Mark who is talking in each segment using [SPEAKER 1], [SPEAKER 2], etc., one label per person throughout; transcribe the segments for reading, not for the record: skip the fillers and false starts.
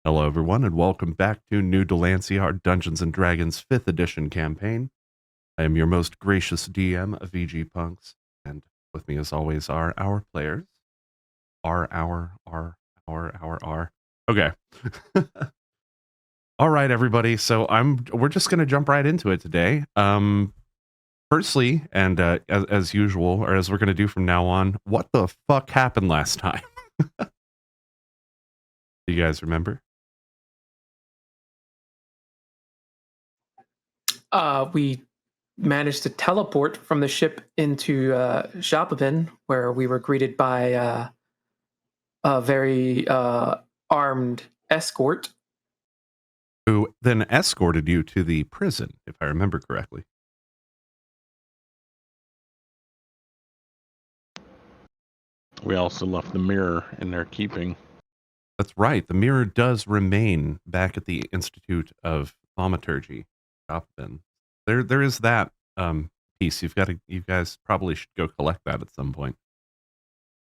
[SPEAKER 1] Hello, everyone, and welcome back to New Dalancia, our Dungeons & Dragons 5th edition campaign. I am your most gracious DM, VGpunx, and with me, as always, are our players. Our. Okay. All right, everybody. So we're just going to jump right into it today. Firstly, and as usual, or as we're going to do from now on, what the fuck happened last time? Do you guys remember?
[SPEAKER 2] We managed to teleport from the ship into Schapeben, where we were greeted by a very armed escort.
[SPEAKER 1] Who then escorted you to the prison, if I remember correctly.
[SPEAKER 3] We also left the mirror in their keeping.
[SPEAKER 1] That's right. The mirror does remain back at the Institute of Thaumaturgy. There is that piece. You guys probably should go collect that at some point.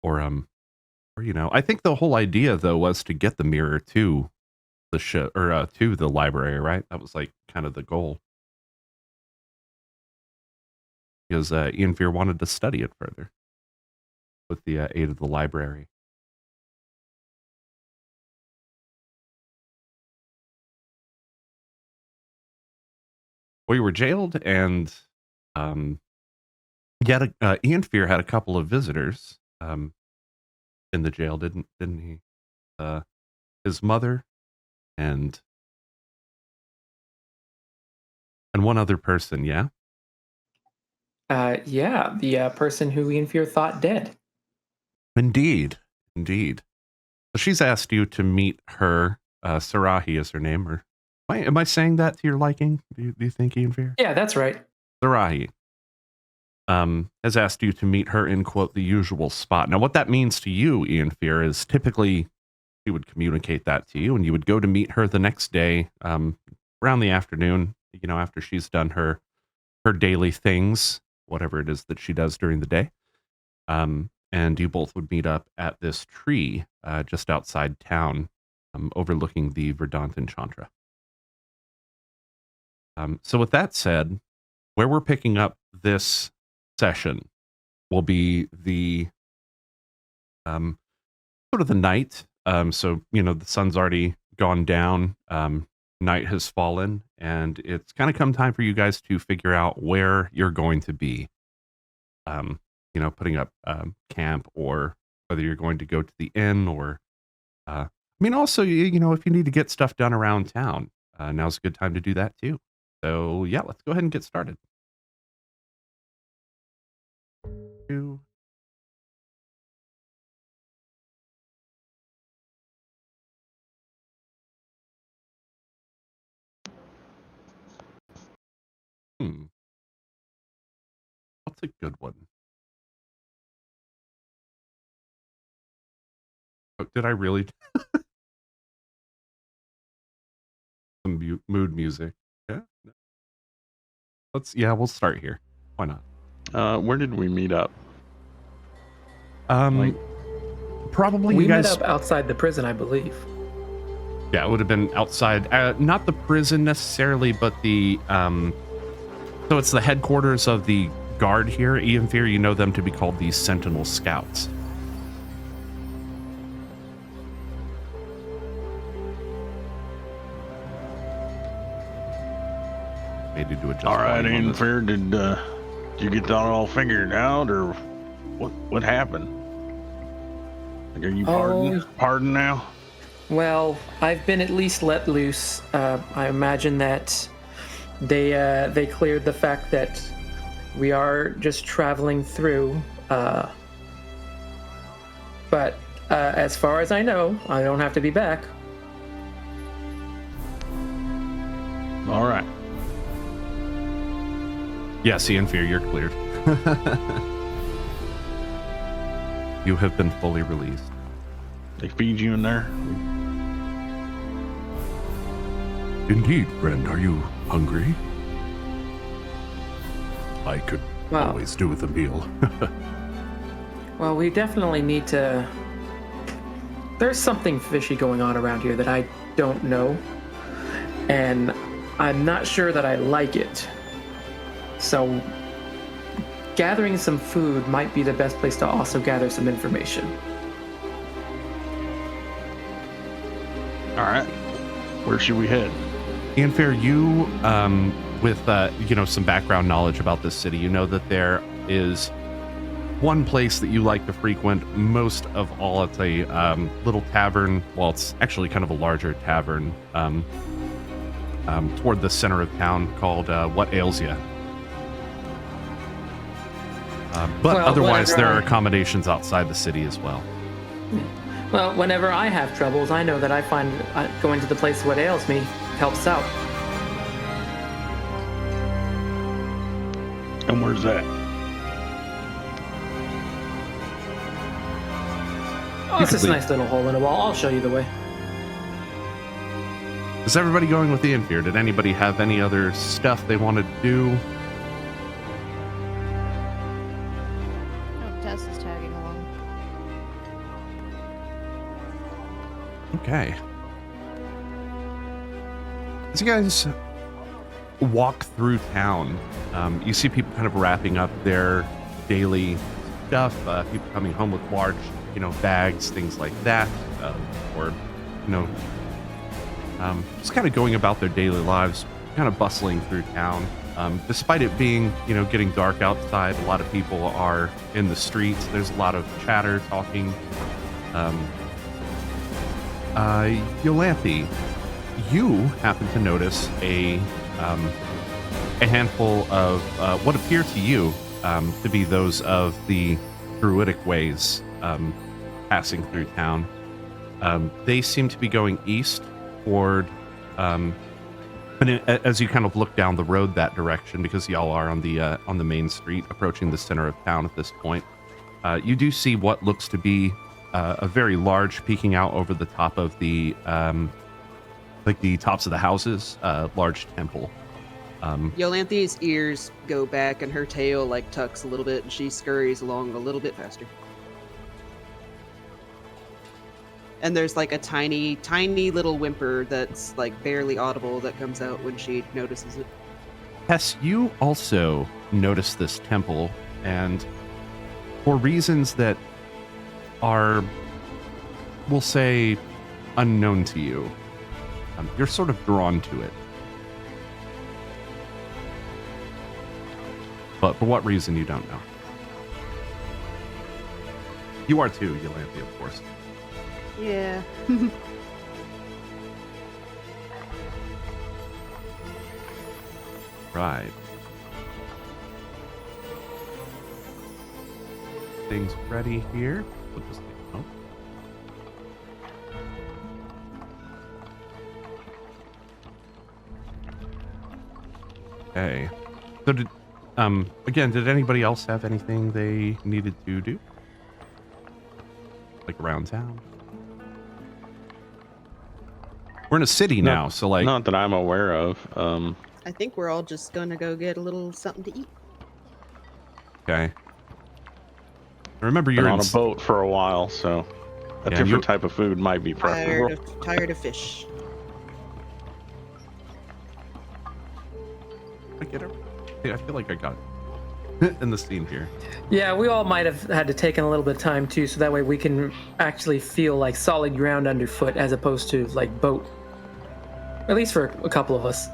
[SPEAKER 1] Or I think the whole idea though was to get the mirror to the ship or to the library, right? That was like kind of the goal. Because Ianfyr wanted to study it further with the aid of the library. We were jailed, and Ianfyr had a couple of visitors in the jail, didn't he? His mother and one other person, yeah?
[SPEAKER 2] Yeah, the person who Ianfyr thought dead.
[SPEAKER 1] Indeed. So she's asked you to meet her. Sarahee is her name, or am I saying that to your liking? Do you think, Ianfyr?
[SPEAKER 2] Yeah, that's right.
[SPEAKER 1] Sarahee has asked you to meet her in, quote, the usual spot. Now, what that means to you, Ianfyr, is typically she would communicate that to you, and you would go to meet her the next day around the afternoon, after she's done her daily things, whatever it is that she does during the day. And you both would meet up at this tree just outside town, overlooking the Verdant Enchantra. So with that said, where we're picking up this session will be the sort of the night. So, the sun's already gone down, night has fallen, and it's kind of come time for you guys to figure out where you're going to be. Putting up camp, or whether you're going to go to the inn, or also, if you need to get stuff done around town, now's a good time to do that too. So yeah, let's go ahead and get started. What's a good one? Oh, did I really? Some mood music. Yeah. We'll start here. Why not?
[SPEAKER 3] Where did we meet up?
[SPEAKER 1] Probably
[SPEAKER 2] we
[SPEAKER 1] you guys
[SPEAKER 2] met up outside the prison, I believe.
[SPEAKER 1] Yeah, it would have been outside, not the prison necessarily, but the so it's the headquarters of the guard here. Ianfyr, you know them to be called the Sentinel Scouts. Made you do a
[SPEAKER 3] all right, Ianfyr, did you get that all figured out, or what happened? Like, are you pardoned now?
[SPEAKER 2] Well, I've been at least let loose. I imagine that they cleared the fact that we are just traveling through. But as far as I know, I don't have to be back.
[SPEAKER 3] All right.
[SPEAKER 1] Yes, Ianfyr, you're cleared. You have been fully released.
[SPEAKER 3] They feed you in there?
[SPEAKER 4] Indeed, friend. Are you hungry? I could always do with a meal.
[SPEAKER 2] Well, we definitely need to... There's something fishy going on around here that I don't know, and I'm not sure that I like it. So gathering some food might be the best place to also gather some information.
[SPEAKER 3] All right. Where should we head?
[SPEAKER 1] Ianfyr, you, with some background knowledge about this city, you know that there is one place that you like to frequent most of all. It's a little tavern. Well, it's actually kind of a larger tavern toward the center of town called What Ails Ya. But
[SPEAKER 2] Well,
[SPEAKER 1] otherwise,
[SPEAKER 2] whatever
[SPEAKER 1] there are
[SPEAKER 2] I-
[SPEAKER 1] accommodations outside the city as well.
[SPEAKER 2] Well, whenever I have troubles, I know that I find going to the place what ails me helps out.
[SPEAKER 3] And where's that?
[SPEAKER 2] Oh, it's just a
[SPEAKER 1] Typically-
[SPEAKER 2] nice little hole in a wall. I'll show you the way.
[SPEAKER 1] Is everybody going with Ianfyr? Did anybody have any other stuff they wanted to do?
[SPEAKER 5] Oh, Tess is tagging along.
[SPEAKER 1] Okay. As you guys walk through town, you see people kind of wrapping up their daily stuff. People coming home with large, bags, things like that, or just kind of going about their daily lives, kind of bustling through town. Despite it being, getting dark outside, a lot of people are in the streets. There's a lot of chatter, talking. Ianfyr, you happen to notice a handful of what appear to you to be those of the druidic ways passing through town. They seem to be going east toward, as you kind of look down the road that direction, because y'all are on the main street, approaching the center of town at this point. You do see what looks to be a very large, peeking out over the top of the the tops of the houses, large temple.
[SPEAKER 6] Ianfyr's ears go back and her tail tucks a little bit and she scurries along a little bit faster. And there's a tiny, tiny little whimper that's barely audible that comes out when she notices it.
[SPEAKER 1] Hess, you also notice this temple, and for reasons that are, we'll say, unknown to you, you're sort of drawn to it. But for what reason, you don't know. You are too, Ianfyr, of course.
[SPEAKER 6] Yeah.
[SPEAKER 1] Right. Things ready here. Put this thing out. Okay. So did anybody else have anything they needed to do? Around town? We're in a city now, so
[SPEAKER 3] Not that I'm aware of.
[SPEAKER 6] I think we're all just gonna go get a little something to eat.
[SPEAKER 1] okay. Remember,
[SPEAKER 3] Been
[SPEAKER 1] you're
[SPEAKER 3] on
[SPEAKER 1] in
[SPEAKER 3] a boat for a while, so a
[SPEAKER 1] Yeah,
[SPEAKER 3] different
[SPEAKER 1] you-
[SPEAKER 3] type of food might be preferable.
[SPEAKER 6] Tired of fish.
[SPEAKER 1] I get it. I feel like I got it in the scene here.
[SPEAKER 2] Yeah, we all might have had to take in a little bit of time too, so that way we can actually feel like solid ground underfoot as opposed to boat. At least for a couple of us.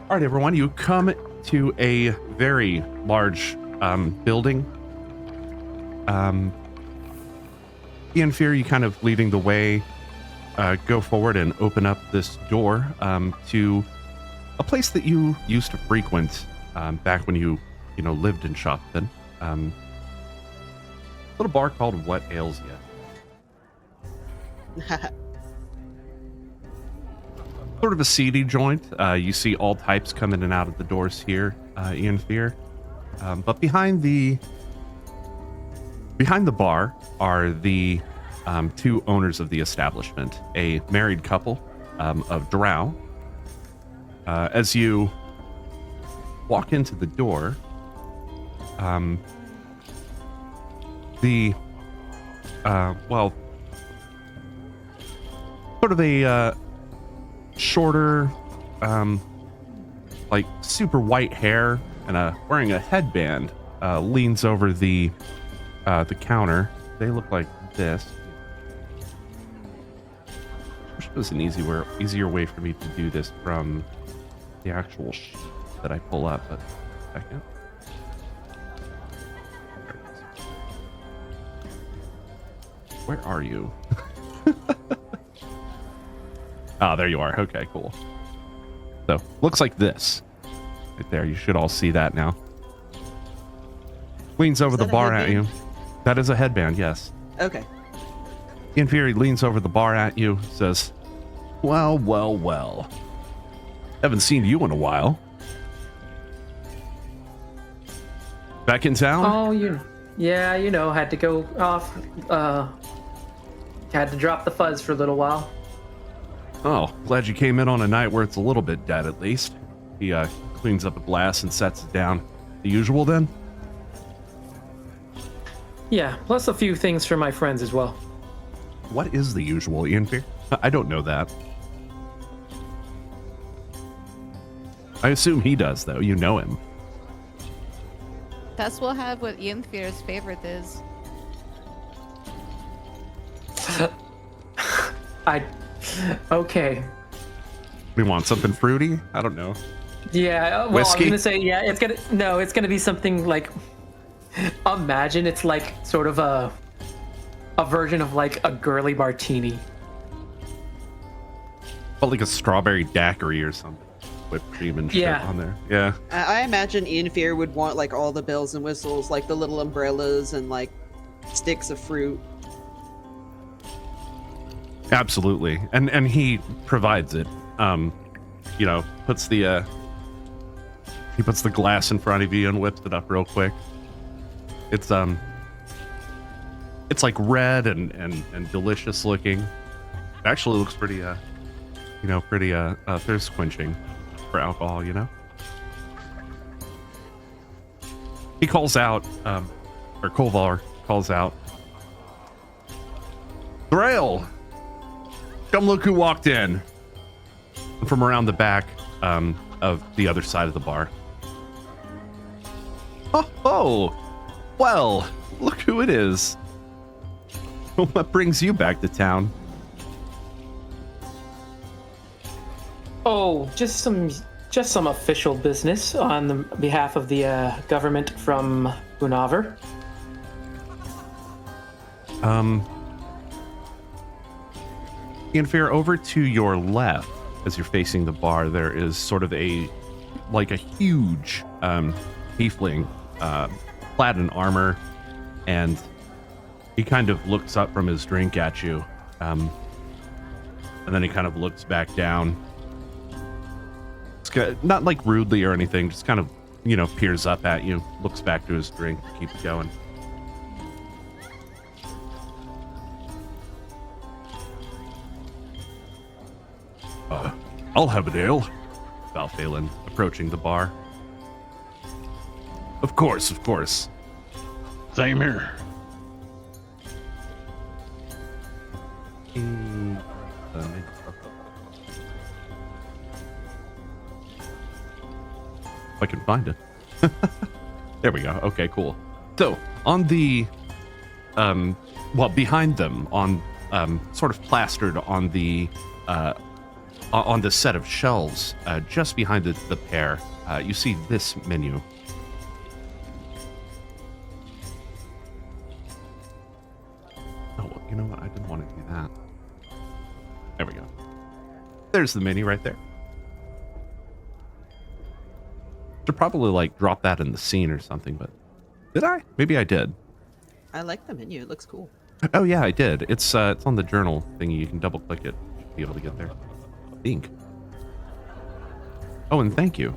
[SPEAKER 1] All right, everyone, you come to a very large building. Ianfyr, you kind of leading the way, go forward and open up this door to a place that you used to frequent back when you lived in Schapeben. A little bar called What Ails Ya. Sort of a seedy joint. You see all types come in and out of the doors here, Ianfyr. But behind the bar are the two owners of the establishment, a married couple of drow. As you walk into the door, sort of a shorter, like super white hair and wearing a headband, leans over the counter. They look like this. Wish there was an easier way for me to do this from the actual that I pull up, but second. Where are you? Ah, there you are. Okay, cool. So, looks like this. Right there. You should all see that now. Leans over the bar at you. That is a headband, yes.
[SPEAKER 6] Okay.
[SPEAKER 1] Ianfyr leans over the bar at you, says, well, well, well. Haven't seen you in a while. Back in town?
[SPEAKER 2] Oh, had to go off. Had to drop the fuzz for a little while.
[SPEAKER 1] Oh, glad you came in on a night where it's a little bit dead, at least. He cleans up a glass and sets it down. The usual, then?
[SPEAKER 2] Yeah, plus a few things for my friends as well.
[SPEAKER 1] What is the usual, Ianfyr? I don't know that. I assume he does, though. You know him.
[SPEAKER 5] Tess will have what Ianfyr's favorite is.
[SPEAKER 2] Okay.
[SPEAKER 1] We want something fruity? I don't know.
[SPEAKER 2] Yeah, well,
[SPEAKER 1] Whiskey?
[SPEAKER 2] I was gonna say, yeah, it's gonna be something like, imagine it's like sort of a version of like a girly martini.
[SPEAKER 1] But like a strawberry daiquiri or something. Whipped cream and shit
[SPEAKER 2] Yeah.
[SPEAKER 1] on there. Yeah.
[SPEAKER 6] I imagine Ianfyr would want like all the bells and whistles, like the little umbrellas and like sticks of fruit.
[SPEAKER 1] Absolutely. And he provides it. Puts the he puts the glass in front of you and whips it up real quick. It's like red and delicious looking. It actually looks pretty thirst quenching for alcohol, you know? He calls out, or Kolvar calls out, Thrail! Come look who walked in. From around the back of the other side of the bar. Oh, well, look who it is. What brings you back to town?
[SPEAKER 2] Oh, just some official business on the behalf of the government from Unaver.
[SPEAKER 1] Ianfyr, over to your left, as you're facing the bar, there is sort of a huge tiefling, clad in armor, and he kind of looks up from his drink at you, and then he kind of looks back down. Not like rudely or anything, just kind of, peers up at you, looks back to his drink, keeps going. I'll have an ale. Balthalin, approaching the bar. Of course.
[SPEAKER 3] Same here.
[SPEAKER 1] If I can find it. There we go. Okay, cool. So on the behind them, on sort of plastered on the set of shelves, just behind the pair, you see this menu. Oh, well, you know what? I didn't want to do that. There we go. There's the menu right there. Should probably drop that in the scene or something, but did I? Maybe I did.
[SPEAKER 6] I like the menu. It looks cool.
[SPEAKER 1] Oh yeah, I did. It's on the journal thingy. You can double click it to be able to get there. Think. Oh, and thank you.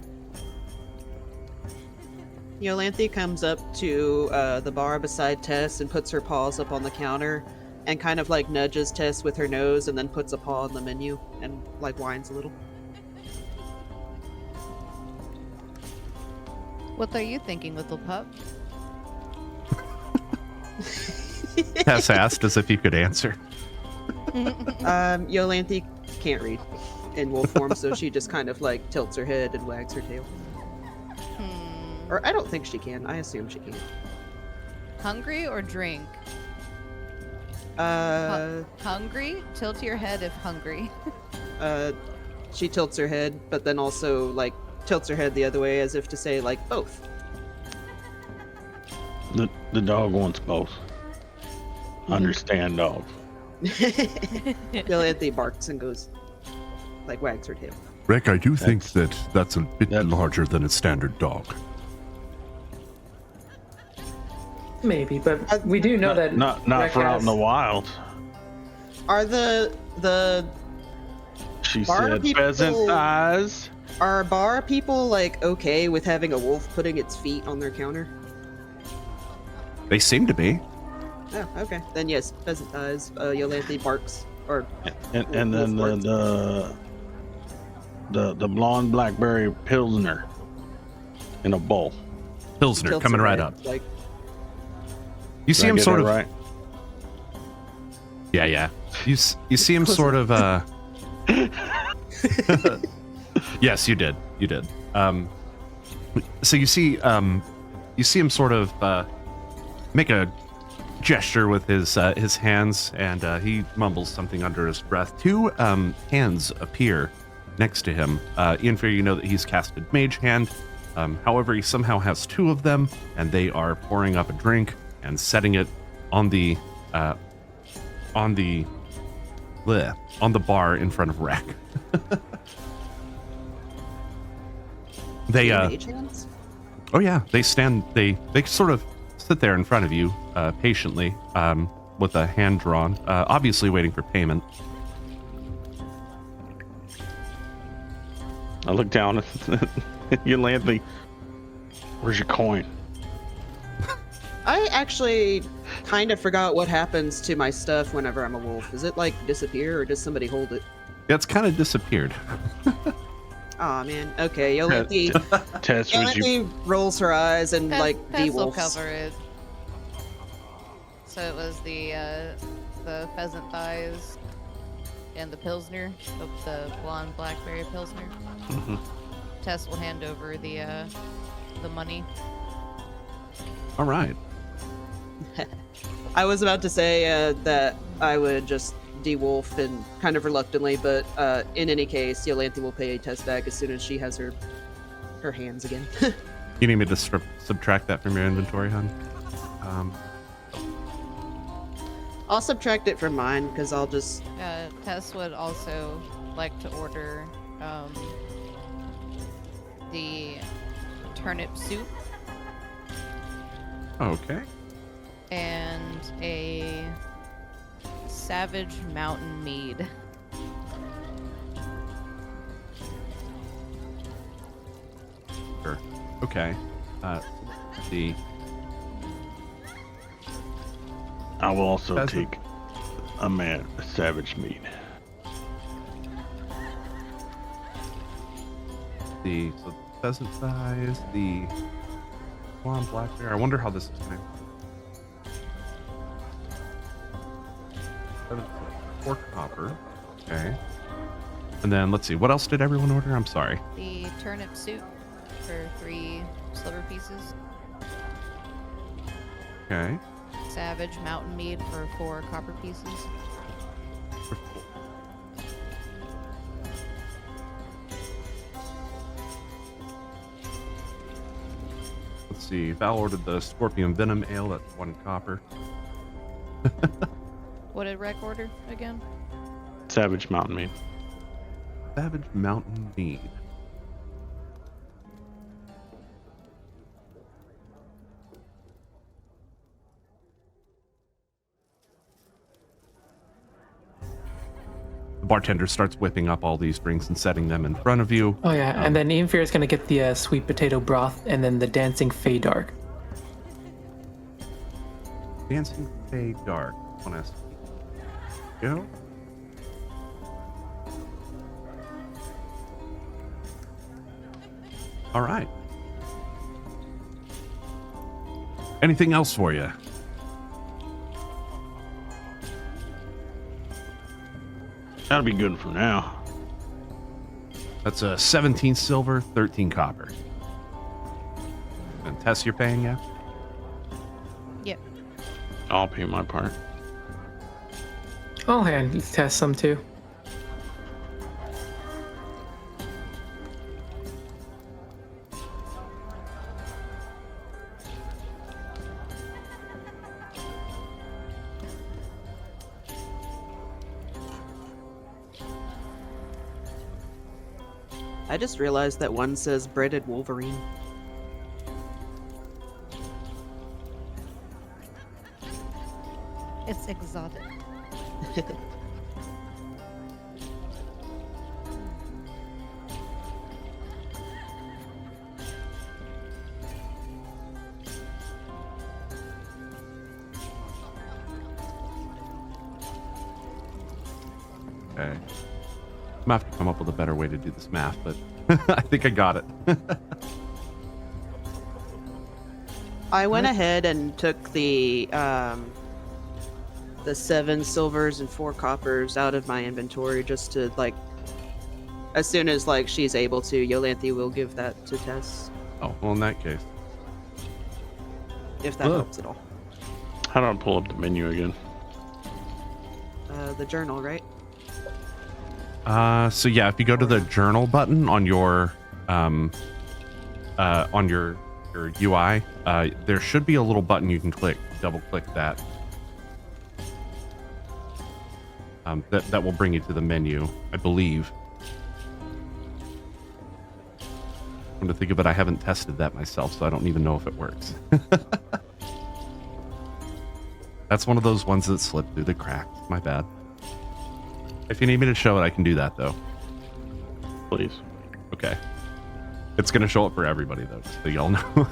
[SPEAKER 6] Yolanthe comes up to the bar beside Tess and puts her paws up on the counter and kind of nudges Tess with her nose and then puts a paw on the menu and whines a little.
[SPEAKER 5] What are you thinking, little pup?
[SPEAKER 1] Tess asked as if you could answer.
[SPEAKER 6] Yolanthe can't read in wolf form, so she just kind of like tilts her head and wags her tail. Or I don't think she can. I assume she can.
[SPEAKER 5] Hungry or drink? Hungry? Tilt your head if hungry.
[SPEAKER 6] She tilts her head, but then also like tilts her head the other way as if to say like both.
[SPEAKER 3] The dog wants both. Understand dogs.
[SPEAKER 6] Yolanthe barks and goes, like wags her tail.
[SPEAKER 4] Rek, I do think that's a bit larger than a standard dog.
[SPEAKER 2] Maybe, but we do know that
[SPEAKER 3] Not
[SPEAKER 2] Rek
[SPEAKER 3] for out in the
[SPEAKER 2] has-
[SPEAKER 3] wild.
[SPEAKER 6] Are the
[SPEAKER 3] She
[SPEAKER 6] Bar
[SPEAKER 3] said
[SPEAKER 6] people-
[SPEAKER 3] pheasant thighs.
[SPEAKER 6] are bar people like okay with having a wolf putting its feet on their counter?
[SPEAKER 1] They seem to be.
[SPEAKER 6] Oh, okay. Then yes, pheasant thighs. Yolanthe barks, or
[SPEAKER 3] And then
[SPEAKER 6] wolf
[SPEAKER 3] the blonde blackberry pilsner in a bowl.
[SPEAKER 1] Pilsner
[SPEAKER 6] tilts
[SPEAKER 1] coming
[SPEAKER 6] her
[SPEAKER 1] right
[SPEAKER 6] head,
[SPEAKER 1] up.
[SPEAKER 6] Like,
[SPEAKER 1] You see
[SPEAKER 3] Did I
[SPEAKER 1] him
[SPEAKER 3] get
[SPEAKER 1] sort
[SPEAKER 3] that
[SPEAKER 1] of.
[SPEAKER 3] right.
[SPEAKER 1] Yeah. You see him sort of. Yes, you did. You did. So you see him sort of make a gesture with his hands, and he mumbles something under his breath. Two hands appear next to him. Ianfyr, you know that he's casted Mage Hand. However, he somehow has two of them, and they are pouring up a drink and setting it on the bar in front of Rek. They
[SPEAKER 6] mage hands?
[SPEAKER 1] oh yeah, they sort of sit there in front of you patiently with a hand drawn, obviously waiting for payment.
[SPEAKER 3] I look down at Yolanthe. Where's your coin?
[SPEAKER 6] I actually kind of forgot what happens to my stuff whenever I'm a wolf. Does it like disappear, or does somebody hold it?
[SPEAKER 1] Yeah, it's kind of disappeared.
[SPEAKER 6] Aw, man. Okay, Yolanthe,
[SPEAKER 3] Tess, would you?
[SPEAKER 6] Yolanthe rolls her eyes and like
[SPEAKER 5] Pest will
[SPEAKER 6] de-wolfs.
[SPEAKER 5] cover it. So it was the pheasant thighs and the pilsner, the blonde blackberry pilsner.
[SPEAKER 3] Mhm.
[SPEAKER 5] Tess will hand over the money.
[SPEAKER 1] All right.
[SPEAKER 6] I was about to say that I would just de-wolf and kind of reluctantly, but in any case, Yolanthe will pay Tess back as soon as she has her hands again.
[SPEAKER 1] You need me to subtract that from your inventory, hon?
[SPEAKER 6] I'll subtract it from mine because I'll just.
[SPEAKER 5] Tess would also like to order the turnip soup
[SPEAKER 1] Okay.
[SPEAKER 5] and a Savage Mountain Mead.
[SPEAKER 1] Sure. Okay. Let's see.
[SPEAKER 3] I will also
[SPEAKER 1] Pheasant.
[SPEAKER 3] take a savage meat.
[SPEAKER 1] So pheasant thighs, the blonde blackberry. I wonder how this is going. 4 copper. Okay. And then let's see. What else did everyone order? I'm sorry.
[SPEAKER 5] The turnip soup for 3 sliver pieces.
[SPEAKER 1] Okay.
[SPEAKER 5] Savage Mountain Mead for 4 copper pieces.
[SPEAKER 1] Let's see. Val ordered the Scorpion Venom Ale. That's 1 copper.
[SPEAKER 5] What did Rek order again?
[SPEAKER 3] Savage mountain meat.
[SPEAKER 1] Savage Mountain Mead. The bartender starts whipping up all these drinks and setting them in front of you.
[SPEAKER 2] Oh yeah, and then Ianfyr is gonna get the sweet potato broth and then the dancing Fey Dark.
[SPEAKER 1] Dancing Fey Dark. Want to go? All right. Anything else for you?
[SPEAKER 3] That'll be good for now.
[SPEAKER 1] That's a 17 silver, 13 copper. And Tess, you're paying, yeah?
[SPEAKER 5] Yep.
[SPEAKER 3] I'll pay my part.
[SPEAKER 2] I'll hand Tess some too.
[SPEAKER 6] I just realized that one says breaded Wolverine.
[SPEAKER 5] It's exotic.
[SPEAKER 1] Okay. I'm gonna have to come up with a better way to do this math, but I think I got it.
[SPEAKER 6] I went ahead and took the 7 silvers and 4 coppers out of my inventory just to, like, as soon as, like, she's able to, Yolanthe will give that to Tess,
[SPEAKER 1] Oh, well, in that case.
[SPEAKER 6] if that helps at all.
[SPEAKER 3] How do I pull up the menu again?
[SPEAKER 6] The journal, right?
[SPEAKER 1] So yeah, if you go to the journal button on your UI, there should be a little button you can click. Double click that. That will bring you to the menu, I believe. Come to think of it, I haven't tested that myself, so I don't even know if it works. That's one of those ones that slipped through the cracks. My bad. If you need me to show it, I can do that, though.
[SPEAKER 3] Please.
[SPEAKER 1] Okay. It's going to show up for everybody, though, just so y'all know.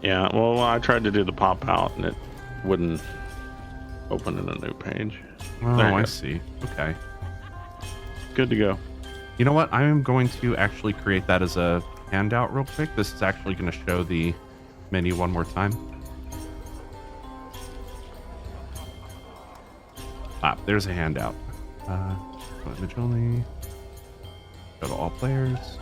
[SPEAKER 3] Yeah, well, I tried to do the pop out and it wouldn't open in a new page.
[SPEAKER 1] Oh,
[SPEAKER 3] There you
[SPEAKER 1] I
[SPEAKER 3] go.
[SPEAKER 1] see. Okay.
[SPEAKER 3] Good to go.
[SPEAKER 1] You know what? I am going to actually create that as a handout real quick. This is actually going to show the menu one more time. Ah, there's a handout. Image only. Go to all players.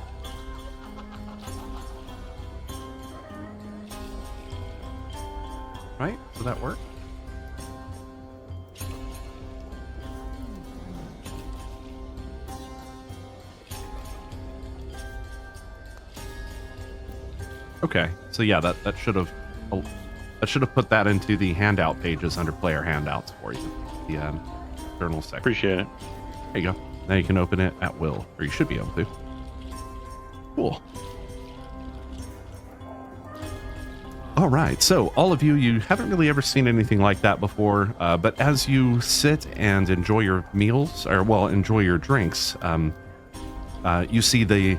[SPEAKER 1] Right? So that work? Okay, so yeah, that should have put that into the handout pages under player handouts for you. The journal section.
[SPEAKER 3] Appreciate it.
[SPEAKER 1] There you go. Now you can open it at will, or you should be able to. Cool. All right, so all of you haven't really ever seen anything like that before, but as you sit and enjoy your meals, or well, enjoy your drinks, you see the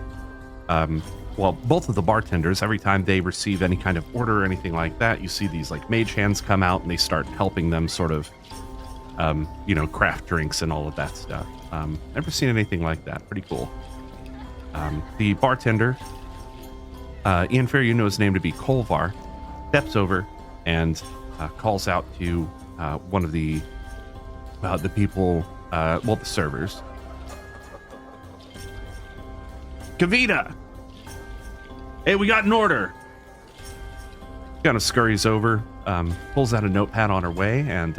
[SPEAKER 1] both of the bartenders, every time they receive any kind of order or anything like that, you see these like mage hands come out and they start helping them sort of, craft drinks and all of that stuff. Never seen anything like that. Pretty cool. The bartender, Ianfyr, you know his name to be Kolvar, steps over and calls out to one of the people, the servers. Kavita! Hey, we got an order. Kind of scurries over, pulls out a notepad on her way, and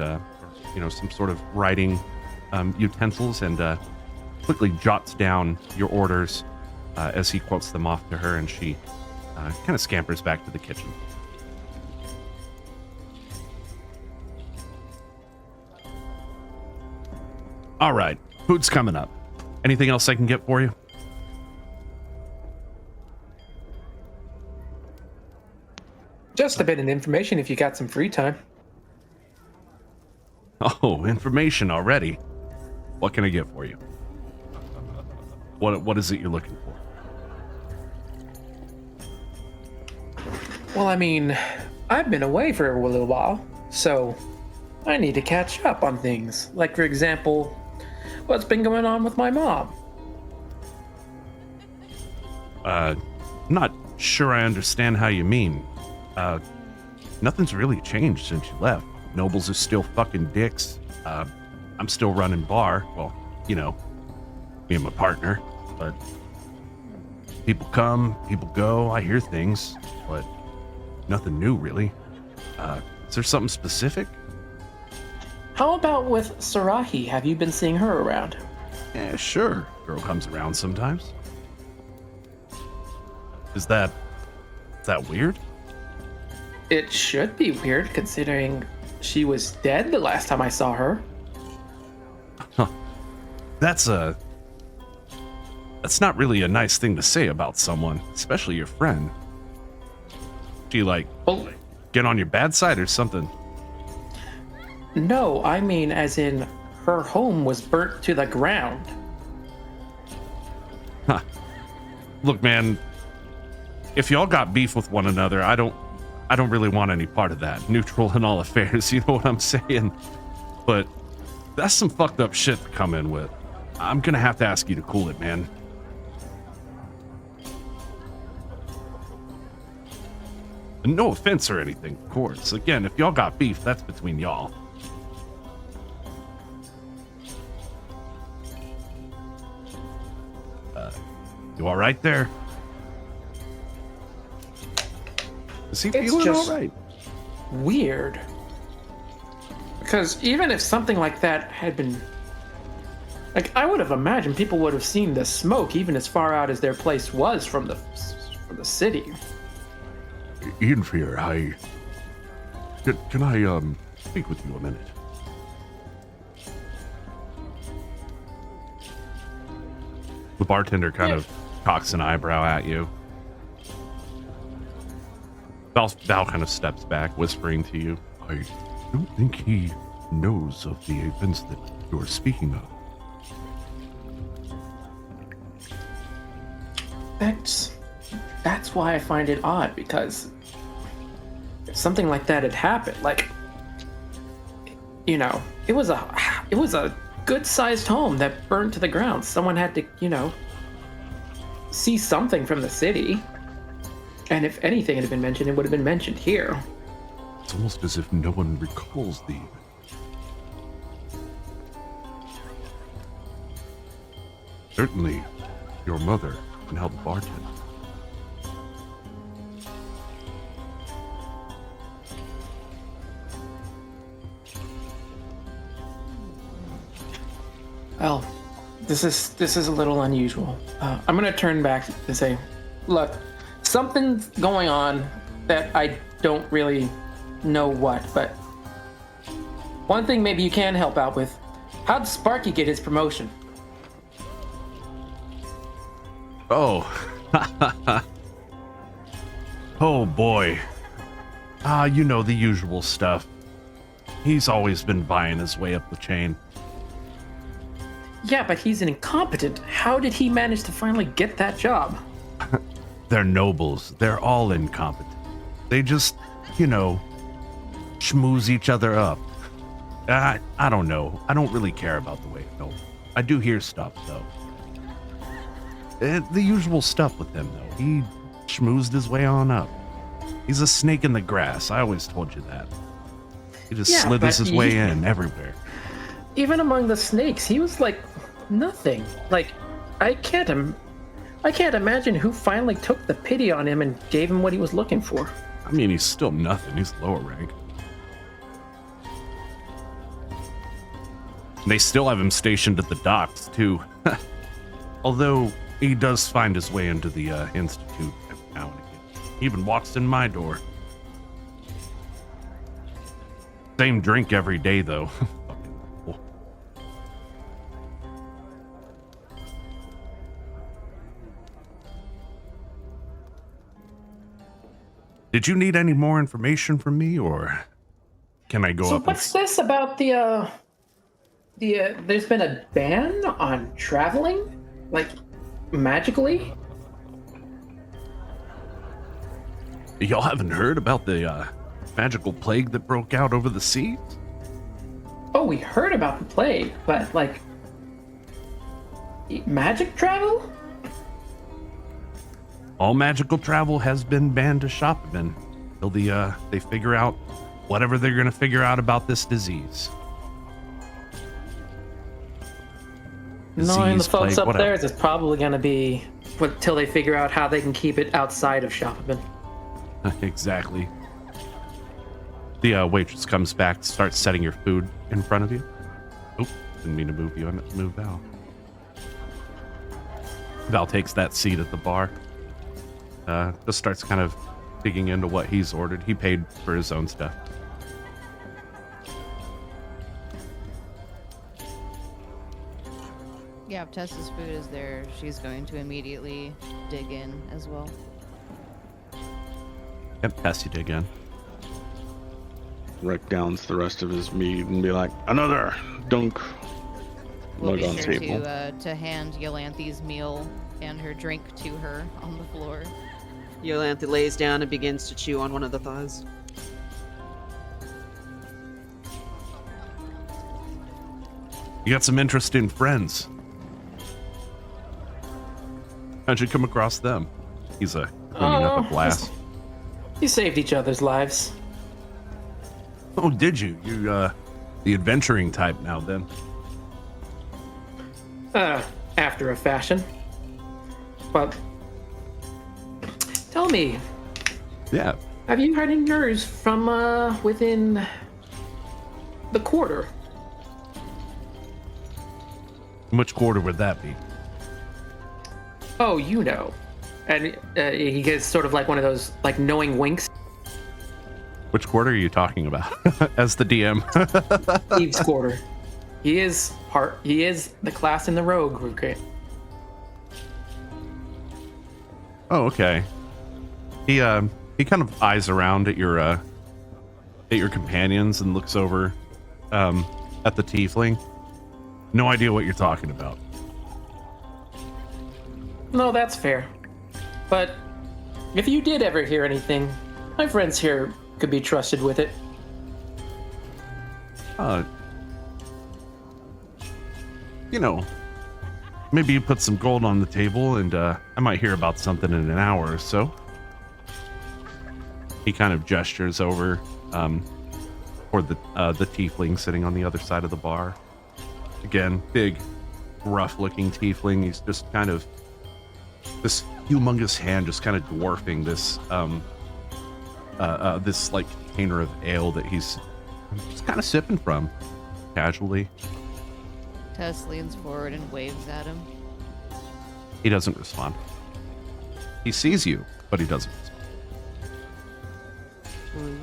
[SPEAKER 1] some sort of writing utensils, and quickly jots down your orders as he quotes them off to her, and she kind of scampers back to the kitchen. All right, food's coming up. Anything else I can get for you?
[SPEAKER 2] Just a bit of information if you got some free time.
[SPEAKER 1] Oh, information already. What can I get for you? What is it you're looking for?
[SPEAKER 2] Well, I mean, I've been away for a little while, so I need to catch up on things. Like, for example, what's been going on with my mom?
[SPEAKER 1] Not sure I understand how you mean. Nothing's really changed since you left. Nobles are still fucking dicks. I'm still running bar. Well, you know, me and my partner. But people come, people go. I hear things, but nothing new really. Is there something specific?
[SPEAKER 2] How about with Sarahee? Have you been seeing her around?
[SPEAKER 1] Yeah, sure. Girl comes around sometimes. Is that weird?
[SPEAKER 2] It should be weird considering she was dead the last time I saw her.
[SPEAKER 1] Huh. That's not really a nice thing to say about someone, especially your friend. She like get on your bad side or something?
[SPEAKER 2] No, I mean as in her home was burnt to the ground.
[SPEAKER 1] Huh. Look, man, if y'all got beef with one another, I don't really want any part of that. Neutral in all affairs, you know what I'm saying? But that's some fucked up shit to come in with. I'm gonna have to ask you to cool it, man. And no offense or anything, of course. Again, if y'all got beef, that's between y'all. You all right there? Is he
[SPEAKER 2] It's
[SPEAKER 1] feeling
[SPEAKER 2] just-
[SPEAKER 1] all right?
[SPEAKER 2] Weird. Because even if something like that had been... Like, I would have imagined people would have seen the smoke even as far out as their place was from the city.
[SPEAKER 4] Ianfyr, can I speak with you a minute?
[SPEAKER 1] The bartender kind of cocks an eyebrow at you. Val kind of steps back, whispering to you.
[SPEAKER 4] I don't think he knows of the events that you're speaking of.
[SPEAKER 2] That's why I find it odd, because if something like that had happened, like, you know, it was a good-sized home that burned to the ground. Someone had to, you know, see something from the city. And if anything had been mentioned, it would have been mentioned here.
[SPEAKER 4] It's almost as if no one recalls the event. Certainly, your mother can help bartend.
[SPEAKER 2] Well, this is a little unusual. I'm gonna turn back and say, look, something's going on that I don't really know what, but one thing maybe you can help out with. How'd Sparky get his promotion?
[SPEAKER 1] Oh. Oh boy. You know, the usual stuff. He's always been buying his way up the chain.
[SPEAKER 2] Yeah, but he's an incompetent. How did he manage to finally get that job?
[SPEAKER 1] They're nobles. They're all incompetent. They just, you know, schmooze each other up. I don't know. I don't really care about the way it goes. I do hear stuff, though. The usual stuff with him, though. He schmoozed his way on up. He's a snake in the grass. I always told you that. He just
[SPEAKER 2] Yeah,
[SPEAKER 1] slithers
[SPEAKER 2] but
[SPEAKER 1] his way in everywhere.
[SPEAKER 2] Even among the snakes, he was like nothing. Like, I can't imagine who finally took the pity on him and gave him what he was looking for.
[SPEAKER 1] I mean, he's still nothing. He's lower rank. They still have him stationed at the docks, too. Although, he does find his way into the Institute every now and again. He even walks in my door. Same drink every day, though. Fucking fool. Did you need any more information from me, or can I go
[SPEAKER 2] So
[SPEAKER 1] up?
[SPEAKER 2] what's this about the there's been a ban on traveling? Like, magically?
[SPEAKER 1] Y'all haven't heard about the magical plague that broke out over the seas?
[SPEAKER 2] Oh, we heard about the plague, but like, magic travel?
[SPEAKER 1] All magical travel has been banned to Schapeben till they figure out whatever they're gonna figure out about this disease.
[SPEAKER 2] Knowing the
[SPEAKER 1] disease,
[SPEAKER 2] folks
[SPEAKER 1] plague, whatever.
[SPEAKER 2] upstairs, it's probably going to be until they figure out how they can keep it outside of Schapeben.
[SPEAKER 1] Exactly. The waitress comes back, starts setting your food in front of you. Oop, didn't mean to move you. I meant to move Val. Val takes that seat at the bar. Just starts kind of digging into what he's ordered. He paid for his own stuff.
[SPEAKER 5] Yeah, if Tessa's food is there, she's going to immediately dig in as well.
[SPEAKER 1] Yep, Tess, you dig in.
[SPEAKER 3] Rick downs the rest of his meat and be like, another dunk.
[SPEAKER 5] We'll
[SPEAKER 3] Mug
[SPEAKER 5] be
[SPEAKER 3] on
[SPEAKER 5] sure
[SPEAKER 3] table.
[SPEAKER 5] to hand Yolanthi's meal and her drink to her on the floor.
[SPEAKER 6] Yolanthe lays down and begins to chew on one of the thighs.
[SPEAKER 1] You got some interesting friends. How'd you come across them? He's cleaning up a glass.
[SPEAKER 2] You saved each other's lives.
[SPEAKER 1] Oh, did you? You, the adventuring type now, then.
[SPEAKER 2] After a fashion. But tell me,
[SPEAKER 1] Yeah.
[SPEAKER 2] have you heard any news from within the quarter?
[SPEAKER 1] Which quarter would that be?
[SPEAKER 2] Oh, you know. And he gets sort of like one of those like knowing winks.
[SPEAKER 1] Which quarter are you talking about? As the DM.
[SPEAKER 2] Thieves' quarter. He is the class in the rogue group.
[SPEAKER 1] Oh, okay. He kind of eyes around at your companions and looks over at the tiefling. No idea what you're talking about.
[SPEAKER 2] No, that's fair. But if you did ever hear anything, my friends here could be trusted with it.
[SPEAKER 1] You know, maybe you put some gold on the table and I might hear about something in an hour or so. He kind of gestures over toward the tiefling sitting on the other side of the bar. Again, big, rough-looking tiefling. He's just kind of this humongous hand, just kind of dwarfing this this like container of ale that he's just kind of sipping from casually.
[SPEAKER 5] Tess leans forward and waves at him.
[SPEAKER 1] He doesn't respond. He sees you, but he doesn't respond.
[SPEAKER 5] Rude.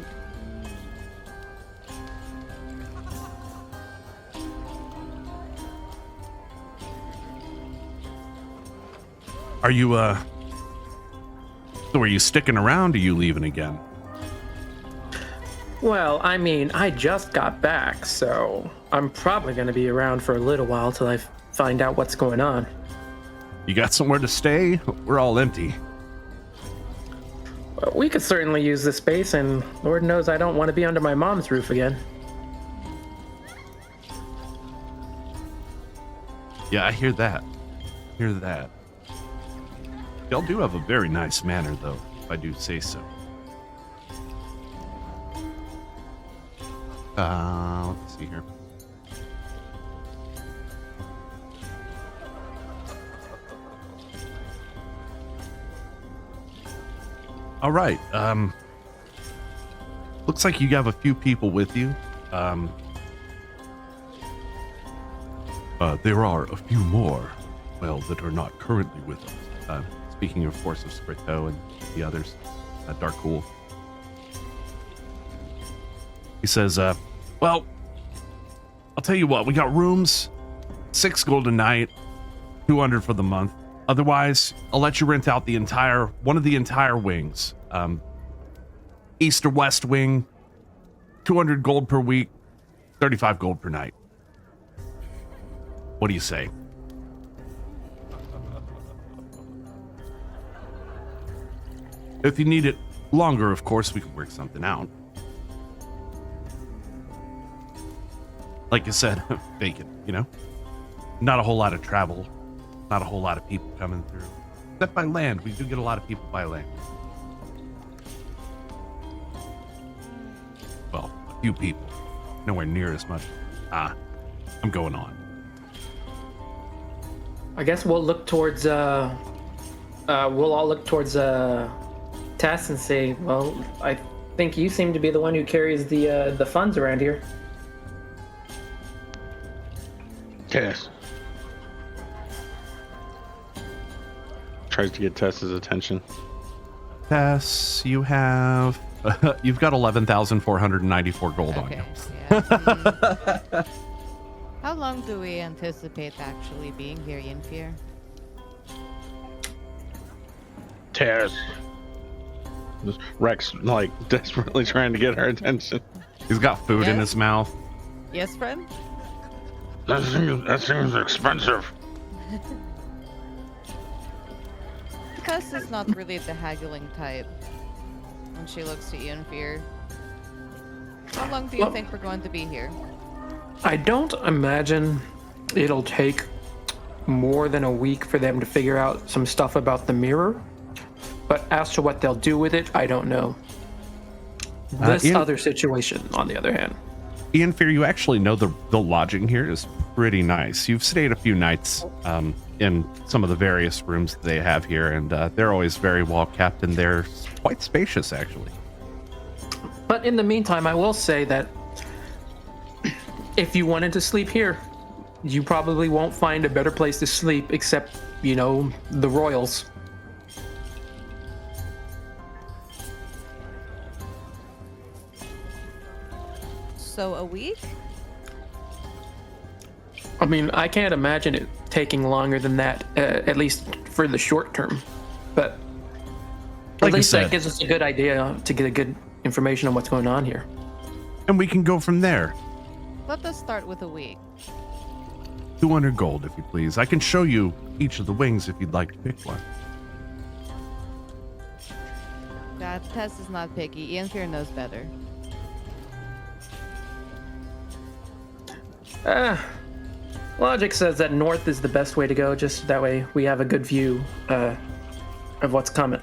[SPEAKER 1] Are you so are you sticking around? Or are you leaving again?
[SPEAKER 2] Well, I mean, I just got back, so I'm probably going to be around for a little while till I find out what's going on.
[SPEAKER 1] You got somewhere to stay? We're all empty.
[SPEAKER 2] Well, we could certainly use this space, and Lord knows I don't want to be under my mom's roof again.
[SPEAKER 1] Yeah, I hear that. Hear that. Y'all do have a very nice manner, though, if I do say so. Let's see here. All right. Looks like you have a few people with you.
[SPEAKER 4] There are a few more, well, that are not currently with us.
[SPEAKER 1] Speaking, of course, of Sprito and the others, Dark Cool. He says, well, I'll tell you what, we got rooms, 6 gold a night, 200 for the month. Otherwise, I'll let you rent out one of the entire wings. East or West wing, 200 gold per week, 35 gold per night. What do you say? If you need it longer, of course, we can work something out. Like I said, vacant, you know? Not a whole lot of travel, not a whole lot of people coming through. Except by land, we do get a lot of people by land. Well, a few people. Nowhere near as much. I'm going on.
[SPEAKER 2] I guess we'll look towards we'll all look towards Tess and say, well, I think you seem to be the one who carries the funds around here.
[SPEAKER 3] Tess tries to get Tess's attention.
[SPEAKER 1] Tess, you have you've got 11,494 gold on you.
[SPEAKER 5] Okay. Yeah. How long do we anticipate actually being here, Ianfyr?
[SPEAKER 3] Tess. Rex, like, desperately trying to get her attention.
[SPEAKER 1] He's got food in
[SPEAKER 5] Yes?
[SPEAKER 1] his mouth.
[SPEAKER 5] Yes, friend?
[SPEAKER 3] That seems expensive.
[SPEAKER 5] Tess is not really the haggling type. When she looks to Ianfyr. How long do you
[SPEAKER 2] Well-
[SPEAKER 5] think we're going to be here?
[SPEAKER 2] I don't imagine it'll take more than a week for them to figure out some stuff about the mirror. But as to what they'll do with it, I don't know. This
[SPEAKER 1] Ian-
[SPEAKER 2] other situation, on the other hand.
[SPEAKER 1] Ianfyr, you actually know the lodging here is pretty nice. You've stayed a few nights in some of the various rooms that they have here, and they're always very well kept, and they're quite spacious, actually.
[SPEAKER 2] But in the meantime, I will say that if you wanted to sleep here, you probably won't find a better place to sleep except, you know, the Royals.
[SPEAKER 5] So a week?
[SPEAKER 2] I mean, I can't imagine it taking longer than that, at least for the short term. But
[SPEAKER 1] Like
[SPEAKER 2] at
[SPEAKER 1] I
[SPEAKER 2] least
[SPEAKER 1] said.
[SPEAKER 2] that gives us a good idea to get a good information on what's going on here.
[SPEAKER 1] And we can go from there.
[SPEAKER 5] Let us start with a week.
[SPEAKER 1] 200 gold, if you please. I can show you each of the wings if you'd like to pick one.
[SPEAKER 5] Tess is not picky. Ianfyr knows better.
[SPEAKER 2] Logic says that north is the best way to go, just that way we have a good view of what's coming.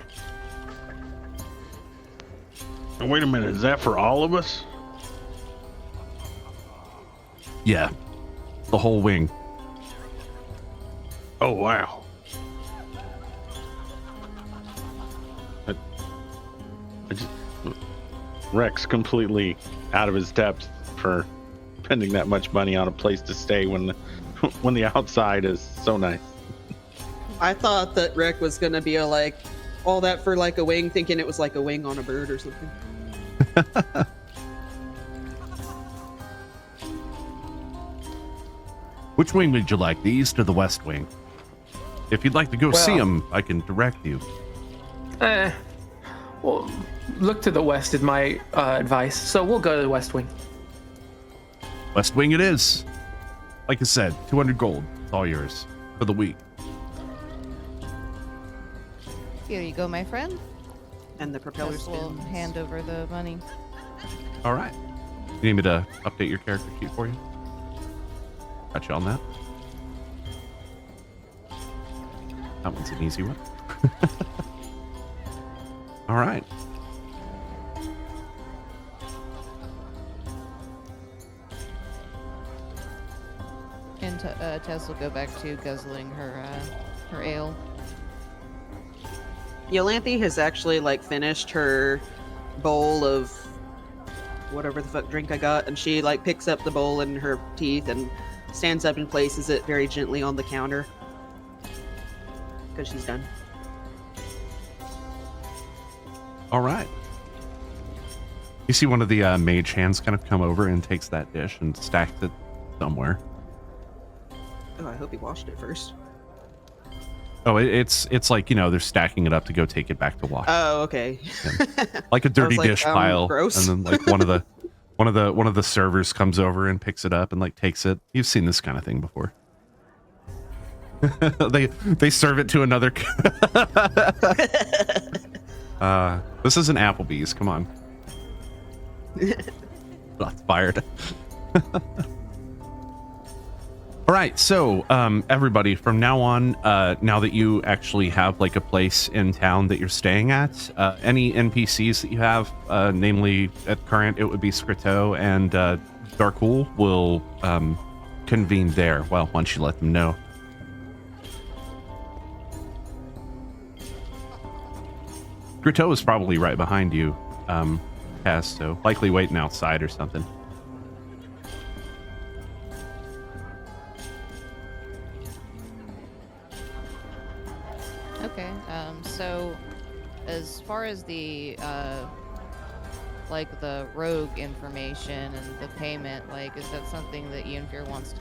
[SPEAKER 3] Wait a minute, is that for all of us?
[SPEAKER 1] Yeah, the whole wing.
[SPEAKER 3] Oh, wow. Rex completely out of his depth for spending that much money on a place to stay when the outside is so nice.
[SPEAKER 6] I thought that Rick was gonna be like all that for like a wing, thinking it was like a wing on a bird or something.
[SPEAKER 1] Which wing would you like, the east or the west wing? If you'd like to go see 'em, see them, I can direct you.
[SPEAKER 2] Well, look to the west is my advice, so we'll go to the west wing.
[SPEAKER 1] West wing it is. Like I said, 200 gold. It's all yours for the week.
[SPEAKER 5] Here you go, my friend.
[SPEAKER 6] And the propeller
[SPEAKER 5] Tess will
[SPEAKER 6] spins.
[SPEAKER 5] hand over the money.
[SPEAKER 1] All right. You need me to update your character sheet for you? Got you on that. That one's an easy one. All right.
[SPEAKER 5] And Tess will go back to guzzling her ale.
[SPEAKER 6] Yolanthe has actually like finished her bowl of whatever the fuck drink I got, and she like picks up the bowl in her teeth and stands up and places it very gently on the counter because she's done.
[SPEAKER 1] All right. You see one of the mage hands kind of come over and takes that dish and stacks it somewhere.
[SPEAKER 6] Oh, I hope he washed it first.
[SPEAKER 1] Oh, it's like, you know, they're stacking it up to go take it back to wash.
[SPEAKER 6] Oh, okay.
[SPEAKER 1] Like a dirty
[SPEAKER 6] like,
[SPEAKER 1] dish pile.
[SPEAKER 6] gross.
[SPEAKER 1] And then like one of the servers comes over and picks it up and like takes it. You've seen this kind of thing before. they serve it to another. This isn't Applebee's. Come on. That's fired. All right, so everybody, from now on, now that you actually have like a place in town that you're staying at, any NPCs that you have, namely at current, it would be Scriteau and Darkul will convene there. Well, once you let them know. Griteau is probably right behind you, Cass, so likely waiting outside or something.
[SPEAKER 5] Okay. So as far as the like the rogue information and the payment, like, is that something that Ianfyr wants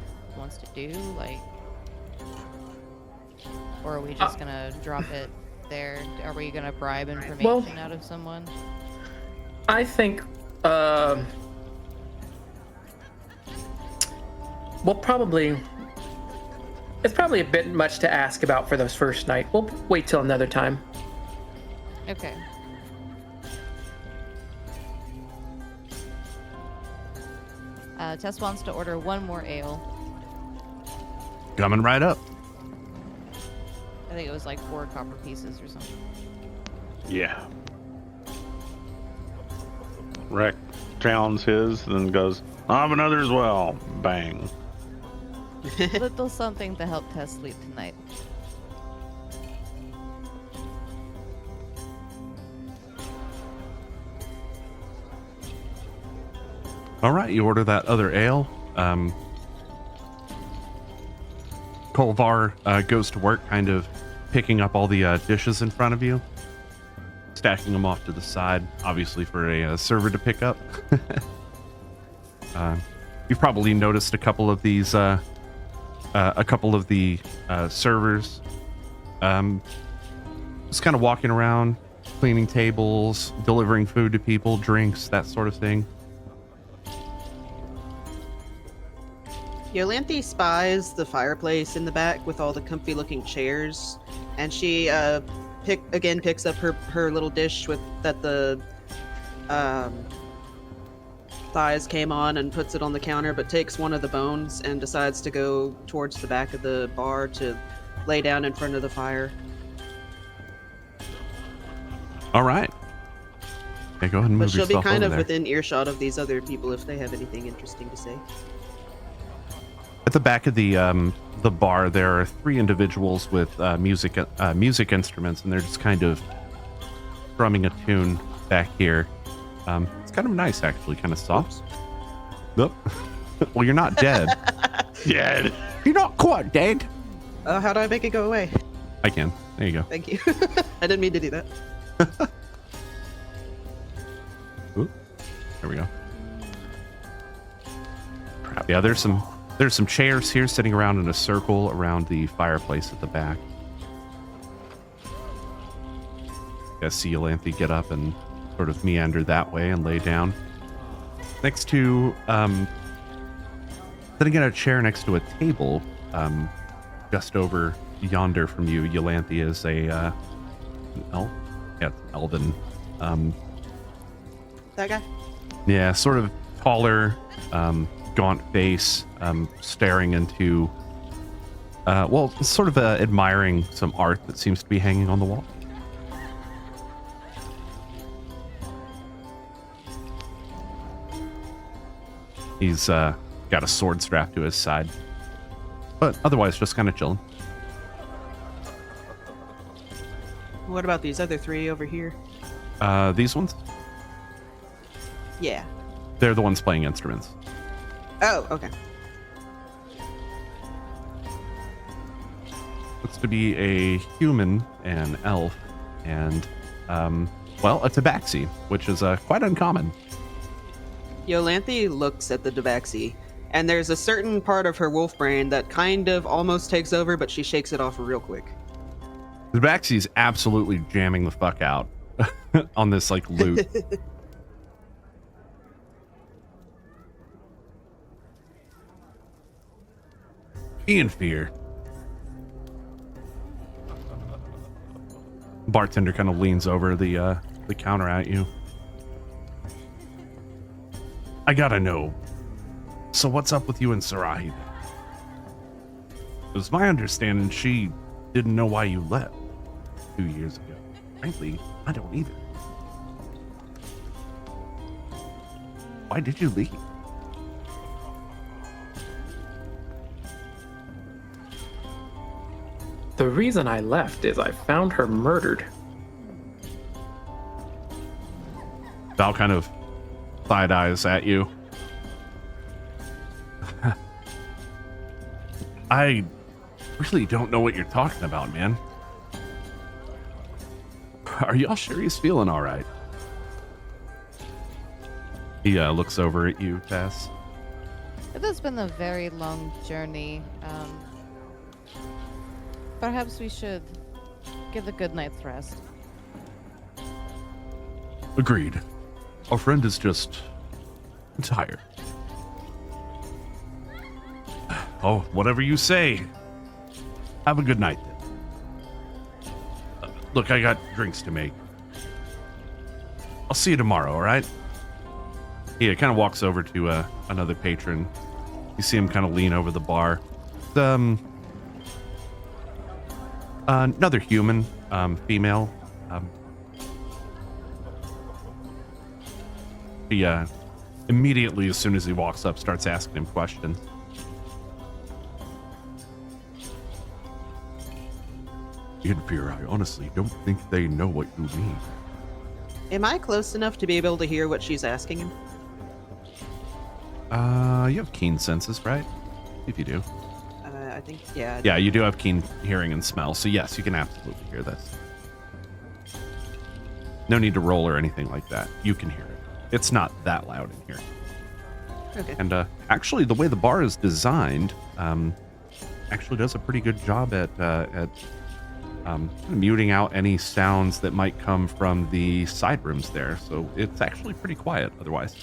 [SPEAKER 5] to do, like, or are we just gonna drop it there? Are we gonna bribe information out of someone?
[SPEAKER 2] I think we'll probably. It's probably a bit much to ask about for this first night. We'll wait till another time.
[SPEAKER 5] Okay. Tess wants to order one more ale.
[SPEAKER 1] Coming right up.
[SPEAKER 5] I think it was like 4 copper pieces or something.
[SPEAKER 3] Yeah. Rec challenge his, then goes, I have another as well. Bang.
[SPEAKER 5] Little something to help Tess sleep tonight.
[SPEAKER 1] All right, you order that other ale. Kolvar goes to work, kind of picking up all the dishes in front of you, stacking them off to the side, obviously for a server to pick up. You've probably noticed a couple of these, servers, just kind of walking around, cleaning tables, delivering food to people, drinks, that sort of thing.
[SPEAKER 6] Yolanthe spies the fireplace in the back with all the comfy looking chairs, and she picks up her little dish that the thighs came on and puts it on the counter, but takes one of the bones and decides to go towards the back of the bar to lay down in front of the fire.
[SPEAKER 1] All right. Okay, go ahead and move
[SPEAKER 6] But she'll be
[SPEAKER 1] yourself
[SPEAKER 6] kind
[SPEAKER 1] over
[SPEAKER 6] of
[SPEAKER 1] there.
[SPEAKER 6] within earshot of these other people if they have anything interesting to say.
[SPEAKER 1] At the back of the bar, there are 3 individuals with music instruments, and they're just kind of strumming a tune back here. It's kind of nice, actually, kind of soft. Nope. Well, you're not dead.
[SPEAKER 3] Dead.
[SPEAKER 1] You're not quite dead.
[SPEAKER 6] How do I make it go away?
[SPEAKER 1] I can. There you go.
[SPEAKER 6] Thank you. I didn't mean to do that.
[SPEAKER 1] Ooh, there we go. Crap. Yeah, there's some chairs here sitting around in a circle around the fireplace at the back. I see Yolanthe get up and sort of meander that way and lay down. Next to, sitting in a chair next to a table, just over yonder from you, Yolanthe is an elf? Yeah, it's elven.
[SPEAKER 6] That guy?
[SPEAKER 1] Yeah, sort of taller, gaunt face, staring into, sort of admiring some art that seems to be hanging on the wall. He's got a sword strapped to his side, but otherwise just kind of chilling.
[SPEAKER 6] What about these other 3 over here?
[SPEAKER 1] These ones,
[SPEAKER 6] Yeah.
[SPEAKER 1] they're the ones playing instruments.
[SPEAKER 6] Oh, okay.
[SPEAKER 1] Looks to be a human, an elf, and, a tabaxi, which is quite uncommon.
[SPEAKER 6] Yolanthe looks at the Tabaxi, and there's a certain part of her wolf brain that kind of almost takes over, but she shakes it off real quick.
[SPEAKER 1] The tabaxi's absolutely jamming the fuck out on this, like, loot. Ianfyr. Bartender kind of leans over the counter at you. I gotta know. So what's up with you and Sarahee? It was my understanding she didn't know why you left 2 years ago. Frankly, I don't either. Why did you leave?
[SPEAKER 2] The reason I left is I found her murdered.
[SPEAKER 1] Val kind of side eyes at you. I really don't know what you're talking about, man. Are y'all sure he's feeling all right? He looks over at you, Tess.
[SPEAKER 5] It has been a very long journey. Perhaps we should give a good night's rest.
[SPEAKER 4] Agreed. Our friend is just tired.
[SPEAKER 1] Oh, whatever you say.
[SPEAKER 4] Have a good night then.
[SPEAKER 1] Look, I got drinks to make. I'll see you tomorrow, all right? He kind of walks over to another patron. You see him kind of lean over the bar. Another human, female. He immediately, as soon as he walks up, starts asking him questions.
[SPEAKER 4] Ianfyr, I honestly don't think they know what you mean.
[SPEAKER 6] Am I close enough to be able to hear what she's asking him?
[SPEAKER 1] You have keen senses, right? If you do.
[SPEAKER 6] I think, yeah.
[SPEAKER 1] Yeah, you do have keen hearing and smell, so yes, you can absolutely hear this. No need to roll or anything like that. You can hear it. It's not that loud in here.
[SPEAKER 6] Okay.
[SPEAKER 1] And actually, the way the bar is designed, actually does a pretty good job at muting out any sounds that might come from the side rooms there. So it's actually pretty quiet otherwise.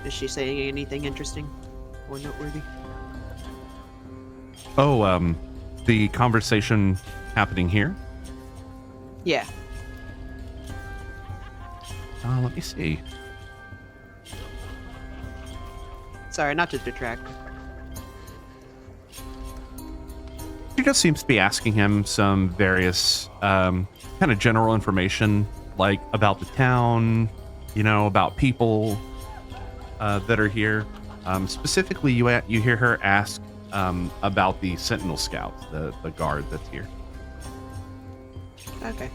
[SPEAKER 6] Is she saying anything interesting or noteworthy?
[SPEAKER 1] Oh, the conversation happening here?
[SPEAKER 6] Yeah.
[SPEAKER 1] Let me see.
[SPEAKER 6] Sorry, not to detract.
[SPEAKER 1] She just seems to be asking him some various kind of general information, like about the town, about people that are here. Specifically, you hear her ask about the Sentinel Scouts, the guard that's here.
[SPEAKER 6] Okay.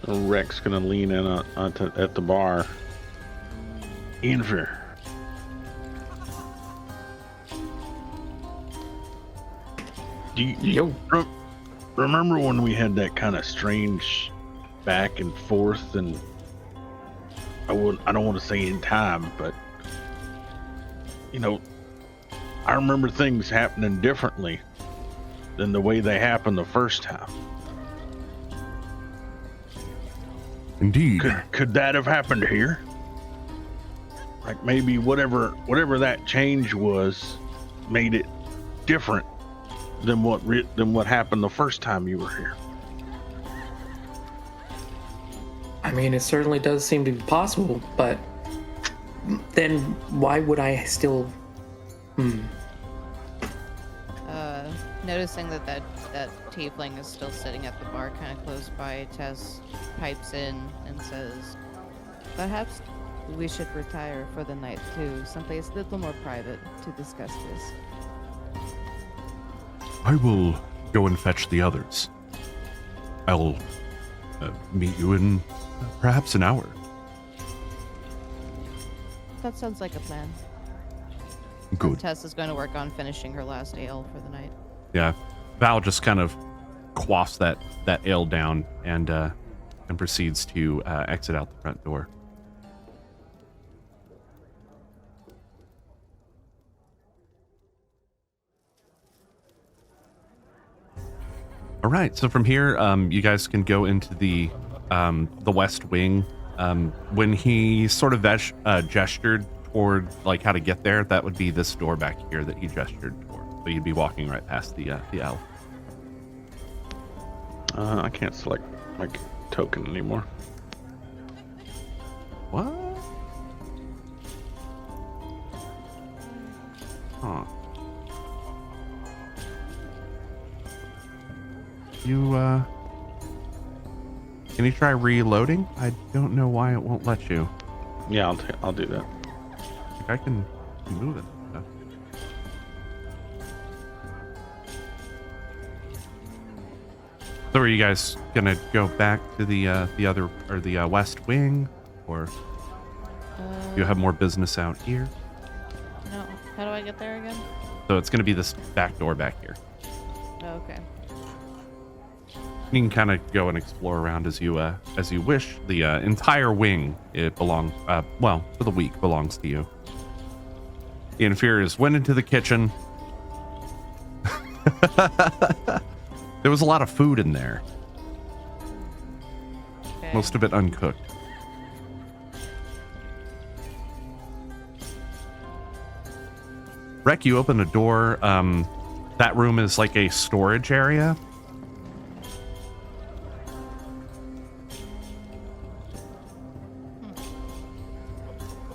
[SPEAKER 3] Rex gonna lean in at the bar. Ianfyr. Do you remember when we had that kind of strange back and forth, and I don't want to say in time, but I remember things happening differently than the way they happened the first time.
[SPEAKER 4] Indeed.
[SPEAKER 3] Could that have happened here? Like maybe whatever that change was made it different than what happened the first time you were here.
[SPEAKER 2] I mean, it certainly does seem to be possible, but then why would I still...
[SPEAKER 5] Noticing that tiefling is still sitting at the bar kind of close by, Tess pipes in and says, perhaps we should retire for the night to someplace a little more private to discuss this.
[SPEAKER 4] I will go and fetch the others. I'll meet you in perhaps an hour.
[SPEAKER 5] That sounds like a plan.
[SPEAKER 4] Good.
[SPEAKER 5] Tess is going to work on finishing her last ale for the night.
[SPEAKER 1] Yeah, Val just kind of quaffs that ale down and proceeds to exit out the front door. All right, so from here, you guys can go into the West Wing. When he sort of gestured toward like how to get there, that would be this door back here that he gestured toward. So you'd be walking right past the elf.
[SPEAKER 3] I can't select my token anymore.
[SPEAKER 1] What? Huh. Can you try reloading? I don't know why it won't let you.
[SPEAKER 3] Yeah, I'll do that.
[SPEAKER 1] I think I can move it. So are you guys gonna go back to the other or the west wing, or do you have more business out here?
[SPEAKER 5] No. How do I get there again?
[SPEAKER 1] So it's gonna be this back door back here.
[SPEAKER 5] Oh, okay.
[SPEAKER 1] You can kind of go and explore around as you wish. The entire wing, it belongs, well, for the week belongs to you. Ianfyr went into the kitchen. There was a lot of food in there.
[SPEAKER 5] Okay.
[SPEAKER 1] Most of it uncooked. Rek, you open a door. That room is like a storage area.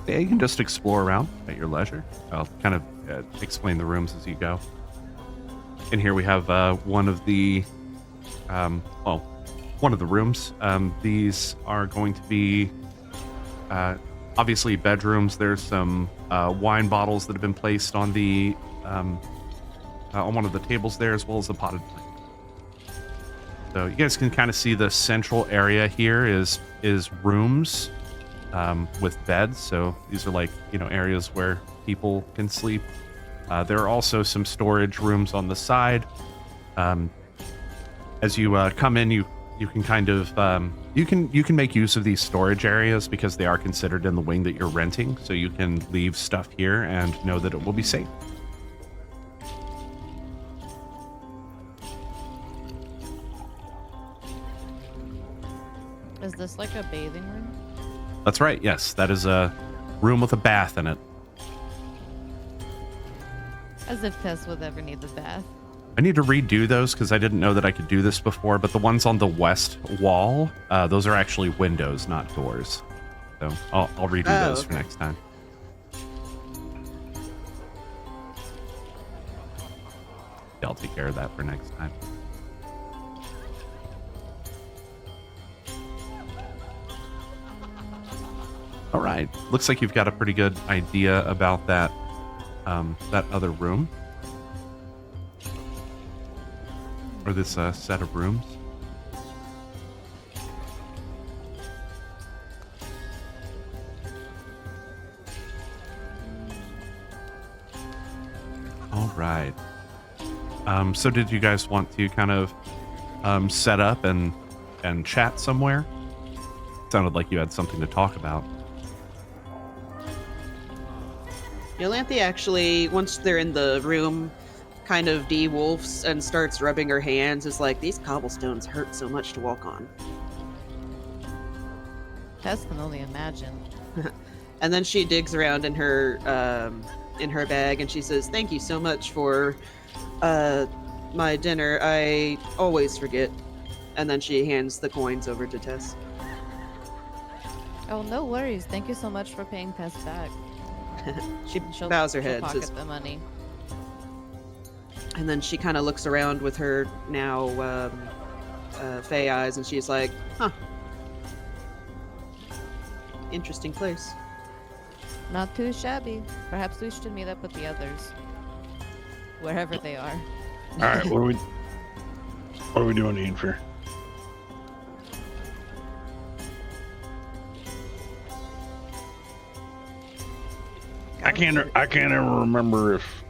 [SPEAKER 1] Yeah, you can just explore around at your leisure. I'll kind of explain the rooms as you go. In here we have one of the rooms. These are going to be obviously bedrooms. There's some wine bottles that have been placed on the on one of the tables there, as well as the potted plant. So you guys can kind of see the central area here is rooms with beds. So these are like, areas where people can sleep. There are also some storage rooms on the side. As you come in, you can kind of you can make use of these storage areas because they are considered in the wing that you're renting. So you can leave stuff here and know that it will be safe.
[SPEAKER 5] Is this like a bathing room?
[SPEAKER 1] That's right. Yes, that is a room with a bath in it.
[SPEAKER 5] As if Tess would ever need the bath.
[SPEAKER 1] I need to redo those because I didn't know that I could do this before, but the ones on the west wall, those are actually windows, not doors. So I'll redo those for next time. Yeah, I'll take care of that for next time. All right. Looks like you've got a pretty good idea about that that other room. Or this set of rooms. All right. So did you guys want to kind of set up and chat somewhere? Sounded like you had something to talk about.
[SPEAKER 6] Ianfyr actually, once they're in the room, kind of de-wolfs and starts rubbing her hands. It's like, these cobblestones hurt so much to walk on.
[SPEAKER 5] Tess can only imagine.
[SPEAKER 6] And then she digs around in her bag and she says, "Thank you so much for my dinner. I always forget." And then she hands the coins over to Tess.
[SPEAKER 5] Oh, no worries. Thank you so much for paying Tess back.
[SPEAKER 6] She bows her head.
[SPEAKER 5] Pocket
[SPEAKER 6] Says,
[SPEAKER 5] the money.
[SPEAKER 6] and then she kind of looks around with her now Fey eyes, and she's like, "Huh, interesting place."
[SPEAKER 5] Not too shabby. Perhaps we should meet up with the others, wherever they are.
[SPEAKER 3] All right, what are we doing, Ianfyr? I can't ever remember if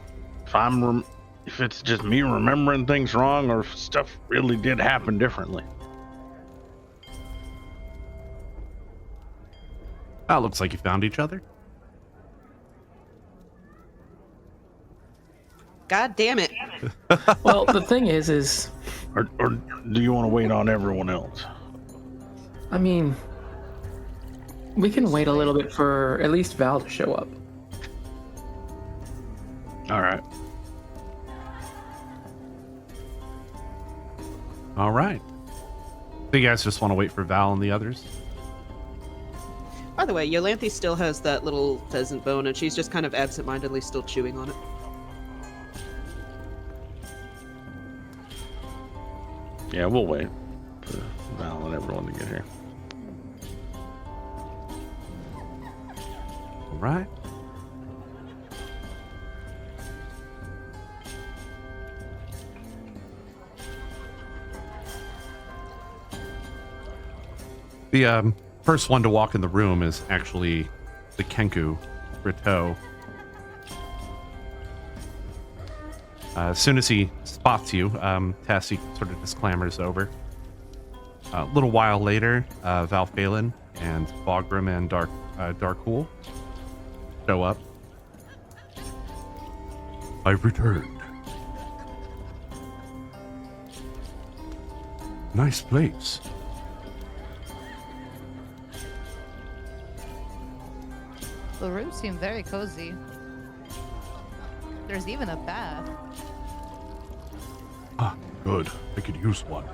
[SPEAKER 3] it's just me remembering things wrong or if stuff really did happen differently.
[SPEAKER 1] Oh, looks like you found each other.
[SPEAKER 6] God damn it.
[SPEAKER 2] Well, the thing is,
[SPEAKER 3] Or do you want to wait on everyone else?
[SPEAKER 2] I mean, we can wait a little bit for at least Val to show up.
[SPEAKER 3] All right.
[SPEAKER 1] All right. So you guys just want to wait for Val and the others?
[SPEAKER 6] By the way, Ianfyr still has that little pheasant bone, and she's just kind of absentmindedly still chewing on it.
[SPEAKER 3] Yeah, we'll wait for Val and everyone to get here.
[SPEAKER 1] right? The first one to walk in the room is actually the Kenku, Rito. As soon as he spots you, Tassie sort of just clambers over. A little while later, Valphalin and Boggrim and Darkul show up.
[SPEAKER 4] I've returned. Nice place.
[SPEAKER 5] The rooms seem very cozy. There's even a bath.
[SPEAKER 4] Ah, good. I could use one.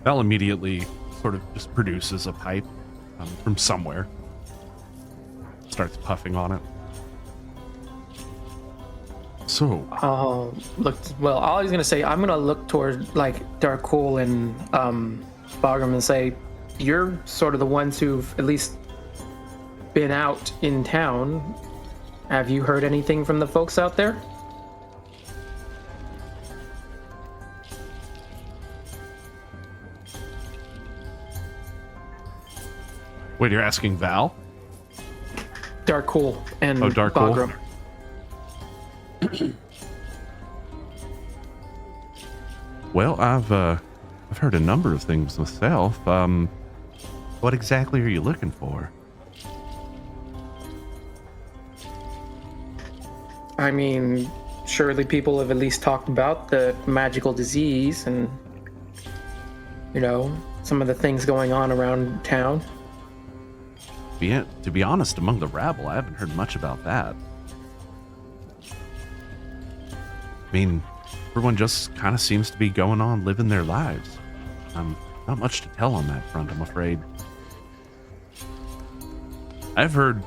[SPEAKER 1] Val immediately sort of just produces a pipe from somewhere. Starts puffing on it.
[SPEAKER 4] So,
[SPEAKER 2] Look. Well, all I was gonna say, I'm gonna look toward like Darkul and Boggrim and say, you're sort of the ones who've at least been out in town. Have you heard anything from the folks out there?
[SPEAKER 1] Wait, you're asking Val?
[SPEAKER 2] Darkul and
[SPEAKER 1] Oh, Darkul.
[SPEAKER 2] Boggrim.
[SPEAKER 1] Well, I've heard a number of things myself. What exactly are you looking for?
[SPEAKER 2] I mean, surely people have at least talked about the magical disease and, you know, some of the things going on around town.
[SPEAKER 1] To be honest, among the rabble, I haven't heard much about that. I mean, everyone just kind of seems to be going on living their lives. Not much to tell on that front, I'm afraid. I've heard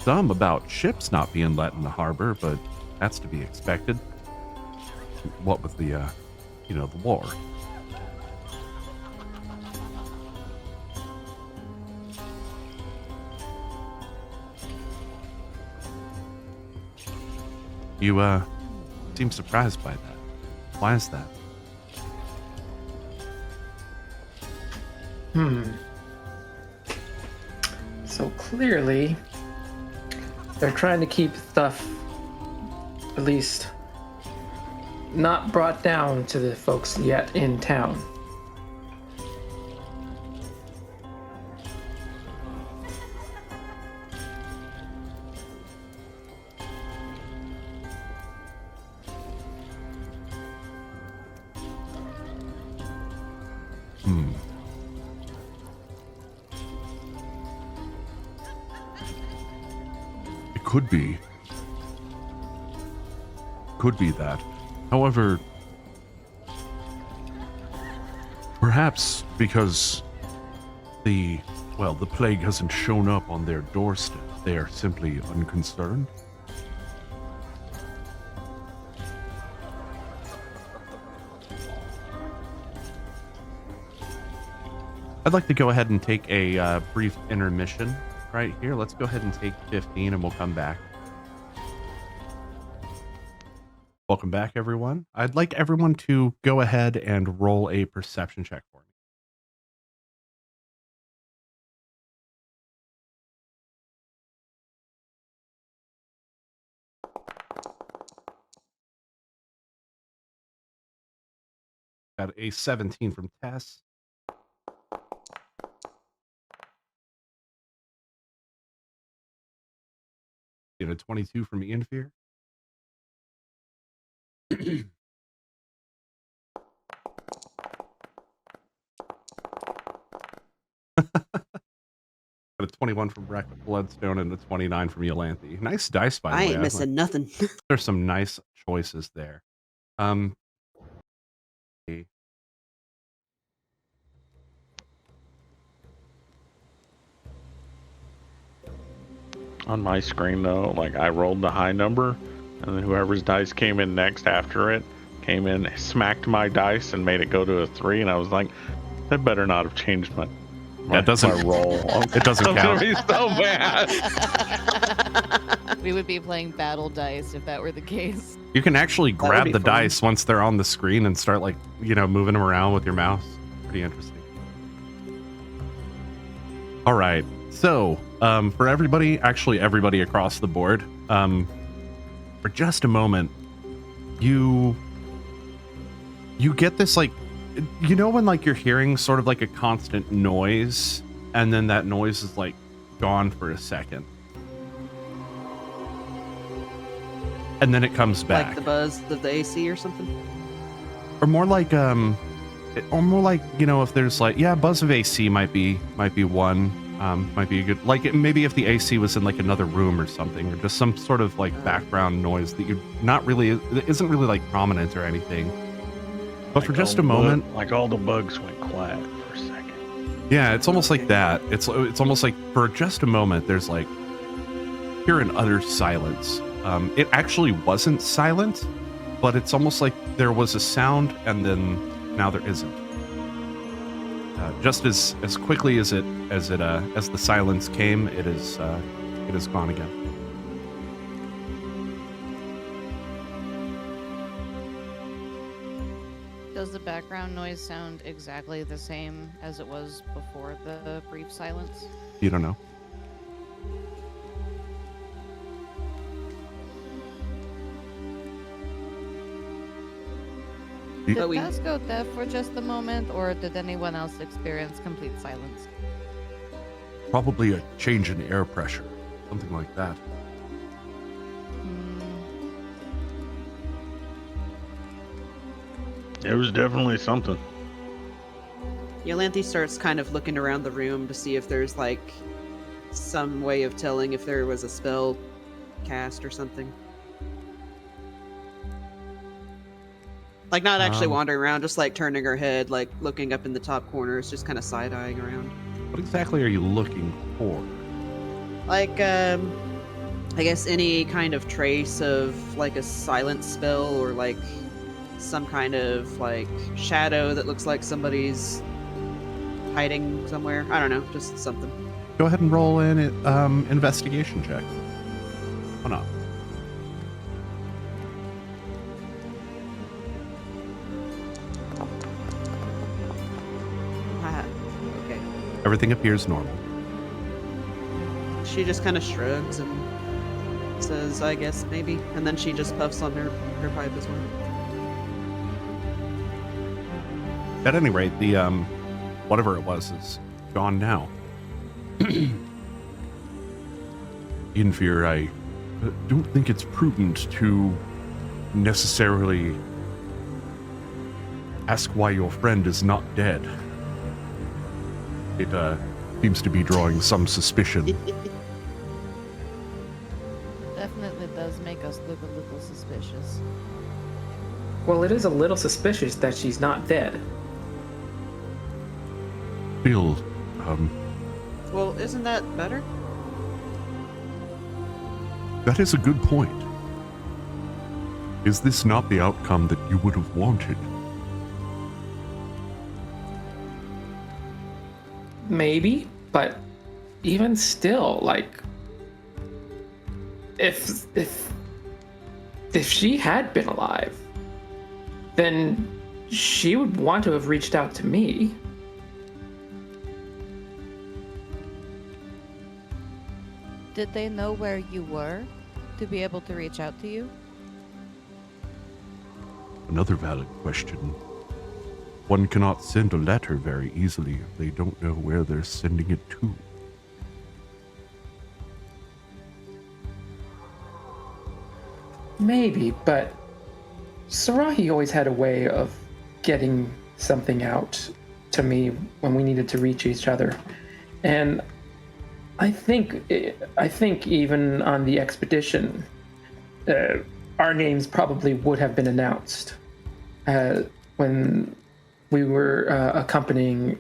[SPEAKER 1] some about ships not being let in the harbor, but that's to be expected. What with the, the war. You, seem surprised by that. Why is that?
[SPEAKER 2] So clearly, they're trying to keep stuff, at least, not brought down to the folks yet in town.
[SPEAKER 4] it could be. Could be that. However, perhaps because the plague hasn't shown up on their doorstep, they are simply unconcerned.
[SPEAKER 1] I'd like to go ahead and take a brief intermission right here. Let's go ahead and take 15 and we'll come back. Welcome back, everyone. I'd like everyone to go ahead and roll a perception check for me. Got a 17 from Tess. Got a 22 from Ianfyr. Got a 21 from Bloodstone and a 29 from Yolanthe. Nice dice, by the way.
[SPEAKER 6] I ain't
[SPEAKER 1] Like,
[SPEAKER 6] missing nothing.
[SPEAKER 1] there's some nice choices there.
[SPEAKER 3] On my screen though, like I rolled the high number, and then whoever's dice came in next after it came in, smacked my dice, and made it go to a 3. And I was like, that better not have changed
[SPEAKER 1] That doesn't
[SPEAKER 3] my roll.
[SPEAKER 1] It doesn't
[SPEAKER 3] I'm
[SPEAKER 1] count.
[SPEAKER 3] gonna be so mad.
[SPEAKER 5] We would be playing battle dice if that were the case.
[SPEAKER 1] You can actually
[SPEAKER 2] would
[SPEAKER 1] grab
[SPEAKER 2] be
[SPEAKER 1] the
[SPEAKER 2] fun.
[SPEAKER 1] dice once they're on the screen and start like, moving them around with your mouse. Pretty interesting. All right. So, for everybody across the board, for just a moment, you get this like, when like you're hearing sort of like a constant noise and then that noise is like gone for a second. And then it comes back.
[SPEAKER 6] Like the buzz of the AC or something.
[SPEAKER 1] Or more like if there's like, buzz of AC might be one, might be a good, like maybe if the AC was in like another room or something, or just some sort of like background noise that isn't really like prominent or anything. But for just a moment,
[SPEAKER 3] like all the bugs went quiet for a second.
[SPEAKER 1] yeah, it's almost like that. It's almost like for just a moment, there's like pure and utter silence. It actually wasn't silent, but it's almost like there was a sound and then now there isn't. Just as quickly as the silence came, it is gone again.
[SPEAKER 5] Does the background noise sound exactly the same as it was before the brief silence?
[SPEAKER 1] You don't know.
[SPEAKER 5] Did
[SPEAKER 6] But we-
[SPEAKER 5] Tess go deaf for just a moment, or did anyone else experience complete silence?
[SPEAKER 4] Probably a change in air pressure, something like that.
[SPEAKER 5] Hmm.
[SPEAKER 3] It was definitely something.
[SPEAKER 6] Yolanthe starts kind of looking around the room to see if there's like some way of telling if there was a spell cast or something. Like not actually wandering around, just like turning her head, like looking up in the top corners, just kind of side-eyeing around.
[SPEAKER 1] What exactly are you looking for?
[SPEAKER 6] Like, I guess any kind of trace of like a silent spell or like some kind of like shadow that looks like somebody's hiding somewhere. I don't know, just something.
[SPEAKER 1] Go ahead and roll in investigation check. Why not?
[SPEAKER 6] Haha. Okay.
[SPEAKER 1] Everything appears normal.
[SPEAKER 6] She just kind of shrugs and says, I guess maybe. And then she just puffs on her pipe as well.
[SPEAKER 1] At any rate, the whatever it was is gone now.
[SPEAKER 4] Ianfyr, I don't think it's prudent to necessarily ask why your friend is not dead. It seems to be drawing some suspicion.
[SPEAKER 5] Definitely does make us look a little suspicious.
[SPEAKER 2] Well, it is a little suspicious that she's not dead.
[SPEAKER 4] Still,
[SPEAKER 6] Well, isn't that better?
[SPEAKER 4] that is a good point. Is this not the outcome that you would have wanted?
[SPEAKER 2] Maybe, but even still, like, if she had been alive, then she would want to have reached out to me.
[SPEAKER 5] Did they know where you were to be able to reach out to you?
[SPEAKER 4] Another valid question. One cannot send a letter very easily if they don't know where they're sending it to.
[SPEAKER 2] Maybe, but Sarahee always had a way of getting something out to me when we needed to reach each other. And I think even on the expedition, our names probably would have been announced when we were accompanying.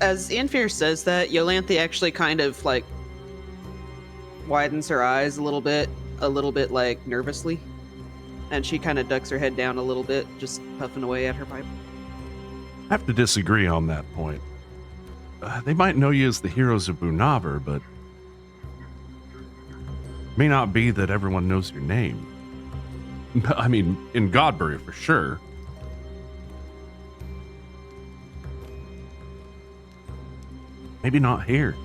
[SPEAKER 6] As Ianfyr says that, Yolanthe actually kind of like widens her eyes a little bit like nervously. And she kind of ducks her head down a little bit, just puffing away at her pipe.
[SPEAKER 1] I have to disagree on that point. They might know you as the heroes of Bunavar, but it may not be that everyone knows your name. I mean, in Godbury for sure. Maybe not here.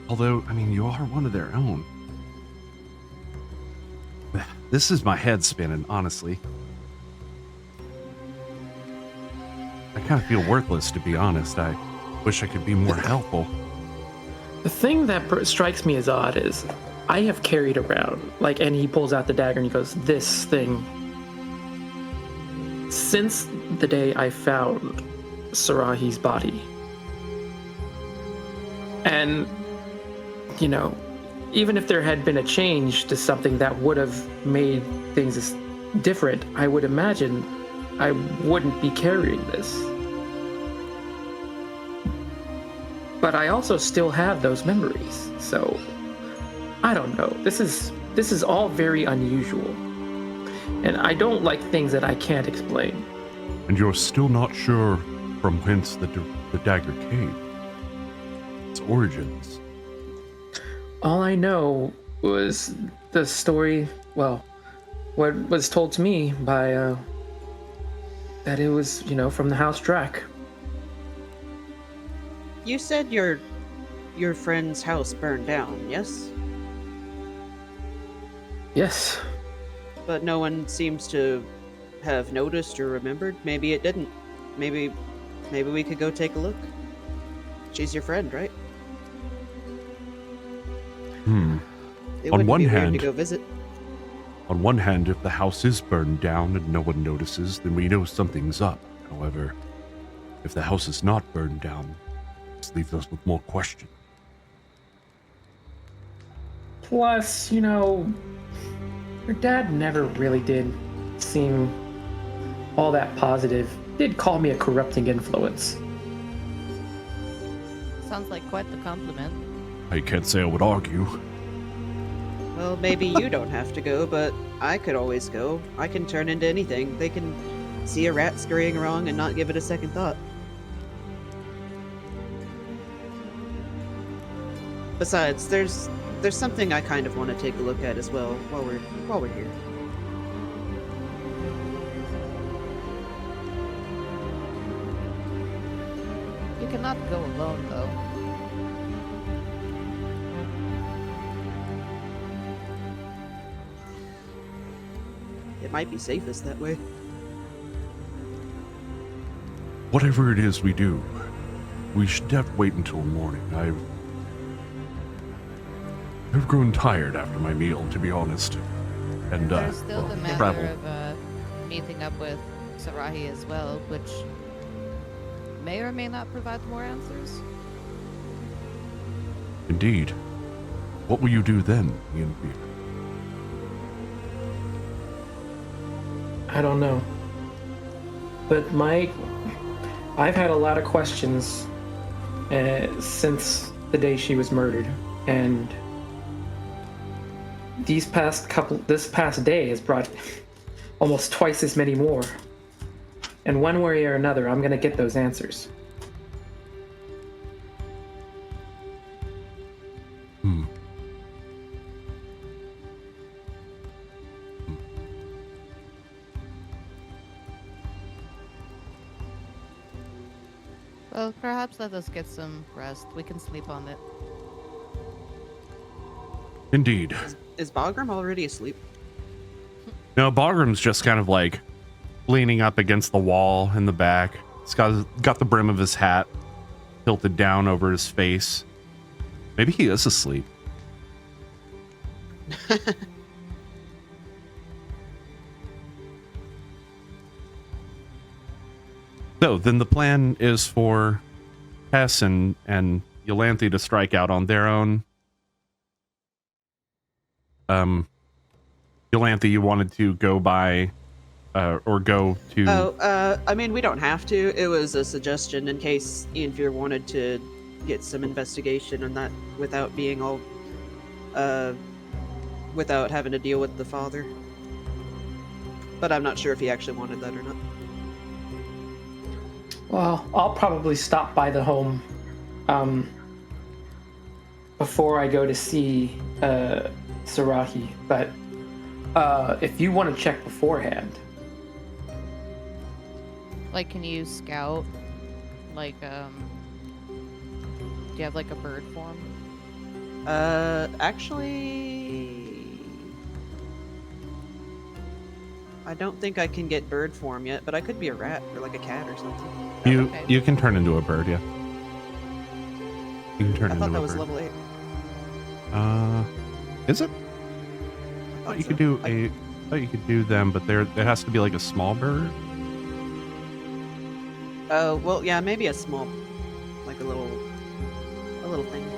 [SPEAKER 1] Although, I mean, you are one of their own. This is my head spinning, honestly. I kind of feel worthless, to be honest. I wish I could be more helpful.
[SPEAKER 2] The thing that strikes me as odd is I have carried around, like, and he pulls out the dagger and he goes, this thing. Since the day I found Sarahee's body. And, you know, even if there had been a change to something that would have made things different, I would imagine I wouldn't be carrying this. But I also still have those memories, so I don't know. This is all very unusual. And I don't like things that I can't explain.
[SPEAKER 4] And you're still not sure from whence the dagger came? Its origins?
[SPEAKER 2] All I know was the story, well, what was told to me by, that it was, you know, from the House Drac.
[SPEAKER 6] You said your friend's house burned down, yes?
[SPEAKER 2] Yes.
[SPEAKER 6] But no one seems to have noticed or remembered. Maybe it didn't. Maybe we could go take a look. She's your friend, right? It
[SPEAKER 4] On
[SPEAKER 6] wouldn't
[SPEAKER 4] one
[SPEAKER 6] be weird
[SPEAKER 4] hand-
[SPEAKER 6] to go visit.
[SPEAKER 4] On one hand, if the house is burned down and no one notices, then we know something's up. However, if the house is not burned down, this leaves us with more questions.
[SPEAKER 2] Plus, you know, your dad never really did seem all that positive. Did call me a corrupting influence.
[SPEAKER 5] Sounds like quite the compliment.
[SPEAKER 4] I can't say I would argue.
[SPEAKER 6] Well, maybe you don't have to go, but I could always go. I can turn into anything. They can see a rat scurrying around and not give it a second thought. Besides, there's something I kind of want to take a look at as well while we're here.
[SPEAKER 5] You cannot go alone, though.
[SPEAKER 6] It might be safest that way.
[SPEAKER 4] Whatever it is we do, we should have to wait until morning. I've grown tired after my meal, to be honest. And
[SPEAKER 5] There's still the matter
[SPEAKER 4] travel.
[SPEAKER 5] of meeting up with Sarahee as well, which may or may not provide more answers.
[SPEAKER 4] Indeed. What will you do then, Ianfyr?
[SPEAKER 2] I don't know. But I've had a lot of questions since the day she was murdered, and this past day has brought almost twice as many more. And one way or another, I'm gonna get those answers.
[SPEAKER 5] Well, perhaps let us get some rest. We can sleep on it.
[SPEAKER 1] Indeed.
[SPEAKER 6] Is Bagram already asleep?
[SPEAKER 1] No, Bagram's just kind of like leaning up against the wall in the back. He's got the brim of his hat tilted down over his face. Maybe he is asleep. So then the plan is for Hess and Ianfyr to strike out on their own. Ianfyr, you wanted to go by or go to...
[SPEAKER 6] I mean, we don't have to. It was a suggestion in case Ianfyr wanted to get some investigation on that without being all... without having to deal with the father. but I'm not sure if he actually wanted that or not.
[SPEAKER 2] Well, I'll probably stop by the home before I go to see Sarahee, but if you want to check beforehand.
[SPEAKER 5] Like, can you scout? Like, do you have like a bird form?
[SPEAKER 6] Actually, I don't think I can get bird form yet, but I could be a rat or like a cat or something.
[SPEAKER 5] Okay.
[SPEAKER 1] You can turn into a bird, yeah. You can turn
[SPEAKER 6] I
[SPEAKER 1] into
[SPEAKER 6] thought
[SPEAKER 1] a
[SPEAKER 6] that was
[SPEAKER 1] bird.
[SPEAKER 6] level 8.
[SPEAKER 1] Is it?
[SPEAKER 6] I
[SPEAKER 1] thought you could do them, but there has to be like a small bird.
[SPEAKER 6] Oh, well, yeah, maybe a small, like a little thing.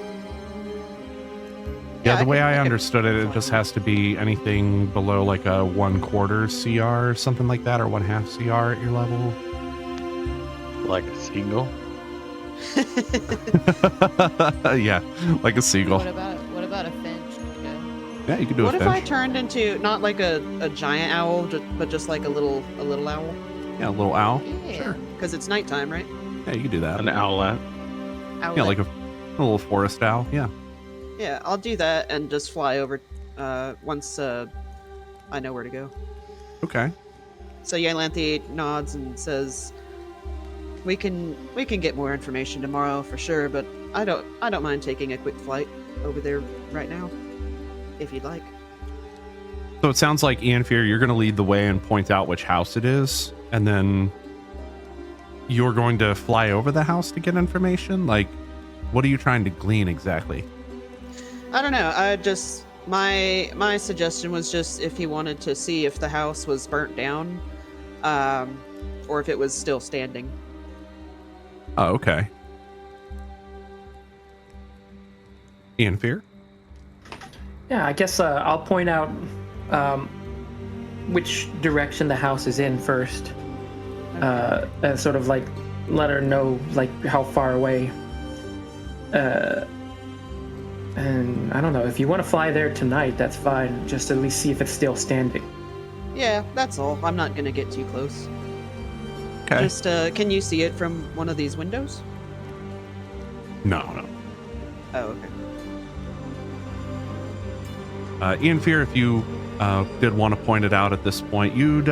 [SPEAKER 1] Yeah, the way I
[SPEAKER 6] could
[SPEAKER 1] understood it, it
[SPEAKER 6] fly
[SPEAKER 1] just
[SPEAKER 6] one.
[SPEAKER 1] has to be anything below like a 1/4 CR or something like that, or 1/2 CR at your level.
[SPEAKER 3] Like a seagull.
[SPEAKER 1] Yeah, like a seagull.
[SPEAKER 5] What about a finch? Yeah.
[SPEAKER 1] Yeah, you could do
[SPEAKER 6] What
[SPEAKER 1] a
[SPEAKER 6] if I
[SPEAKER 1] finch.
[SPEAKER 6] turned into not like a giant owl, but just like a little owl?
[SPEAKER 1] Yeah, a little owl.
[SPEAKER 5] Yeah.
[SPEAKER 1] Sure.
[SPEAKER 6] Because it's nighttime, right?
[SPEAKER 1] Yeah, you could do that.
[SPEAKER 3] An owlet.
[SPEAKER 6] Owlet.
[SPEAKER 1] Yeah, like a little forest owl. Yeah.
[SPEAKER 6] Yeah, I'll do that and just fly over once I know where to go.
[SPEAKER 1] Okay.
[SPEAKER 6] So Ianfyr nods and says, "We can get more information tomorrow for sure, but I don't mind taking a quick flight over there right now, if you'd like."
[SPEAKER 1] So it sounds like Ianfyr, you're going to lead the way and point out which house it is, and then you're going to fly over the house to get information. Like, what are you trying to glean exactly?
[SPEAKER 6] I don't know. I just my suggestion was just if he wanted to see if the house was burnt down, or if it was still standing.
[SPEAKER 1] Oh, okay. Ianfyr?
[SPEAKER 2] Yeah, I guess I'll point out which direction the house is in first, and sort of like let her know like how far away. And I don't know, if you want to fly there tonight, that's fine. Just at least see if it's still standing.
[SPEAKER 6] Yeah, that's all. I'm not gonna get too close.
[SPEAKER 1] Okay.
[SPEAKER 6] Just can you see it from one of these windows?
[SPEAKER 1] No.
[SPEAKER 6] Oh, okay.
[SPEAKER 1] Ianfyr, if you did want to point it out at this point, you'd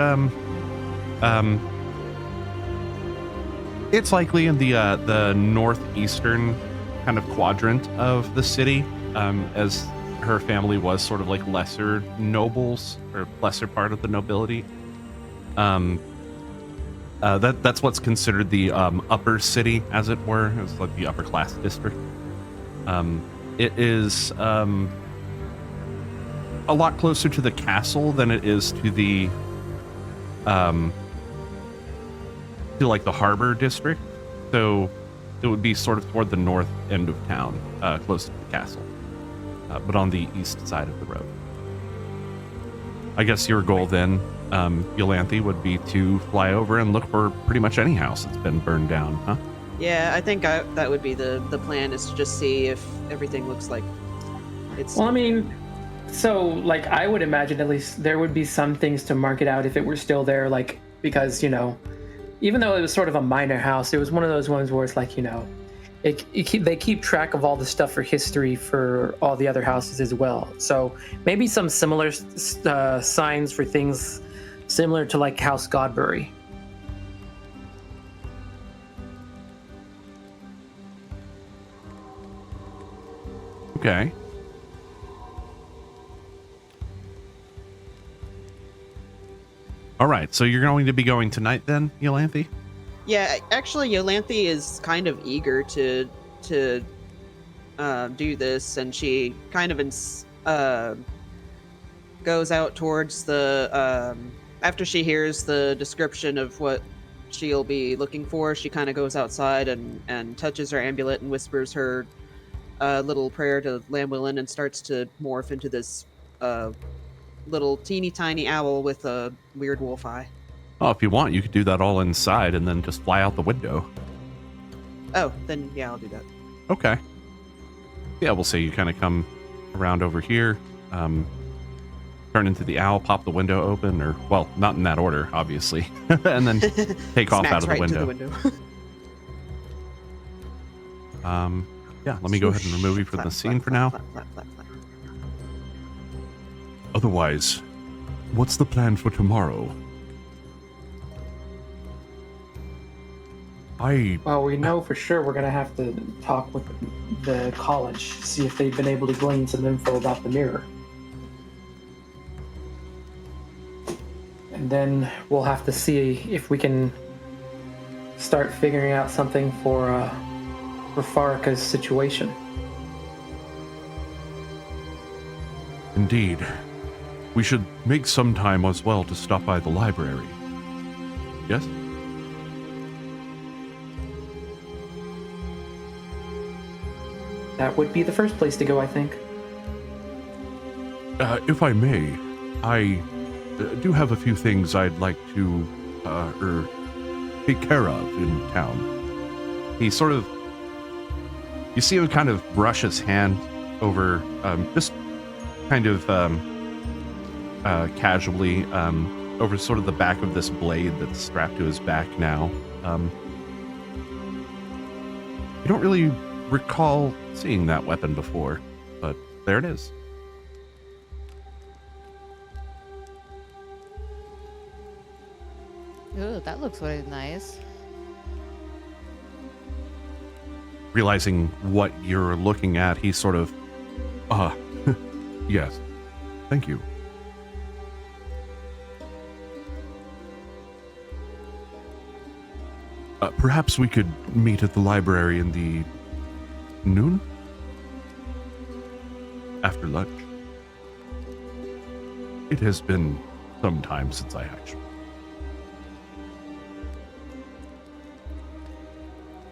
[SPEAKER 1] it's likely in the northeastern kind of quadrant of the city, as her family was sort of like lesser nobles or lesser part of the nobility. That's what's considered the upper city, as it were. It's like the upper class district. It is a lot closer to the castle than it is to the to like the harbor district. So it would be sort of toward the north end of town, close to the castle, but on the east side of the road. I guess your goal then, Ianfyr, would be to fly over and look for pretty much any house that's been burned down, huh?
[SPEAKER 6] Yeah, I think that would be the plan, is to just see if everything looks like it's.
[SPEAKER 2] Well, I mean, so like I would imagine at least there would be some things to mark it out if it were still there, like because even though it was sort of a minor house, it was one of those ones where it's like they keep track of all the stuff for history for all the other houses as well. So maybe some similar signs for things similar to like House Godbury.
[SPEAKER 1] Okay. All right, so you're going to be going tonight then, Ianfyr?
[SPEAKER 6] Yeah, actually, Ianfyr is kind of eager to do this, and she kind of goes out towards the after she hears the description of what she'll be looking for. She kind of goes outside and touches her amulet and whispers her little prayer to Lamwillen and starts to morph into this little teeny tiny owl with a weird wolf eye.
[SPEAKER 1] Oh, if you want, you could do that all inside and then just fly out the window.
[SPEAKER 6] Oh, then yeah, I'll do that.
[SPEAKER 1] Okay. Yeah, we'll say you kind of come around over here. turn into the owl, pop the window open, or, well, not in that order, obviously, and then take off out
[SPEAKER 6] Smacks
[SPEAKER 1] of
[SPEAKER 6] right
[SPEAKER 1] the
[SPEAKER 6] into
[SPEAKER 1] window.
[SPEAKER 6] the window.
[SPEAKER 1] Yeah, let me go ahead and remove you from the scene for now.
[SPEAKER 6] Flap, flap, flap, flap.
[SPEAKER 4] Otherwise, what's the plan for tomorrow?
[SPEAKER 2] Well, we know for sure we're going to have to talk with the college, see if they've been able to glean some info about the mirror. And then we'll have to see if we can start figuring out something for Faraka's situation.
[SPEAKER 4] Indeed. We should make some time as well to stop by the library. Yes?
[SPEAKER 2] That would be the first place to go, I think.
[SPEAKER 4] If I may, I do have a few things I'd like to take care of in town.
[SPEAKER 1] He sort of, you see him kind of brush his hand over, just kind of casually, over sort of the back of this blade that's strapped to his back now. You don't really recall seeing that weapon before, but there it is.
[SPEAKER 5] Ooh, that looks really nice.
[SPEAKER 1] Realizing what you're looking at, he sort of,
[SPEAKER 4] Yes. Thank you. Perhaps we could meet at the library in the noon? After lunch. It has been some time since I actually.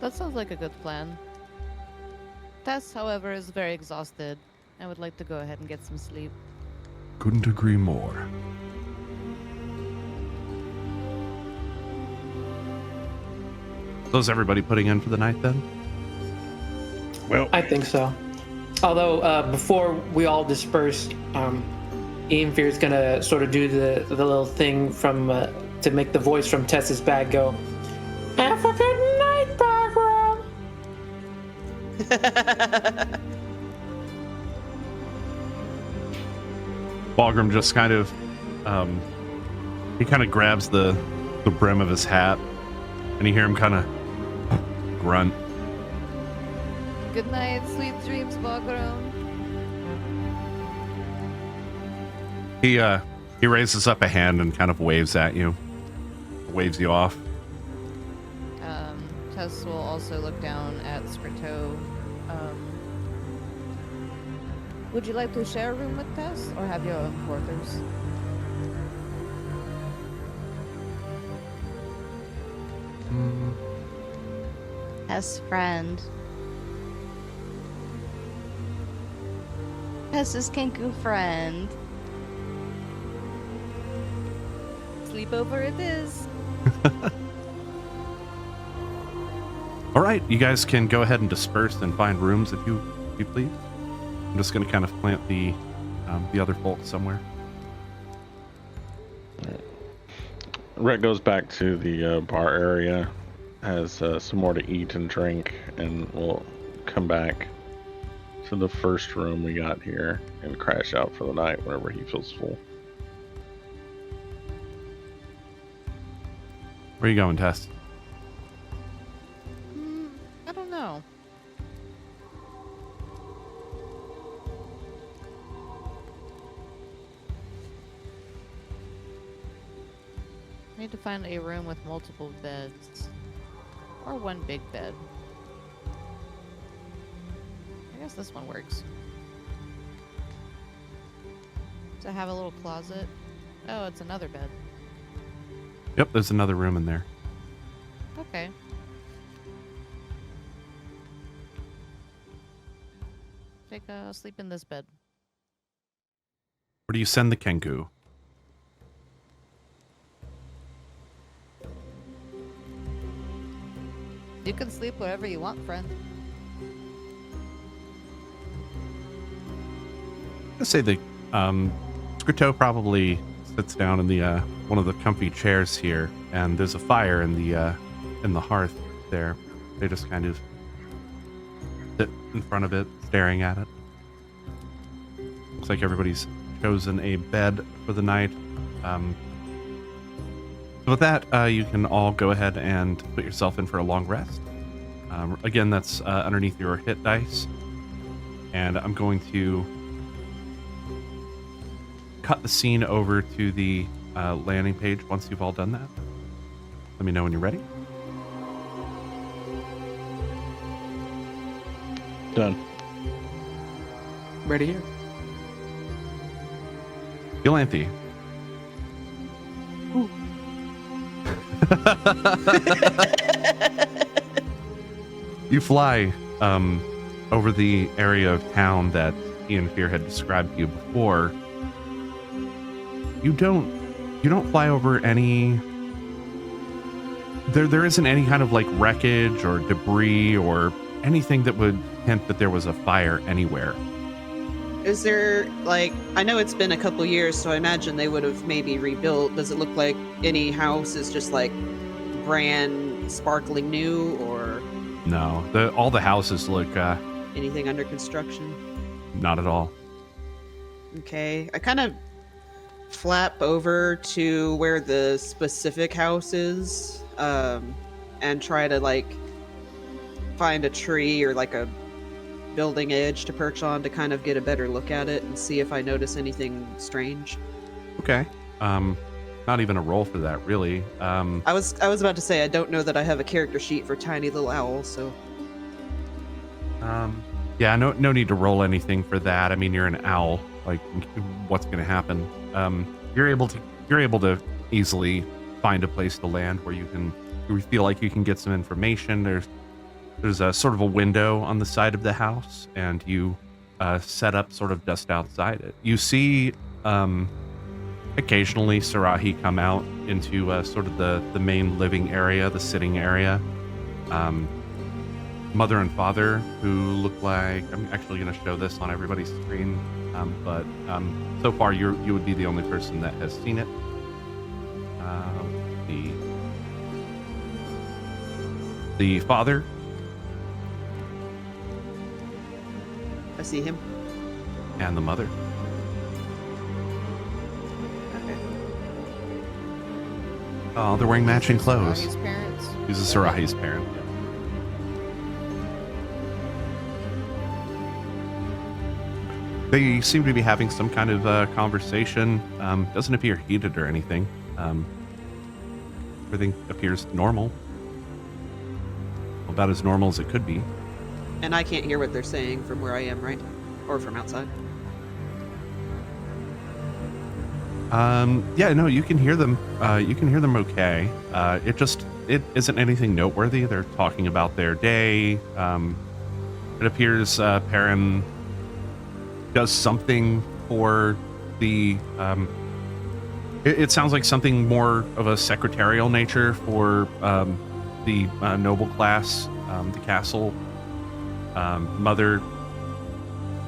[SPEAKER 5] That sounds like a good plan. Tess, however, is very exhausted. I would like to go ahead and get some sleep.
[SPEAKER 4] Couldn't agree more.
[SPEAKER 1] so is everybody putting in for the night then?
[SPEAKER 3] Well,
[SPEAKER 2] I think so. Although, before we all disperse, Ianfyr is going to sort of do the little thing from to make the voice from Tess's bag go, "Have a good night, Bagram."
[SPEAKER 1] Bagram just kind of, he kind of grabs the brim of his hat, and you hear him kind of grunt.
[SPEAKER 5] Good night, sweet dreams, Bagram.
[SPEAKER 1] He raises up a hand and kind of waves at you, waves you off.
[SPEAKER 5] Tess will also look down at Scrito. Would you like to share a room with Tess, or have your own quarters?
[SPEAKER 7] Tess' friend. Tess's Kenku friend.
[SPEAKER 5] Sleepover it is.
[SPEAKER 1] All right, you guys can go ahead and disperse and find rooms if you please. I'm just going to kind of plant the other folk somewhere.
[SPEAKER 3] Rhett goes back to the bar area, has some more to eat and drink, and we'll come back to the first room we got here and crash out for the night whenever he feels full.
[SPEAKER 1] Where are you going, Tess?
[SPEAKER 5] I don't know. I need to find a room with multiple beds. Or one big bed. I guess this one works. Does it have a little closet? Oh, it's another bed.
[SPEAKER 1] Yep, there's another room in there.
[SPEAKER 5] Okay. Take a sleep in this bed.
[SPEAKER 1] Where do you send the Kenku?
[SPEAKER 5] You can sleep wherever you want, friend.
[SPEAKER 1] I say the Croteau probably sits down in the one of the comfy chairs here, and there's a fire in the hearth there. They just kind of sit in front of it, staring at it. Looks like everybody's chosen a bed for the night. So with that, you can all go ahead and put yourself in for a long rest. Again, that's underneath your hit dice. And I'm going to cut the scene over to the landing page once you've all done that. Let me know when you're ready.
[SPEAKER 3] Done.
[SPEAKER 2] Ready here.
[SPEAKER 1] Ianfyr. You fly over the area of town that Ianfyr had described to you before. You don't fly over any. There isn't any kind of like wreckage or debris or anything that would hint that there was a fire anywhere.
[SPEAKER 6] Is there, like, I know it's been a couple years, so I imagine they would have maybe rebuilt. Does it look like any house is just like brand sparkling new, or
[SPEAKER 1] No, all the houses look
[SPEAKER 6] anything under construction?
[SPEAKER 1] not at all.
[SPEAKER 6] Okay, I kind of flap over to where the specific house is, and try to like find a tree or like a building edge to perch on to kind of get a better look at it and see if I notice anything strange.
[SPEAKER 1] Okay. Not even a roll for that, really.
[SPEAKER 6] I was about to say I don't know that I have a character sheet for Tiny Little Owl, so
[SPEAKER 1] Yeah, no need to roll anything for that. I mean, you're an owl. Like, what's going to happen? You're able to easily find a place to land where you feel like you can get some information. There's a sort of a window on the side of the house, and you set up sort of just outside it. You see occasionally Sarahee come out into sort of the main living area, the sitting area. Mother and father, who look like, I'm actually going to show this on everybody's screen, but so far you would be the only person that has seen it. The father.
[SPEAKER 6] I see him.
[SPEAKER 1] And the mother.
[SPEAKER 6] Okay.
[SPEAKER 1] Oh, they're wearing matching clothes.
[SPEAKER 5] Sarahee's parents.
[SPEAKER 1] He's a Sarahee's parent. They seem to be having some kind of conversation. Doesn't appear heated or anything. Everything appears normal. About as normal as it could be.
[SPEAKER 6] And I can't hear what they're saying from where I am, right? Or from outside?
[SPEAKER 1] Yeah, no, you can hear them. You can hear them okay. It isn't anything noteworthy. They're talking about their day. It appears Perrin does something for the. It sounds like something more of a secretarial nature for the noble class, the castle. Mother,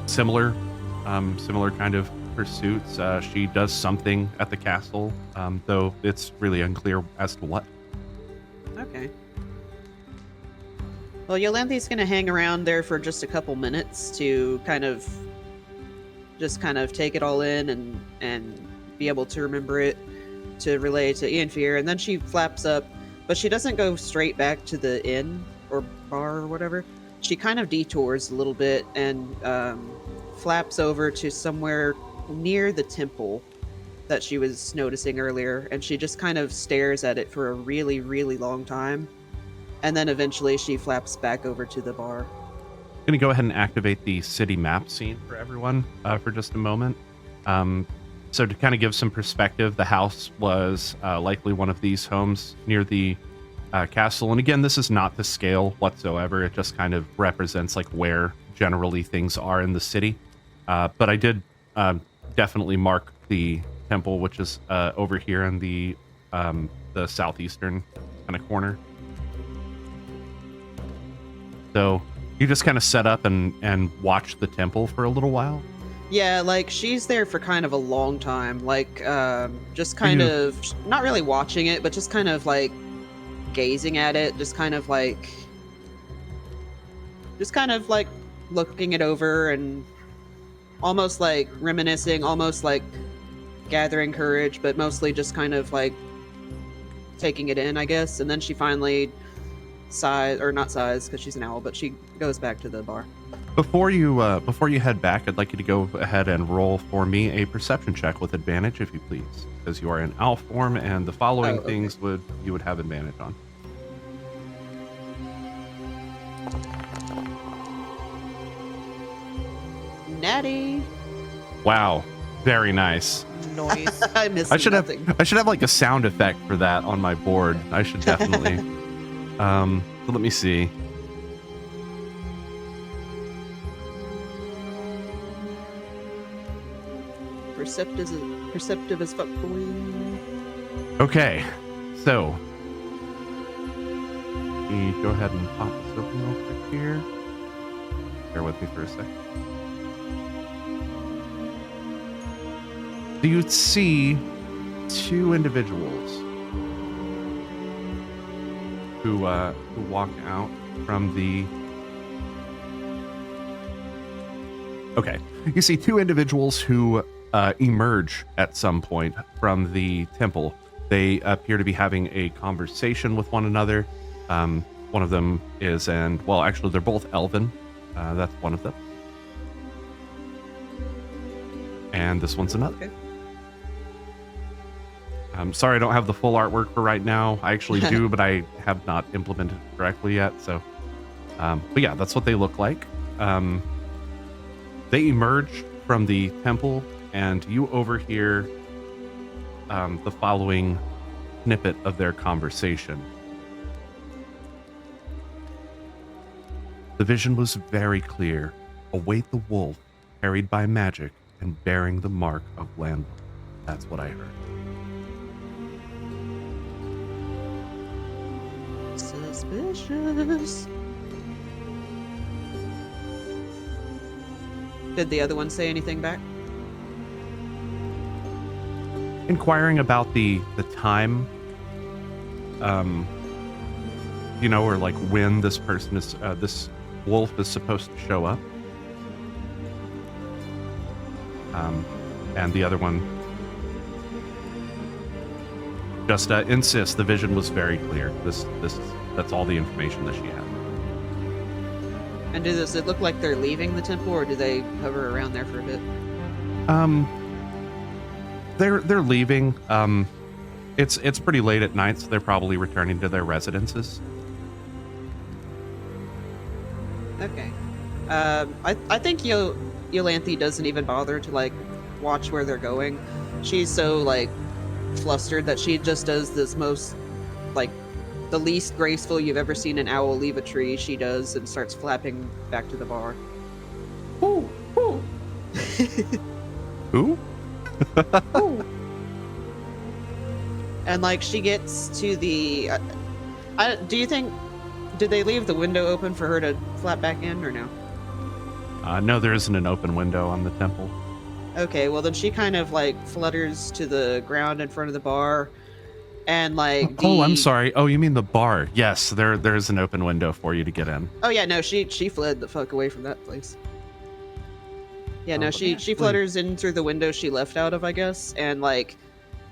[SPEAKER 1] similar kind of pursuits. She does something at the castle, though it's really unclear as to what.
[SPEAKER 6] Okay. Well, Yolanthi's going to hang around there for just a couple minutes to kind of take it all in and be able to remember it to relay to Ianfyr, and then she flaps up, but she doesn't go straight back to the inn or bar or whatever. She kind of detours a little bit and flaps over to somewhere near the temple that she was noticing earlier, and she just kind of stares at it for a really, really long time. And then eventually she flaps back over to the bar.
[SPEAKER 1] I'm going to go ahead and activate the city map scene for everyone for just a moment. So to kind of give some perspective, the house was likely one of these homes near the castle. And again, this is not to scale whatsoever. It just kind of represents like where generally things are in the city. But I did definitely mark the temple, which is over here in the southeastern kind of corner. So you just kind of set up and watch the temple for a little while.
[SPEAKER 6] Yeah, like she's there for kind of a long time. Like, just kind
[SPEAKER 1] you-
[SPEAKER 6] of not really watching it, but just kind of like gazing at it, just kind of like looking it over and almost like reminiscing, almost like gathering courage, but mostly just kind of like taking it in, I guess. And then she finally sighs, or not sighs because she's an owl, but she goes back to the bar.
[SPEAKER 1] Before you head back, I'd like you to go ahead and roll for me a perception check with advantage, if you please, because you are in owl form, and the following
[SPEAKER 6] okay.
[SPEAKER 1] things you would have advantage on.
[SPEAKER 6] Natty.
[SPEAKER 1] Wow, very nice.
[SPEAKER 5] Noise.
[SPEAKER 6] I missed
[SPEAKER 1] I should
[SPEAKER 6] nothing.
[SPEAKER 1] have like a sound effect for that on my board. I should definitely. So let me see.
[SPEAKER 6] Perceptive as fuck boy.
[SPEAKER 1] Okay, so let me go ahead and pop this open real quick here. Bear with me for a second. So you'd see two individuals who walk out from the. Okay, you see two individuals who emerge at some point from the temple. They appear to be having a conversation with one another. One of them is, actually, they're both elven. That's one of them. And this one's another.
[SPEAKER 6] Okay.
[SPEAKER 1] I'm sorry I don't have the full artwork for right now. I actually do, but I have not implemented it correctly yet. So, but yeah, that's what they look like. They emerge from the temple, and you overhear the following snippet of their conversation. The vision was very clear. Await the wolf, carried by magic and bearing the mark of land. That's what I heard.
[SPEAKER 6] Suspicious. Did the other one say anything back?
[SPEAKER 1] Inquiring about the time, or like when this person is, this wolf is supposed to show up. And the other one just insists the vision was very clear. That's all the information that she had.
[SPEAKER 6] And does it look like they're leaving the temple, or do they hover around there for a bit?
[SPEAKER 1] They're leaving. It's pretty late at night, so they're probably returning to their residences.
[SPEAKER 6] Okay. I think Ianfyr doesn't even bother to like watch where they're going. She's so like flustered that she just does this most like the least graceful you've ever seen an owl leave a tree. She does and starts flapping back to the bar.
[SPEAKER 2] Ooh, ooh,
[SPEAKER 1] Who?
[SPEAKER 2] ooh.
[SPEAKER 6] And like she gets to the do you think did they leave the window open for her to flap back in, or no?
[SPEAKER 1] No, there isn't an open window on the temple.
[SPEAKER 6] Okay, well then she kind of like flutters to the ground in front of the bar, and like
[SPEAKER 1] Oh, I'm sorry. Oh, you mean the bar? Yes, there's an open window for you to get in.
[SPEAKER 6] Oh yeah, no, she fled the fuck away from that place. Yeah, no,
[SPEAKER 1] Oh,
[SPEAKER 6] she flutters in through the window she left out of, I guess, and like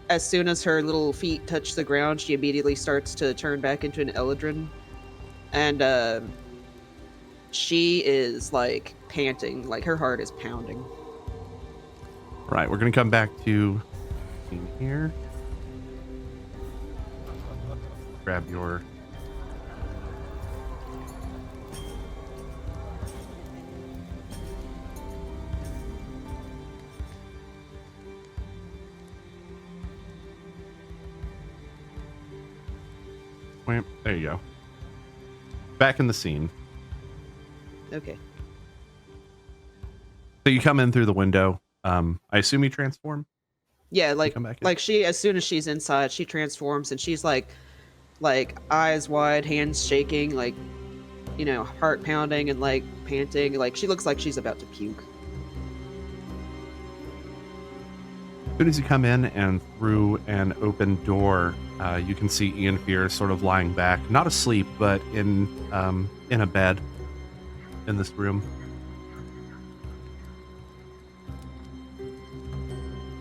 [SPEAKER 6] as soon as her little feet touch the ground, she immediately starts to turn back into an Eladrin, and she is like panting, like her heart is pounding.
[SPEAKER 1] Right, we're gonna come back to in here. Grab your there you go. Back in the scene.
[SPEAKER 6] Okay.
[SPEAKER 1] So you come in through the window. I assume you transform?
[SPEAKER 6] Yeah, like
[SPEAKER 1] come back in?
[SPEAKER 6] like she, as soon as she's inside, she transforms, and she's like eyes wide, hands shaking, like, heart pounding and like panting, like she looks like she's about to puke.
[SPEAKER 1] soon as you come in and through an open door, you can see Ianfyr sort of lying back, not asleep, but in a bed in this room.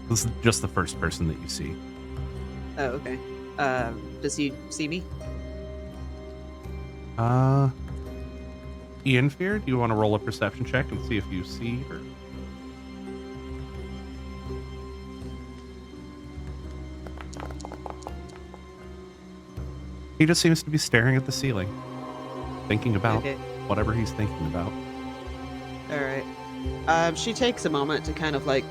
[SPEAKER 1] This is just the first person that you see.
[SPEAKER 6] Oh, okay. Does he see me?
[SPEAKER 1] Ianfyr, do you want to roll a perception check and see if you see her? He just seems to be staring at the ceiling, thinking about
[SPEAKER 6] Okay.
[SPEAKER 1] whatever he's thinking about.
[SPEAKER 6] All right. She takes a moment to kind of like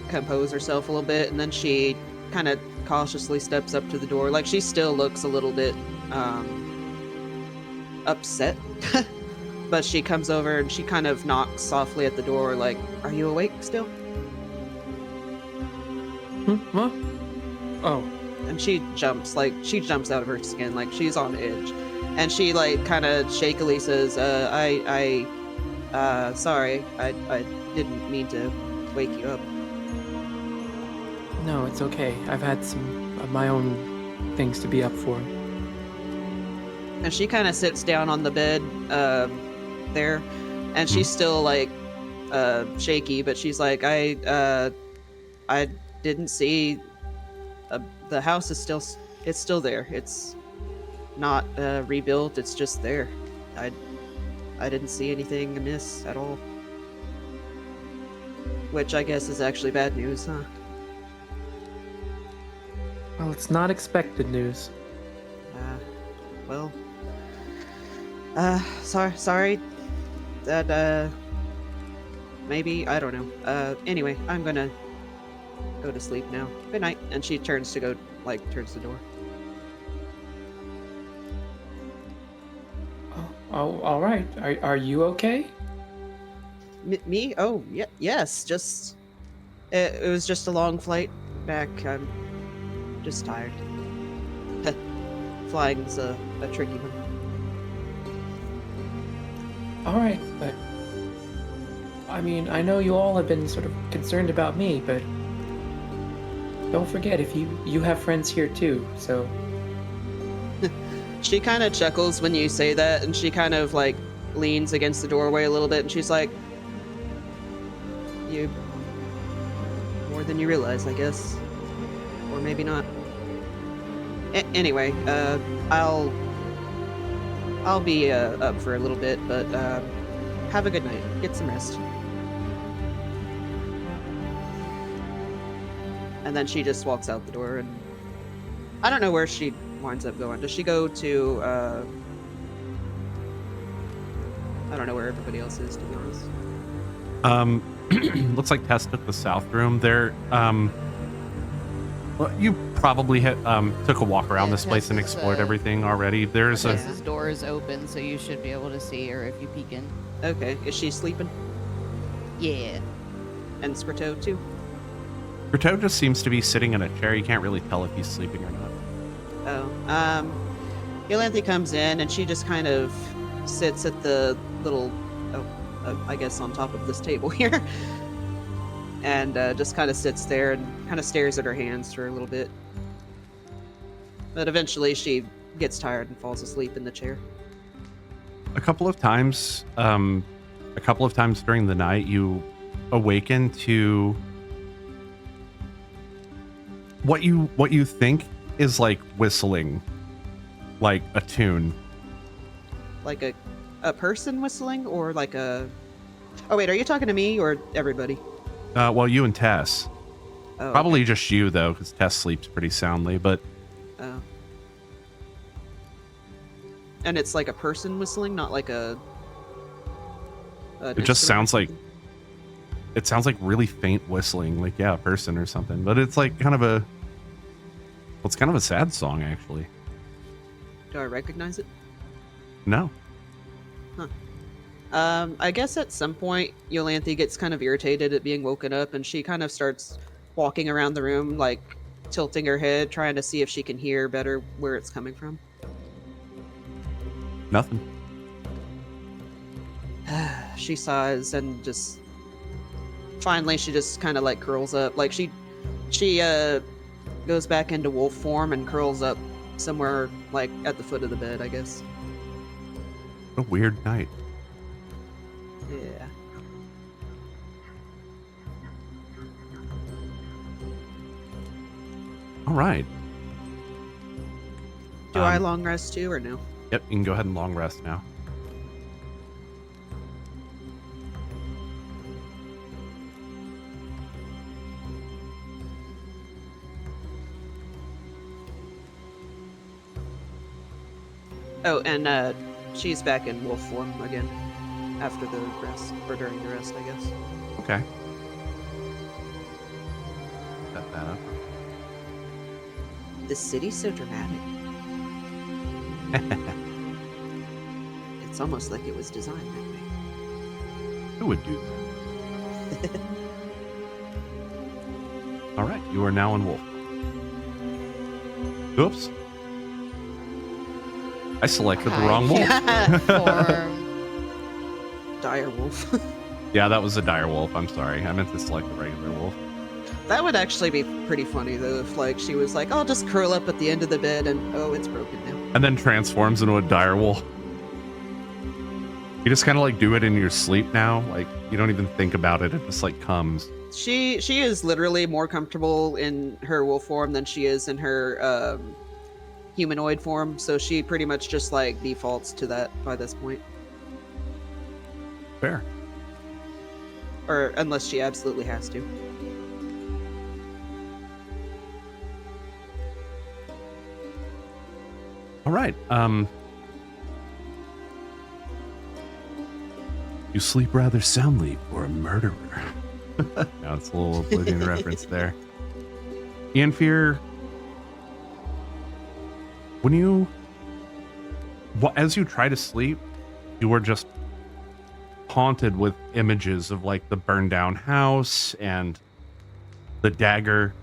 [SPEAKER 6] compose herself a little bit, and then she kind of cautiously steps up to the door. Like she still looks a little bit upset, but she comes over and she kind of knocks softly at the door, like, "Are you awake still?"
[SPEAKER 2] What? Oh.
[SPEAKER 6] And she jumps out of her skin, like she's on edge, and she like kind of shakily says, sorry, I didn't mean to wake you up."
[SPEAKER 2] No, it's okay. I've had some of my own things to be up for.
[SPEAKER 6] And she kind of sits down on the bed there, and she's still like shaky, but she's like, I didn't see. The house is still there. It's not rebuilt. It's just there. I didn't see anything amiss at all. Which I guess is actually bad news, huh?
[SPEAKER 2] Well, it's not expected news.
[SPEAKER 6] Well, sorry that maybe, I don't know. Anyway, I'm gonna go to sleep now. Good night. And she turns the door.
[SPEAKER 2] Oh, all right. Are you okay?
[SPEAKER 6] Me? Oh, yeah, yes. Just it was just a long flight back. I'm just tired. Flying's a tricky one.
[SPEAKER 2] All right, but I mean, I know you all have been sort of concerned about me, but don't forget, if you have friends here too, so.
[SPEAKER 6] She kind of chuckles when you say that, and she kind of like leans against the doorway a little bit, and she's like, "You more than you realize, I guess, or maybe not." Anyway, I'll be up for a little bit, but have a good night. Get some rest. And then she just walks out the door, and I don't know where she winds up going. Does she go to, I don't know where everybody else is, to be honest.
[SPEAKER 1] Looks like Tess took the south room. There, well, you probably took a walk around
[SPEAKER 5] Yeah,
[SPEAKER 1] this place and
[SPEAKER 5] Tess is,
[SPEAKER 1] explored everything already. There's a
[SPEAKER 5] Tess's door is open, so you should be able to see her if you peek in.
[SPEAKER 6] Okay, is she sleeping?
[SPEAKER 5] Yeah.
[SPEAKER 6] And Squirto too?
[SPEAKER 1] Berto just seems to be sitting in a chair. You can't really tell if he's sleeping or not.
[SPEAKER 6] Oh, Ianfyr comes in, and she just kind of sits at the little, I guess on top of this table here, and just kind of sits there and kind of stares at her hands for a little bit. But eventually she gets tired and falls asleep in the chair.
[SPEAKER 1] A couple of times during the night, you awaken to what you think is like whistling, like a tune.
[SPEAKER 6] Like a person whistling, or like a... Oh wait, are you talking to me or everybody?
[SPEAKER 1] Well, you and Tess.
[SPEAKER 6] Oh,
[SPEAKER 1] Probably just you though, because Tess sleeps pretty soundly. But
[SPEAKER 6] Oh. And it's like a person whistling, not like a...
[SPEAKER 1] it just sounds like really faint whistling, like a person or something. But it's like kind of a... Well, it's kind of a sad song, actually.
[SPEAKER 6] Do I recognize it?
[SPEAKER 1] No.
[SPEAKER 6] I guess at some point, Ianfyr gets kind of irritated at being woken up, and she kind of starts walking around the room, like tilting her head, trying to see if she can hear better where it's coming from.
[SPEAKER 1] Nothing.
[SPEAKER 6] She sighs and just... Finally, she just kind of like curls up. Like she She goes back into wolf form and curls up somewhere like at the foot of the bed, I guess.
[SPEAKER 1] A weird night.
[SPEAKER 6] Yeah.
[SPEAKER 1] All right.
[SPEAKER 6] Do I long rest too, or no?
[SPEAKER 1] Yep, you can go ahead and long rest now.
[SPEAKER 6] Oh, and she's back in wolf form again after the rest, or during the rest, I guess.
[SPEAKER 1] Okay. Set that up.
[SPEAKER 6] The city's so dramatic. It's almost like it was designed that way.
[SPEAKER 1] Who would do that? All right, you are now in wolf. Oops. I selected the wrong wolf.
[SPEAKER 6] Dire wolf.
[SPEAKER 1] Yeah, that was a dire wolf. I'm sorry. I meant to select the regular wolf.
[SPEAKER 6] That would actually be pretty funny though, if like she was like, "I'll just curl up at the end of the bed," and oh, it's broken now.
[SPEAKER 1] And then transforms into a dire wolf. You just kind of like do it in your sleep now. Like you don't even think about it. It just like comes.
[SPEAKER 6] She is literally more comfortable in her wolf form than she is in her humanoid form, so she pretty much just like defaults to that by this point.
[SPEAKER 1] Fair.
[SPEAKER 6] Or unless she absolutely has to.
[SPEAKER 1] All right. You sleep rather soundly for a murderer. Now it's a little Oblivion reference there. Ianfyr, as you try to sleep, you are just haunted with images of like the burned down house and the dagger.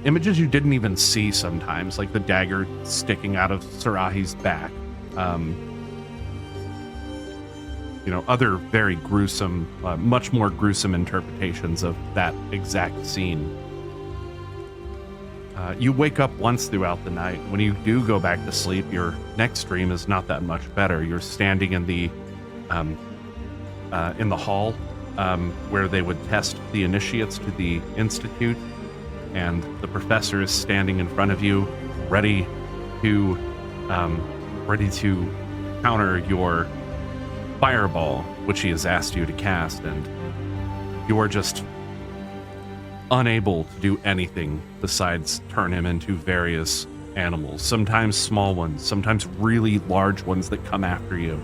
[SPEAKER 1] Images you didn't even see sometimes, like the dagger sticking out of Sarahee's back. Other very gruesome, much more gruesome interpretations of that exact scene. You wake up once throughout the night. When you do go back to sleep, your next dream is not that much better. You're standing in the hall where they would test the initiates to the institute, and the professor is standing in front of you, ready to counter your fireball, which he has asked you to cast, and you are just unable to do anything besides turn him into various animals, sometimes small ones, sometimes really large ones that come after you.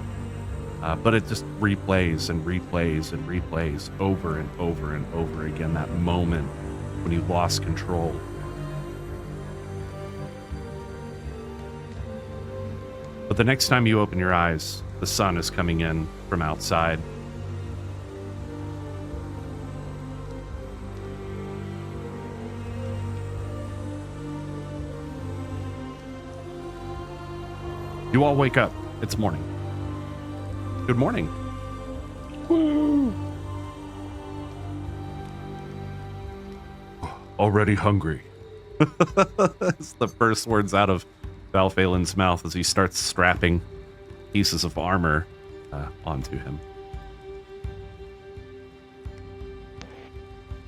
[SPEAKER 1] But it just replays and replays and replays over and over and over again, that moment when you lost control. But the next time you open your eyes, the sun is coming in from outside. You all wake up. It's morning. Good morning.
[SPEAKER 4] Woo! Already hungry.
[SPEAKER 1] It's the first words out of Valphalin's mouth as he starts strapping pieces of armor onto him.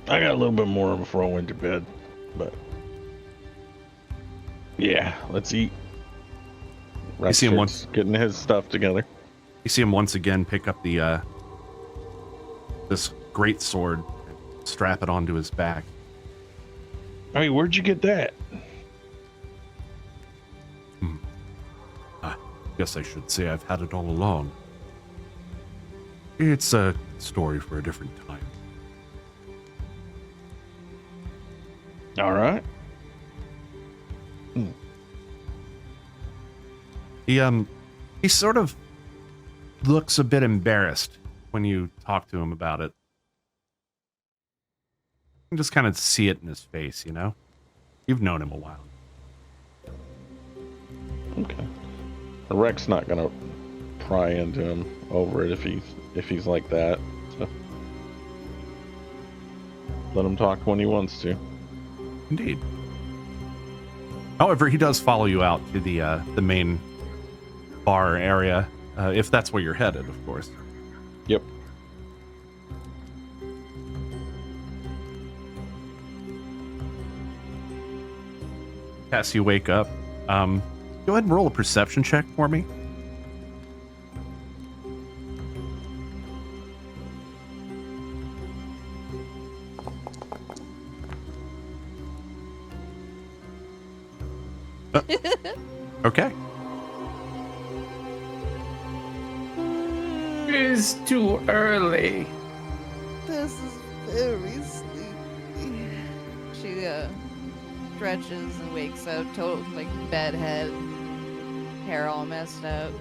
[SPEAKER 3] I got a little bit more before I went to bed, but yeah, let's eat.
[SPEAKER 1] You see him once
[SPEAKER 3] getting his stuff together.
[SPEAKER 1] You see him once again pick up the this great sword, and strap it onto his back.
[SPEAKER 3] Hey, where'd you get that?
[SPEAKER 4] Guess I should say I've had it all along. It's a story for a different time.
[SPEAKER 3] All right.
[SPEAKER 1] He sort of looks a bit embarrassed when you talk to him about it. You can just kind of see it in his face, you know? You've known him a while.
[SPEAKER 3] Okay. Rex's not gonna pry into him over it if he's like that. So. Let him talk when he wants to.
[SPEAKER 1] Indeed. However, he does follow you out to the main bar area, if that's where you're headed, of course.
[SPEAKER 3] Yep.
[SPEAKER 1] As you wake up, go ahead and roll a perception check for me. Okay.
[SPEAKER 2] It is too early.
[SPEAKER 5] This is very sleepy. She stretches and wakes up, total like bedhead, hair all messed up,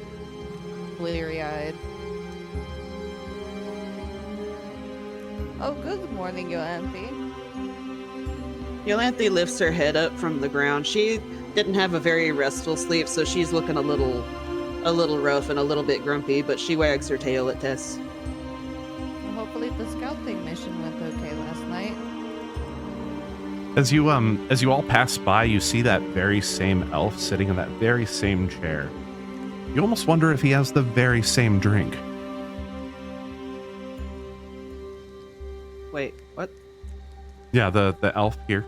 [SPEAKER 5] bleary-eyed. Oh, good morning, Ianfyr.
[SPEAKER 6] Yolanthe lifts her head up from the ground. She didn't have a very restful sleep, so she's looking a little rough and a little bit grumpy, but she wags her tail at Tess.
[SPEAKER 5] Well, hopefully the scouting mission went okay last night.
[SPEAKER 1] As you all pass by, you see that very same elf sitting in that very same chair. You almost wonder if he has the very same drink.
[SPEAKER 6] Wait, what?
[SPEAKER 1] Yeah, the elf here,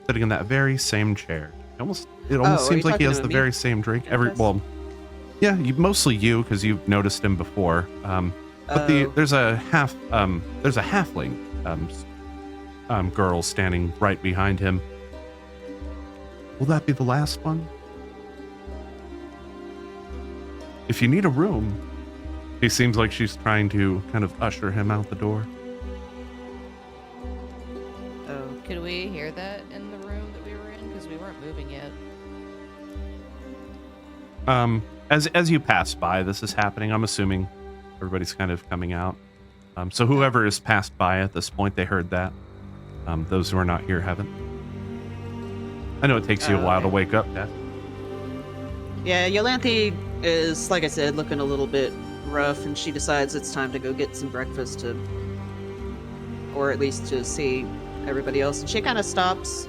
[SPEAKER 1] sitting in that very same chair. It almost
[SPEAKER 6] are
[SPEAKER 1] seems
[SPEAKER 6] you
[SPEAKER 1] like he
[SPEAKER 6] talking
[SPEAKER 1] has
[SPEAKER 6] to
[SPEAKER 1] the
[SPEAKER 6] me?
[SPEAKER 1] very same drink.
[SPEAKER 6] Yes.
[SPEAKER 1] Yeah, mostly you, because you've noticed him before. But there's a halfling girl standing right behind him. Will that be the last one? If you need a room, he seems like she's trying to kind of usher him out the door.
[SPEAKER 6] Oh,
[SPEAKER 5] Could we hear that in the room that we were in? Because we weren't moving yet.
[SPEAKER 1] As you pass by, this is happening. I'm assuming everybody's kind of coming out. So whoever has passed by at this point, they heard that. Those who are not here haven't. I know it takes you a while to
[SPEAKER 6] Okay.
[SPEAKER 1] wake up, Dad.
[SPEAKER 6] yeah, Yolanthe is, like I said, looking a little bit rough, and she decides it's time to go get some breakfast or at least to see everybody else. And she kind of stops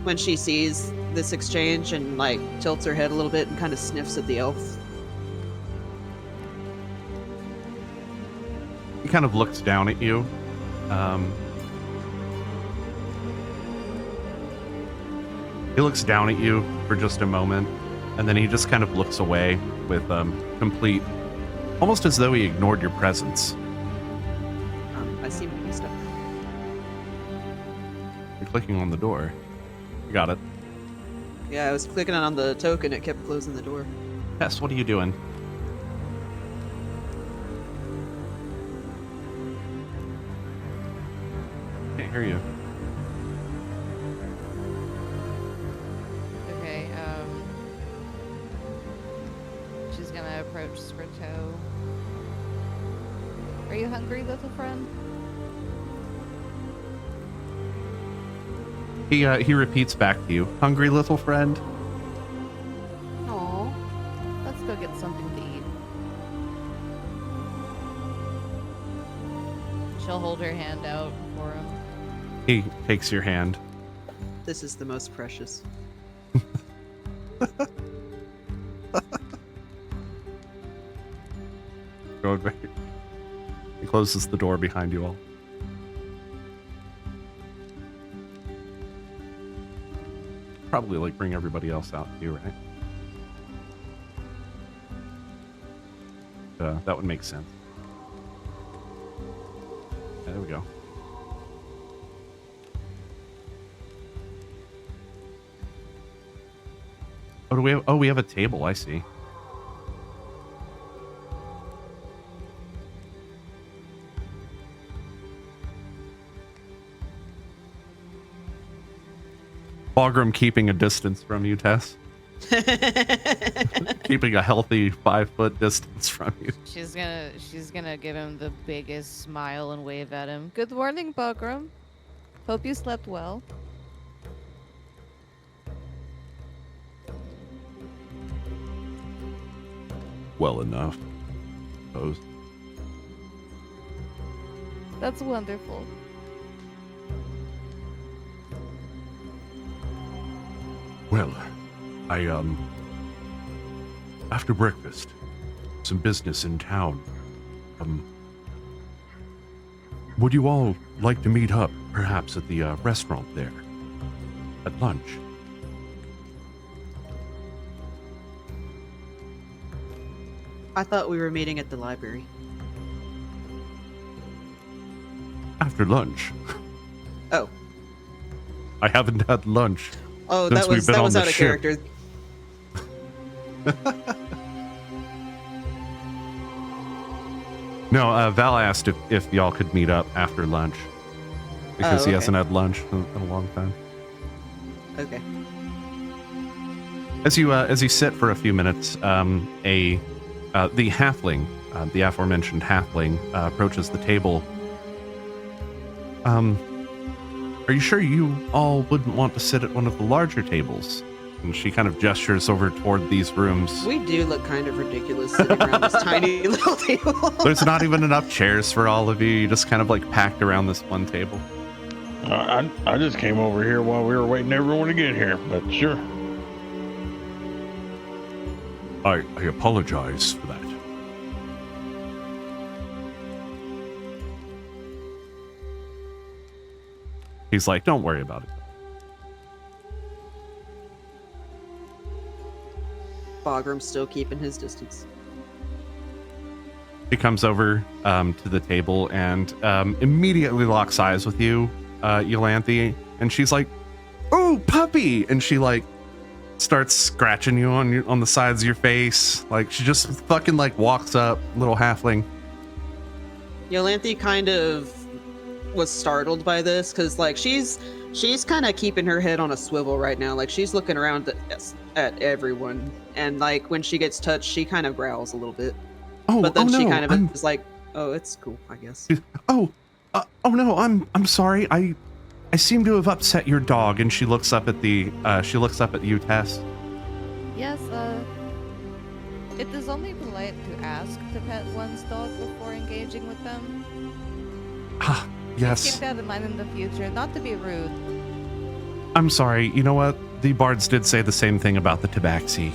[SPEAKER 6] when she sees this exchange and like tilts her head a little bit and kind of sniffs at the elf.
[SPEAKER 1] He kind of looks down at you. He looks down at you for just a moment, and then he just kind of looks away with complete, almost as though he ignored your presence.
[SPEAKER 6] I seem to be stuck.
[SPEAKER 1] You're clicking on the door. You got it.
[SPEAKER 6] Yeah, I was clicking on the token, it kept closing the door.
[SPEAKER 1] Tess, what are you doing? Can't hear you.
[SPEAKER 5] Okay, she's gonna approach Scrito. Are you hungry, little friend?
[SPEAKER 1] He repeats back to you, "Hungry, little friend?"
[SPEAKER 5] Aw, let's go get something to eat. She'll hold her hand out for him.
[SPEAKER 1] He takes your hand.
[SPEAKER 6] This is the most precious.
[SPEAKER 1] Going back. He closes the door behind you all. Probably like bring everybody else out too, right? That would make sense. Yeah, there we go. Oh, do we have? Oh, we have a table. I see. Bagram keeping a distance from you, Tess. Keeping a healthy 5-foot distance from you.
[SPEAKER 5] She's gonna give him the biggest smile and wave at him. Good morning, Bagram. Hope you slept well.
[SPEAKER 1] Well enough.
[SPEAKER 5] That's wonderful.
[SPEAKER 4] Well, after breakfast, some business in town. Would you all like to meet up, perhaps at the restaurant there? At lunch?
[SPEAKER 6] I thought we were meeting at the library.
[SPEAKER 4] After lunch?
[SPEAKER 6] Oh.
[SPEAKER 4] I haven't had lunch.
[SPEAKER 6] Oh,
[SPEAKER 4] since we've been
[SPEAKER 6] that
[SPEAKER 4] on
[SPEAKER 6] was
[SPEAKER 4] the
[SPEAKER 6] out of
[SPEAKER 4] ship.
[SPEAKER 6] character.
[SPEAKER 1] No, Val asked if y'all could meet up after lunch because he
[SPEAKER 6] okay.
[SPEAKER 1] hasn't had lunch in a long time.
[SPEAKER 6] Okay.
[SPEAKER 1] As you sit for a few minutes, the halfling, the aforementioned halfling, approaches the table. Are you sure you all wouldn't want to sit at one of the larger tables? And she kind of gestures over toward these rooms.
[SPEAKER 6] We do look kind of ridiculous sitting around this tiny little table.
[SPEAKER 1] There's not even enough chairs for all of you. You just kind of like packed around this one table.
[SPEAKER 3] I just came over here while we were waiting everyone to get here, but sure.
[SPEAKER 4] I apologize for that.
[SPEAKER 1] He's like, don't worry about it.
[SPEAKER 6] Bogram's still keeping his distance.
[SPEAKER 1] He comes over to the table and immediately locks eyes with you, Ianfyr, and she's like, "Oh, puppy!" And she like starts scratching you on the sides of your face. Like she just fucking like walks up, little halfling.
[SPEAKER 6] Ianfyr kind of was startled by this because like she's kind of keeping her head on a swivel right now. Like she's looking around at everyone, and like when she gets touched, she kind of growls a little bit. But then she kind of is like, "Oh, it's cool, I guess."
[SPEAKER 1] Oh no, I'm sorry. I seem to have upset your dog. And she looks up at you, Tess.
[SPEAKER 5] Yes, it is only polite to ask to pet one's dog before engaging with them.
[SPEAKER 1] Ah, yes.
[SPEAKER 5] Keep that in mind in the future, not to be rude.
[SPEAKER 1] I'm sorry. You know what? The bards did say the same thing about the tabaxi.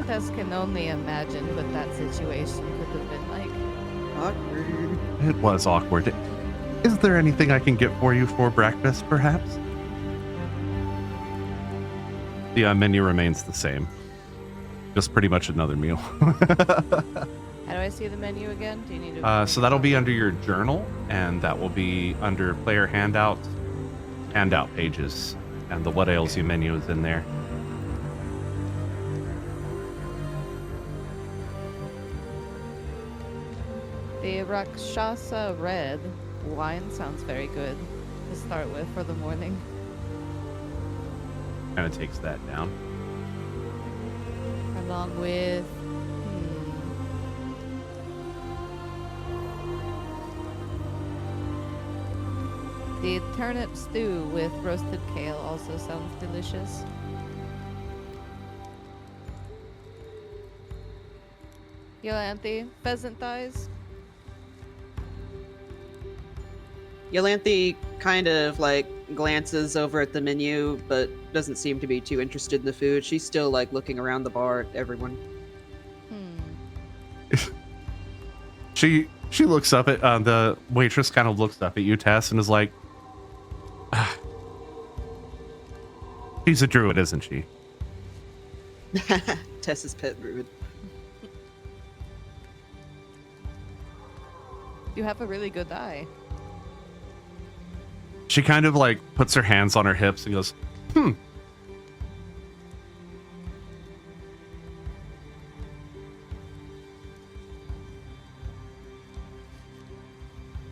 [SPEAKER 5] Tess can only imagine what that situation could have been like.
[SPEAKER 6] Awkward.
[SPEAKER 1] It was awkward. Is there anything I can get for you for breakfast, perhaps? The menu remains the same. Just pretty much another meal.
[SPEAKER 5] How do I see the menu again? Do you need to?
[SPEAKER 1] So that'll be under your journal, and that will be under player handout pages, and the What Ails You menu is in there.
[SPEAKER 5] The Rakshasa Red wine sounds very good to start with for the morning.
[SPEAKER 1] Kind of takes that down.
[SPEAKER 5] Along with the turnip stew with roasted kale also sounds delicious. Ianfyr, pheasant thighs.
[SPEAKER 6] Ianfyr kind of like glances over at the menu, but doesn't seem to be too interested in the food. She's still like looking around the bar at everyone.
[SPEAKER 1] She looks up at the waitress. Kind of looks up at you, Tess, and is like, "She's a druid, isn't she?"
[SPEAKER 6] Tess's pet druid.
[SPEAKER 5] You have a really good eye.
[SPEAKER 1] She kind of like puts her hands on her hips and goes,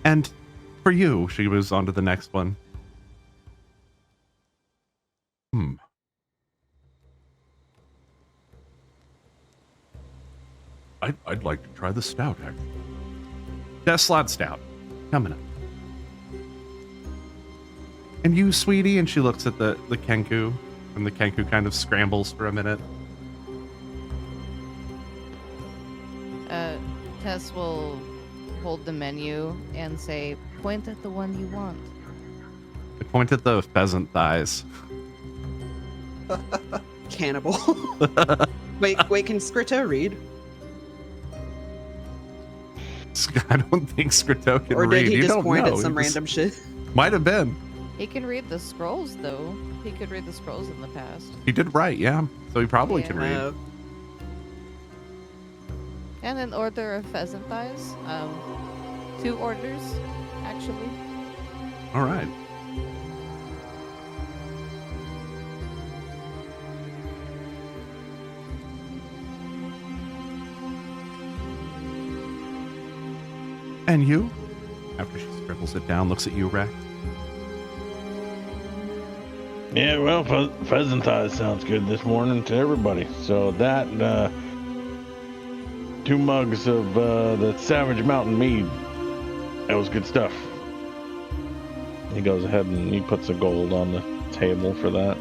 [SPEAKER 1] And for you, she moves on to the next one.
[SPEAKER 4] I'd like to try the stout, actually.
[SPEAKER 1] Death Stout, coming up. And you, sweetie? And she looks at the Kenku, and the Kenku kind of scrambles for a minute.
[SPEAKER 5] Tess will hold the menu and say, point at the one you want.
[SPEAKER 1] I point at the pheasant thighs.
[SPEAKER 6] Cannibal. wait, can Scrito read?
[SPEAKER 1] I don't think Scrito can
[SPEAKER 6] Or
[SPEAKER 1] read.
[SPEAKER 6] did he
[SPEAKER 1] You
[SPEAKER 6] just
[SPEAKER 1] don't
[SPEAKER 6] point
[SPEAKER 1] know.
[SPEAKER 6] at some
[SPEAKER 1] He just-
[SPEAKER 6] random shit?
[SPEAKER 1] Might have been.
[SPEAKER 5] He can read the scrolls, though. He could read the scrolls in the past.
[SPEAKER 1] He did right, yeah. So he probably
[SPEAKER 5] Yeah.
[SPEAKER 1] can read.
[SPEAKER 5] And an order of pheasant thighs. 2 orders, actually.
[SPEAKER 1] All right. And you? After she scribbles it down, looks at you, Rex.
[SPEAKER 3] Yeah, well, pheasant thighs sounds good this morning to everybody. So that, 2 mugs of the Savage Mountain Mead. That was good stuff. He goes ahead and he puts a gold on the table for that.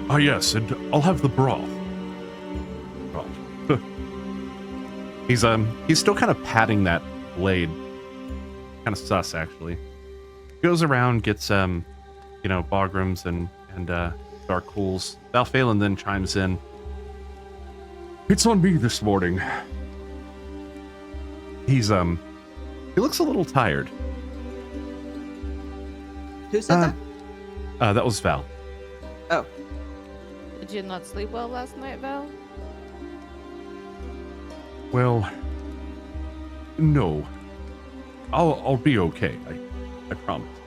[SPEAKER 4] Ah, yes, and I'll have the broth.
[SPEAKER 1] He's still kind of patting that blade. Kind of sus, actually. Goes around, gets Bograms and Dark Cools. Valphalin then chimes in.
[SPEAKER 4] It's on me this morning.
[SPEAKER 1] He looks a little tired.
[SPEAKER 6] Who said that?
[SPEAKER 1] That was Val.
[SPEAKER 6] Oh,
[SPEAKER 5] Did you not sleep well last night, Val?
[SPEAKER 4] Well, no. I'll be okay. I promise.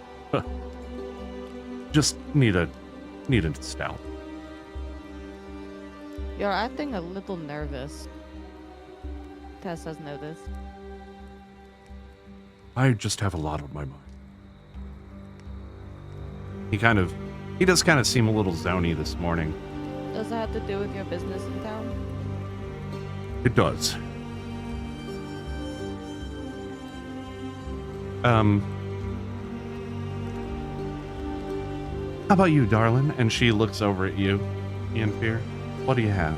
[SPEAKER 1] Just need a stout.
[SPEAKER 5] You're acting a little nervous. Tess has noticed.
[SPEAKER 4] I just have a lot on my mind.
[SPEAKER 1] He does kind of seem a little zony this morning.
[SPEAKER 5] Does it have to do with your business in town?
[SPEAKER 4] It does.
[SPEAKER 1] How about you, darling? And she looks over at you, Ianfyr. What do you have?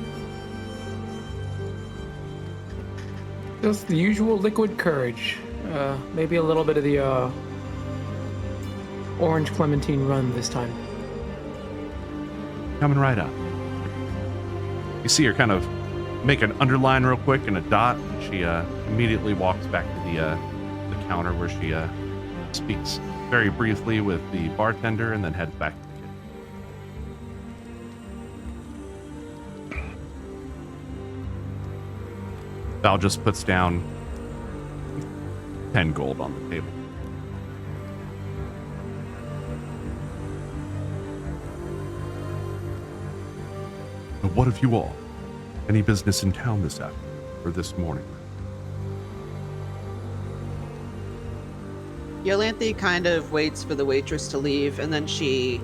[SPEAKER 2] Just the usual liquid courage. Maybe a little bit of the orange clementine rum this time.
[SPEAKER 1] Coming right up. You see her kind of make an underline real quick and a dot, and she immediately walks back to the counter where she speaks very briefly with the bartender and then heads back to the kitchen. Val just puts down 10 gold on the table.
[SPEAKER 4] Now, what of you all? Any business in town this afternoon or this morning?
[SPEAKER 6] Yolanthe kind of waits for the waitress to leave, and then she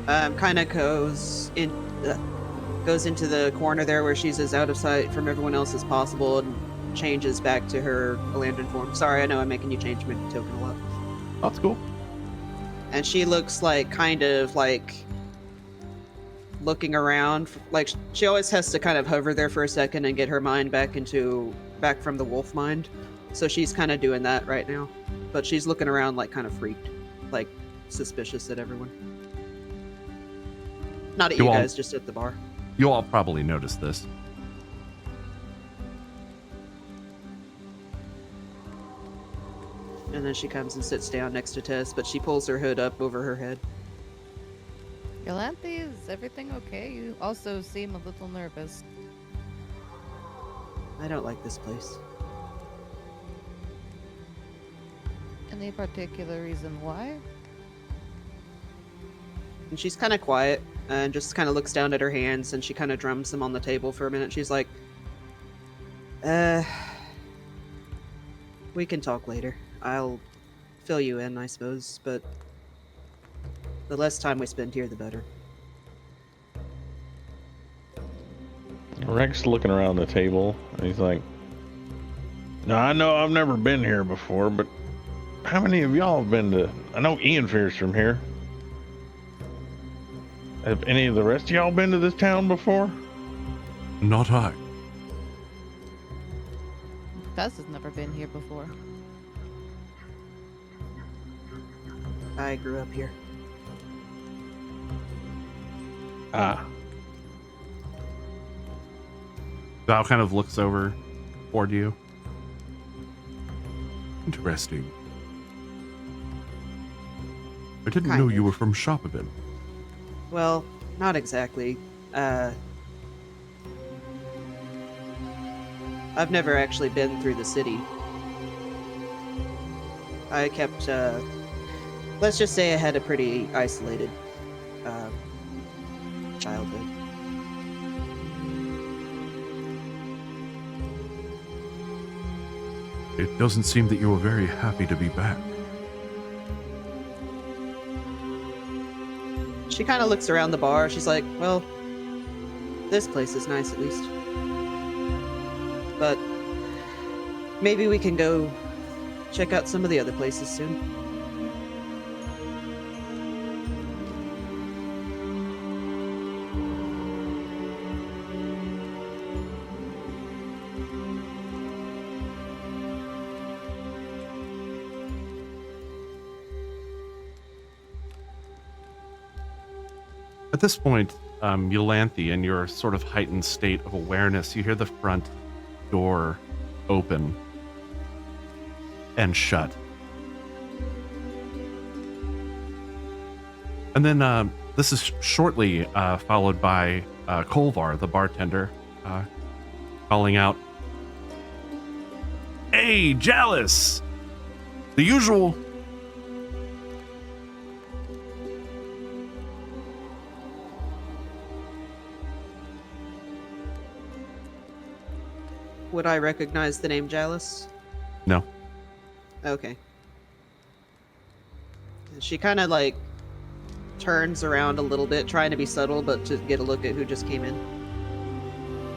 [SPEAKER 6] kind of goes into the corner there where she's as out of sight from everyone else as possible and changes back to her Elandrin form. Sorry, I know I'm making you change my token a lot.
[SPEAKER 1] That's cool.
[SPEAKER 6] And she looks like kind of like looking around. Like she always has to kind of hover there for a second and get her mind back from the wolf mind. So she's kind of doing that right now. But she's looking around like kind of freaked, like suspicious at everyone. Not at you guys, just at the bar.
[SPEAKER 1] You all probably noticed this.
[SPEAKER 6] And then she comes and sits down next to Tess, but she pulls her hood up over her head.
[SPEAKER 5] Yolanthe, is everything okay? You also seem a little nervous.
[SPEAKER 6] I don't like this place.
[SPEAKER 5] Any particular reason why?
[SPEAKER 6] And she's kind of quiet and just kind of looks down at her hands, and she kind of drums them on the table for a minute. She's like, we can talk later. I'll fill you in, I suppose, but the less time we spend here, the better.
[SPEAKER 3] Rex looking around the table, and he's like, now I know I've never been here before, but how many of y'all have been to... I know Ianfyr's from here. Have any of the rest of y'all been to this town before?
[SPEAKER 4] Not I.
[SPEAKER 5] Gus has never been here before.
[SPEAKER 6] I grew up here.
[SPEAKER 1] Val kind of looks over toward you.
[SPEAKER 4] Interesting. I didn't
[SPEAKER 6] Kind
[SPEAKER 4] know
[SPEAKER 6] of.
[SPEAKER 4] you were from Schapeben.
[SPEAKER 6] Well, not exactly. I've never actually been through the city. I kept, let's just say I had a pretty isolated, childhood.
[SPEAKER 4] It doesn't seem that you were very happy to be back.
[SPEAKER 6] She kind of looks around the bar. She's like, well, this place is nice at least. But maybe we can go check out some of the other places soon.
[SPEAKER 1] At this point, Ianfyr, in your sort of heightened state of awareness, you hear the front door open and shut. And then this is shortly followed by Kolvar, the bartender, calling out, "Hey, Jalis! The usual."
[SPEAKER 6] Would I recognize the name Jalis?
[SPEAKER 1] No.
[SPEAKER 6] Okay. And she kind of like turns around a little bit, trying to be subtle, but to get a look at who just came in.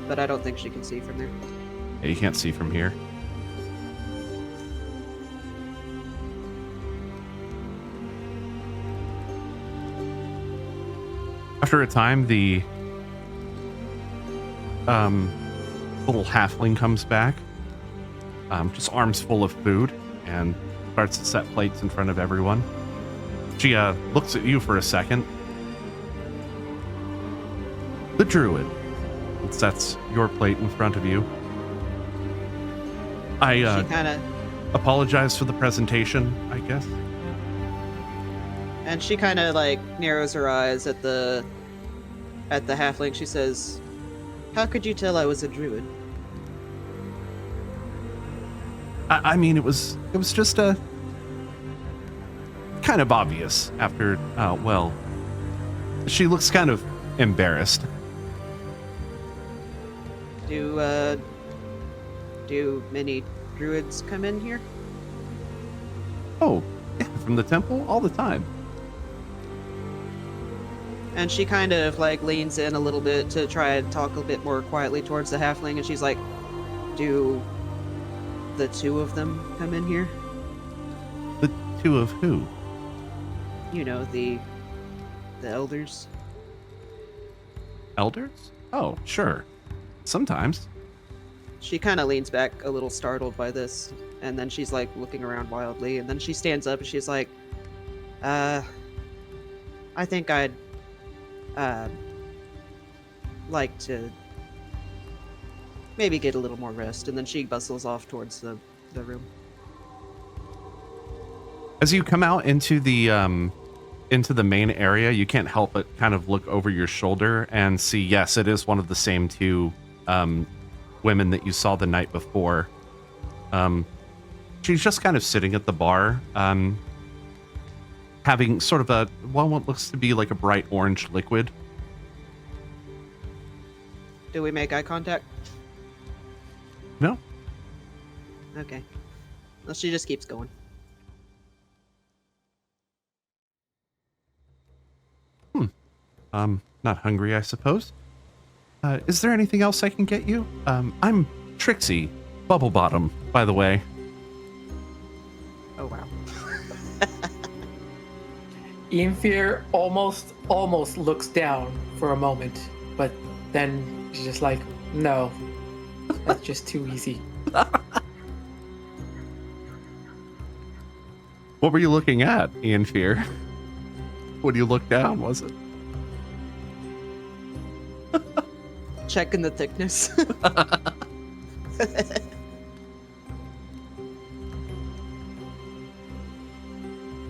[SPEAKER 6] But I don't think she can see from there.
[SPEAKER 1] Yeah, you can't see from here. After a time, the little halfling comes back, just arms full of food, and starts to set plates in front of everyone. She looks at you for a second. The druid sets your plate in front of you. I
[SPEAKER 6] She kind of
[SPEAKER 1] apologize for the presentation, I guess.
[SPEAKER 6] And she kind of like narrows her eyes at the halfling. She says, "How could you tell I was a druid?"
[SPEAKER 1] I mean, it was just a kind of obvious after. Well, she looks kind of embarrassed.
[SPEAKER 6] Do many druids come in here?
[SPEAKER 1] Oh, yeah, from the temple all the time.
[SPEAKER 6] And she kind of like leans in a little bit to try and talk a bit more quietly towards the halfling, and she's like, "Do the two of them come in here?
[SPEAKER 1] The two of who?
[SPEAKER 6] You know, the elders."
[SPEAKER 1] Elders? Oh, sure. Sometimes.
[SPEAKER 6] She kind of leans back a little startled by this, and then she's like looking around wildly, and then she stands up and she's like, I think I'd like to maybe get a little more rest." And then she bustles off towards the room.
[SPEAKER 1] As you come out into the main area, you can't help but kind of look over your shoulder and see, yes, it is one of the same two women that you saw the night before. She's just kind of sitting at the bar, having sort of what looks to be like a bright orange liquid.
[SPEAKER 6] Do we make eye contact?
[SPEAKER 1] No?
[SPEAKER 6] Okay. Well, she just keeps going.
[SPEAKER 1] Not hungry, I suppose. Is there anything else I can get you? I'm Trixie, Bubble Bottom, by the way.
[SPEAKER 6] Oh, wow.
[SPEAKER 2] Ianfyr almost looks down for a moment, but then she's just like, No. That's just too easy.
[SPEAKER 1] What were you looking at, Ianfyr? When you looked down, was it?
[SPEAKER 6] Checking the thickness.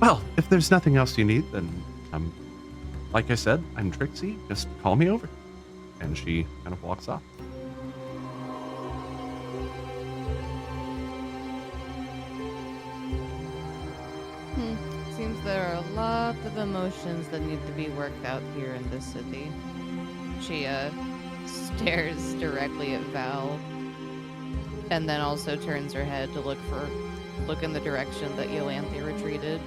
[SPEAKER 1] Well, if there's nothing else you need, then like I said, I'm Trixie. Just call me over. And she kind of walks off.
[SPEAKER 5] Seems there are a lot of emotions that need to be worked out here in this city. She stares directly at Val, and then also turns her head to look in the direction that Ianfyr retreated.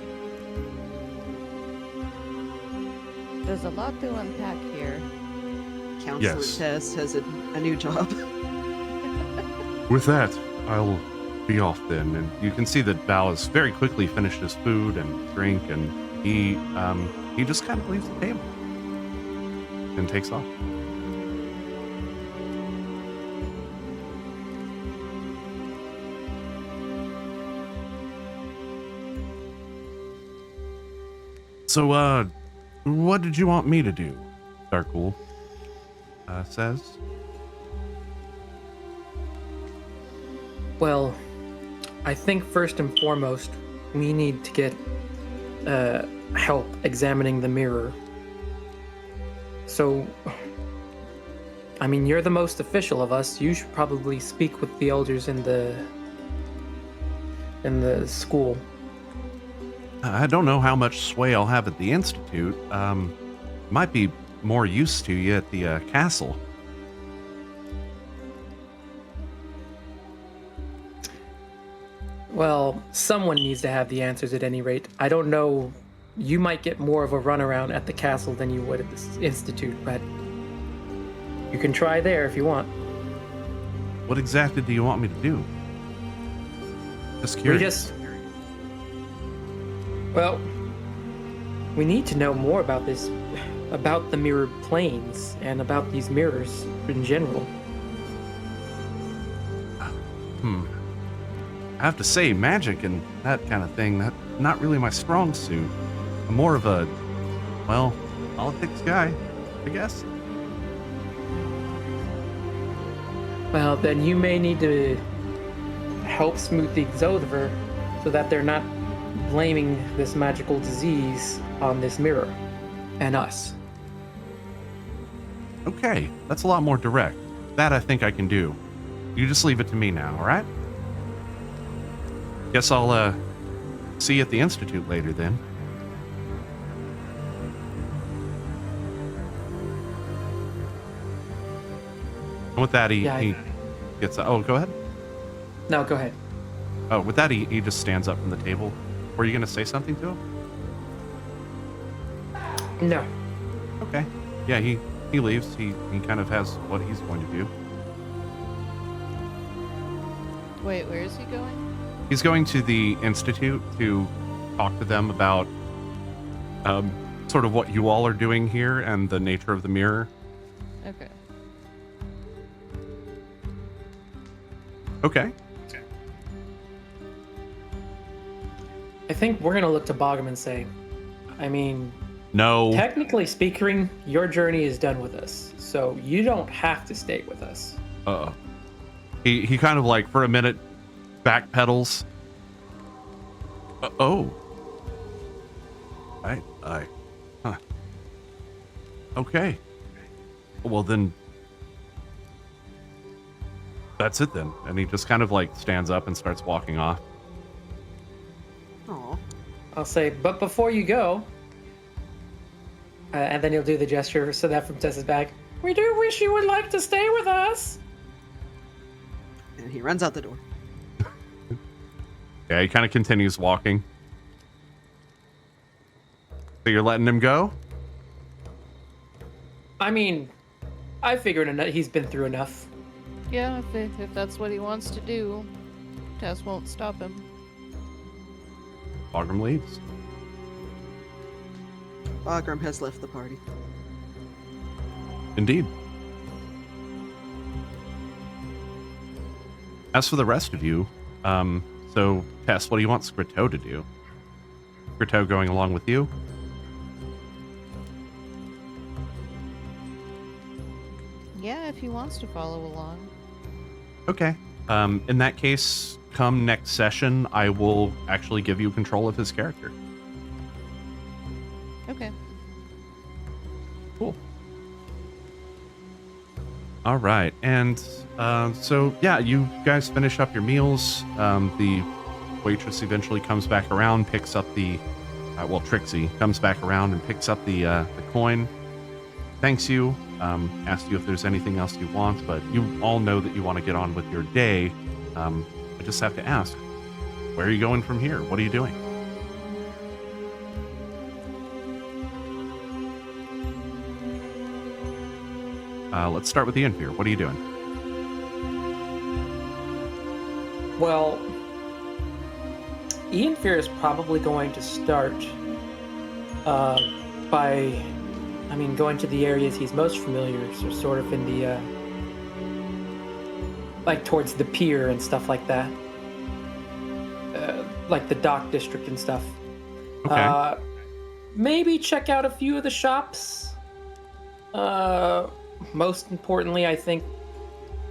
[SPEAKER 5] There's a lot to unpack here.
[SPEAKER 6] Counselor
[SPEAKER 4] Yes.
[SPEAKER 6] Tess has a new job.
[SPEAKER 4] With that, I'll be off then. And
[SPEAKER 1] You can see that Val has very quickly finished his food and drink, and he just kind of leaves the table and takes off. So, what did you want me to do? Darkghoul says.
[SPEAKER 2] Well, I think first and foremost, we need to get help examining the mirror. So, I mean, you're the most official of us. You should probably speak with the elders in the school.
[SPEAKER 1] I don't know how much sway I'll have at the Institute. Might be more use to you at the castle.
[SPEAKER 2] Well, someone needs to have the answers at any rate. I don't know. You might get more of a runaround at the castle than you would at the institute, but you can try there if you want.
[SPEAKER 1] What exactly do you want me to do? Just
[SPEAKER 2] We
[SPEAKER 1] curious.
[SPEAKER 2] just. Well, we need to know more about this, about the mirrored planes, and about these mirrors in general.
[SPEAKER 1] I have to say, magic and that kind of thing, that's not really my strong suit. I'm more of a, well, politics guy, I guess.
[SPEAKER 2] Well, then you may need to help smooth things over so that they're not blaming this magical disease on this mirror and us.
[SPEAKER 1] Okay, that's a lot more direct. That I think I can do. You just leave it to me now, all right? Guess I'll see you at the Institute later then. And with that,
[SPEAKER 2] Yeah,
[SPEAKER 1] he gets. Oh, go ahead.
[SPEAKER 2] No, go ahead.
[SPEAKER 1] Oh, with that, he just stands up from the table. Were you going to say something to him?
[SPEAKER 2] No.
[SPEAKER 1] Okay. Yeah, he leaves. He kind of has what he's going to do.
[SPEAKER 5] Wait, where is he going?
[SPEAKER 1] He's going to the Institute to talk to them about sort of what you all are doing here and the nature of the mirror.
[SPEAKER 5] Okay.
[SPEAKER 1] Okay.
[SPEAKER 2] I think we're going to look to Bogham and say, I mean,
[SPEAKER 1] No.
[SPEAKER 2] technically speaking, your journey is done with us, so you don't have to stay with us.
[SPEAKER 1] Uh-oh. He kind of like, for a minute, backpedals. Oh. Huh. Okay. Well, then, that's it then. And he just kind of like stands up and starts walking off.
[SPEAKER 6] Aw.
[SPEAKER 2] I'll say, but before you go, and then he'll do the gesture so that from Tessa's back, we do wish you would like to stay with us.
[SPEAKER 6] And he runs out the door.
[SPEAKER 1] Yeah, he kind of continues walking. So you're letting him go?
[SPEAKER 2] I mean, I figured he's been through enough.
[SPEAKER 5] Yeah, if that's what he wants to do, Tess won't stop him.
[SPEAKER 1] Bagram leaves.
[SPEAKER 6] Bagram has left the party.
[SPEAKER 1] Indeed. As for the rest of you, so Tess, what do you want Scriteau to do? Scriteau going along with you?
[SPEAKER 5] Yeah, if he wants to follow along.
[SPEAKER 1] Okay. In that case, come next session, I will actually give you control of his character.
[SPEAKER 5] Okay.
[SPEAKER 1] Cool. All right, and so yeah, you guys finish up your meals. The waitress eventually comes back around, picks up the Trixie comes back around and picks up the coin. Thanks you. Asks you if there's anything else you want, but you all know that you want to get on with your day. I just have to ask, where are you going from here? What are you doing? Let's start with Ianfyr. What are you doing?
[SPEAKER 2] Well, Ianfyr is probably going to start by, going to the areas he's most familiar, so sort of in the, like towards the pier and stuff like that. Like the dock district and stuff.
[SPEAKER 1] Okay.
[SPEAKER 2] Maybe check out a few of the shops. Most importantly, I think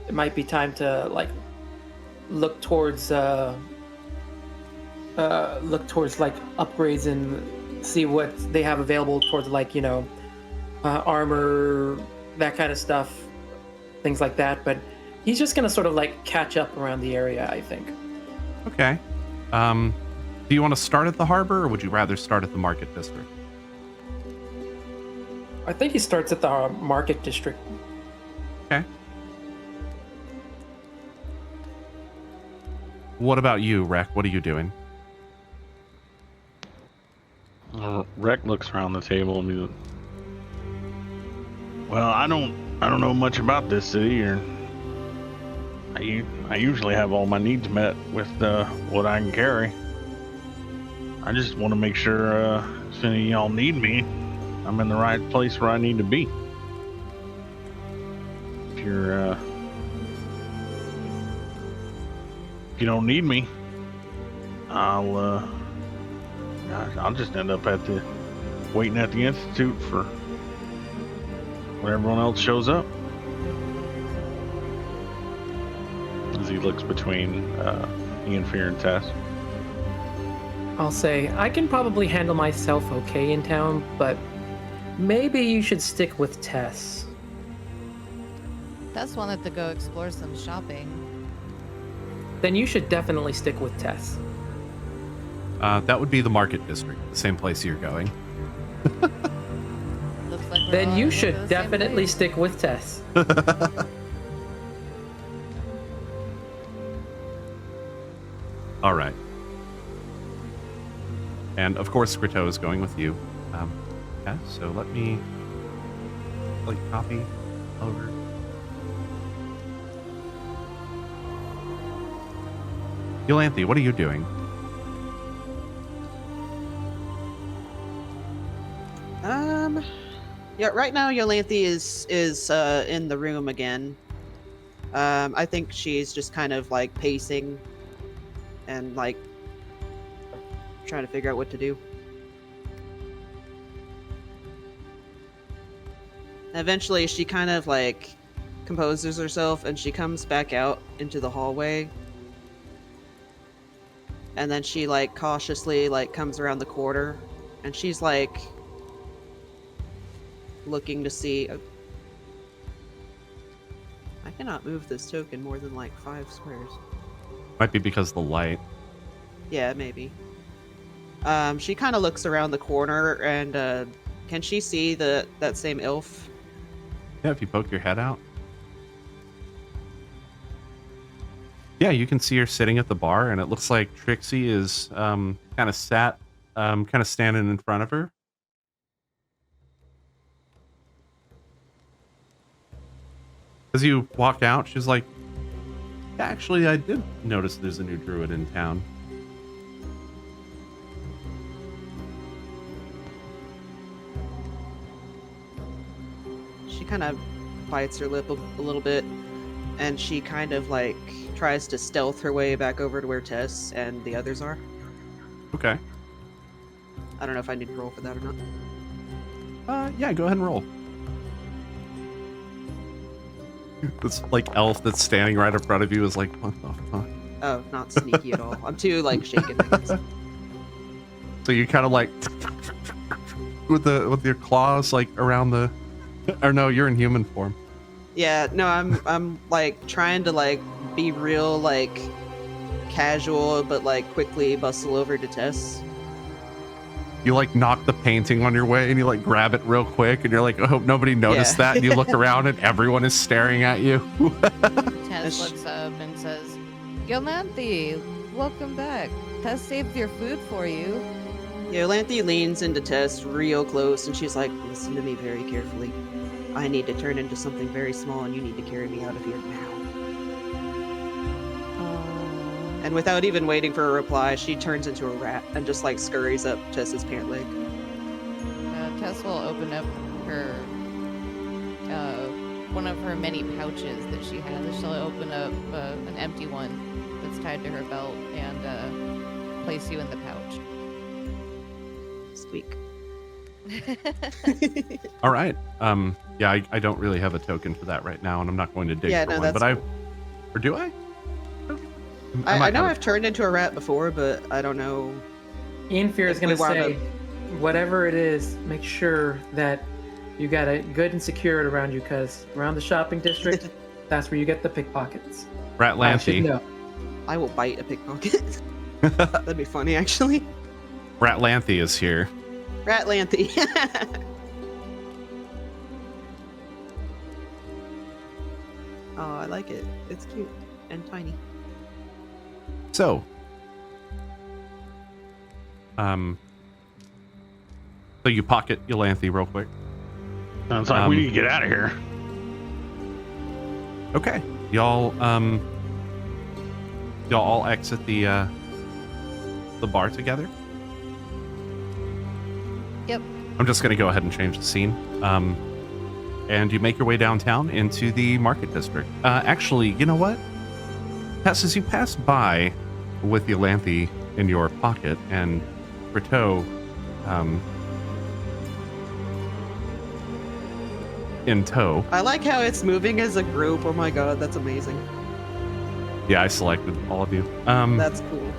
[SPEAKER 2] it might be time to look towards like upgrades and see what they have available towards armor, that kind of stuff, things like that. But he's just gonna sort of catch up around the area, I think.
[SPEAKER 1] Okay. Do you want to start at the harbor, or would you rather start at the market district?
[SPEAKER 2] I think he starts at the market district.
[SPEAKER 1] Okay. What about you, Rek? What are you doing?
[SPEAKER 3] Rek looks around the table and he's, well, I don't know much about this city, or I usually have all my needs met with what I can carry. I just want to make sure if any of y'all need me, I'm in the right place where I need to be. If you don't need me, I'll just end up waiting at the Institute for when everyone else shows up. As he looks between Ianfyr and Tess.
[SPEAKER 2] I'll say, I can probably handle myself okay in town, but maybe you should stick with Tess.
[SPEAKER 5] Tess wanted to go explore some shopping.
[SPEAKER 2] Then you should definitely stick with Tess.
[SPEAKER 1] That would be the market district, the same place you're going.
[SPEAKER 5] Looks like we're
[SPEAKER 2] Then
[SPEAKER 5] all
[SPEAKER 2] you
[SPEAKER 5] gonna go
[SPEAKER 2] should
[SPEAKER 5] the same
[SPEAKER 2] definitely
[SPEAKER 5] place.
[SPEAKER 2] stick with Tess.
[SPEAKER 1] All right. And of course, Scriteau is going with you. Yeah, so let me copy over. Ianfyr, what are you doing?
[SPEAKER 6] Yeah, right now Yolanthe is in the room again. I think she's just kind of pacing and trying to figure out what to do. Eventually she kind of composes herself and she comes back out into the hallway. And then she cautiously comes around the corner and she's looking to see. I cannot move this token more than 5 squares.
[SPEAKER 1] Might be because of the light.
[SPEAKER 6] Yeah, maybe. She kind of looks around the corner and can she see that same elf?
[SPEAKER 1] Yeah, if you poke your head out. Yeah, you can see her sitting at the bar, and it looks like Trixie is kind of standing in front of her. As you walked out, she's like, yeah, actually, I did notice there's a new druid in town.
[SPEAKER 6] She kind of bites her lip a little bit. and she kind of like tries to stealth her way back over to where Tess and the others are.
[SPEAKER 1] Okay.
[SPEAKER 6] I don't know if I need to roll for that or not.
[SPEAKER 1] Yeah, go ahead and roll. This like elf that's standing right in front of you is like, what the fuck?
[SPEAKER 6] Oh, not sneaky at all. I'm too like shaken. I guess.
[SPEAKER 1] So you kind of like with your claws like around the, or no, you're in human form.
[SPEAKER 6] Yeah, no, I'm like trying to like be real like casual, but like quickly bustle over to Tess.
[SPEAKER 1] You like knock the painting on your way and you like grab it real quick and you're like, I hope nobody noticed
[SPEAKER 6] Yeah.
[SPEAKER 1] that. And you look around and everyone is staring at you.
[SPEAKER 5] Tess looks up and says, Yolanthe, welcome back. Tess saved your food for you.
[SPEAKER 6] Yolanthe leans into Tess real close and she's like, listen to me very carefully. I need to turn into something very small and you need to carry me out of here now. And without even waiting for a reply, she turns into a rat and just like scurries up Tess's pant leg.
[SPEAKER 5] Tess will open up her one of her many pouches that she has. She'll open up an empty one that's tied to her belt and place you in the pouch.
[SPEAKER 6] Squeak.
[SPEAKER 1] All right. Yeah, I don't really have a token for that right now, and I'm not going to dig
[SPEAKER 6] Yeah,
[SPEAKER 1] for
[SPEAKER 6] no,
[SPEAKER 1] one.
[SPEAKER 6] that's
[SPEAKER 1] But
[SPEAKER 6] cool.
[SPEAKER 1] or do I?
[SPEAKER 6] I
[SPEAKER 1] might
[SPEAKER 6] know
[SPEAKER 1] have
[SPEAKER 6] I've turned into a rat before, but I don't know.
[SPEAKER 2] Ianfyr is
[SPEAKER 6] If
[SPEAKER 2] going
[SPEAKER 6] we
[SPEAKER 2] to
[SPEAKER 6] wound
[SPEAKER 2] say,
[SPEAKER 6] up-
[SPEAKER 2] whatever it is, make sure that you got it good and secured around you, because around the shopping district, that's where you get the pickpockets.
[SPEAKER 1] Rat
[SPEAKER 2] I should
[SPEAKER 1] Lanthy.
[SPEAKER 2] know.
[SPEAKER 6] I will bite a pickpocket. That'd be funny, actually.
[SPEAKER 1] Rat Lanthy is here.
[SPEAKER 6] Rat Lanthy. Oh, I like it. It's cute and tiny.
[SPEAKER 1] So, so you pocket Yolanthe real quick.
[SPEAKER 3] Sounds like we need to get out of here.
[SPEAKER 1] Okay, y'all all exit the bar together.
[SPEAKER 5] Yep.
[SPEAKER 1] I'm just gonna go ahead and change the scene. And you make your way downtown into the market district. Actually, you know what? Tess, as you pass by with Yolanthe in your pocket and Brito in tow.
[SPEAKER 6] I like how it's moving as a group. Oh my god, that's amazing.
[SPEAKER 1] Yeah, I selected all of you.
[SPEAKER 6] That's cool.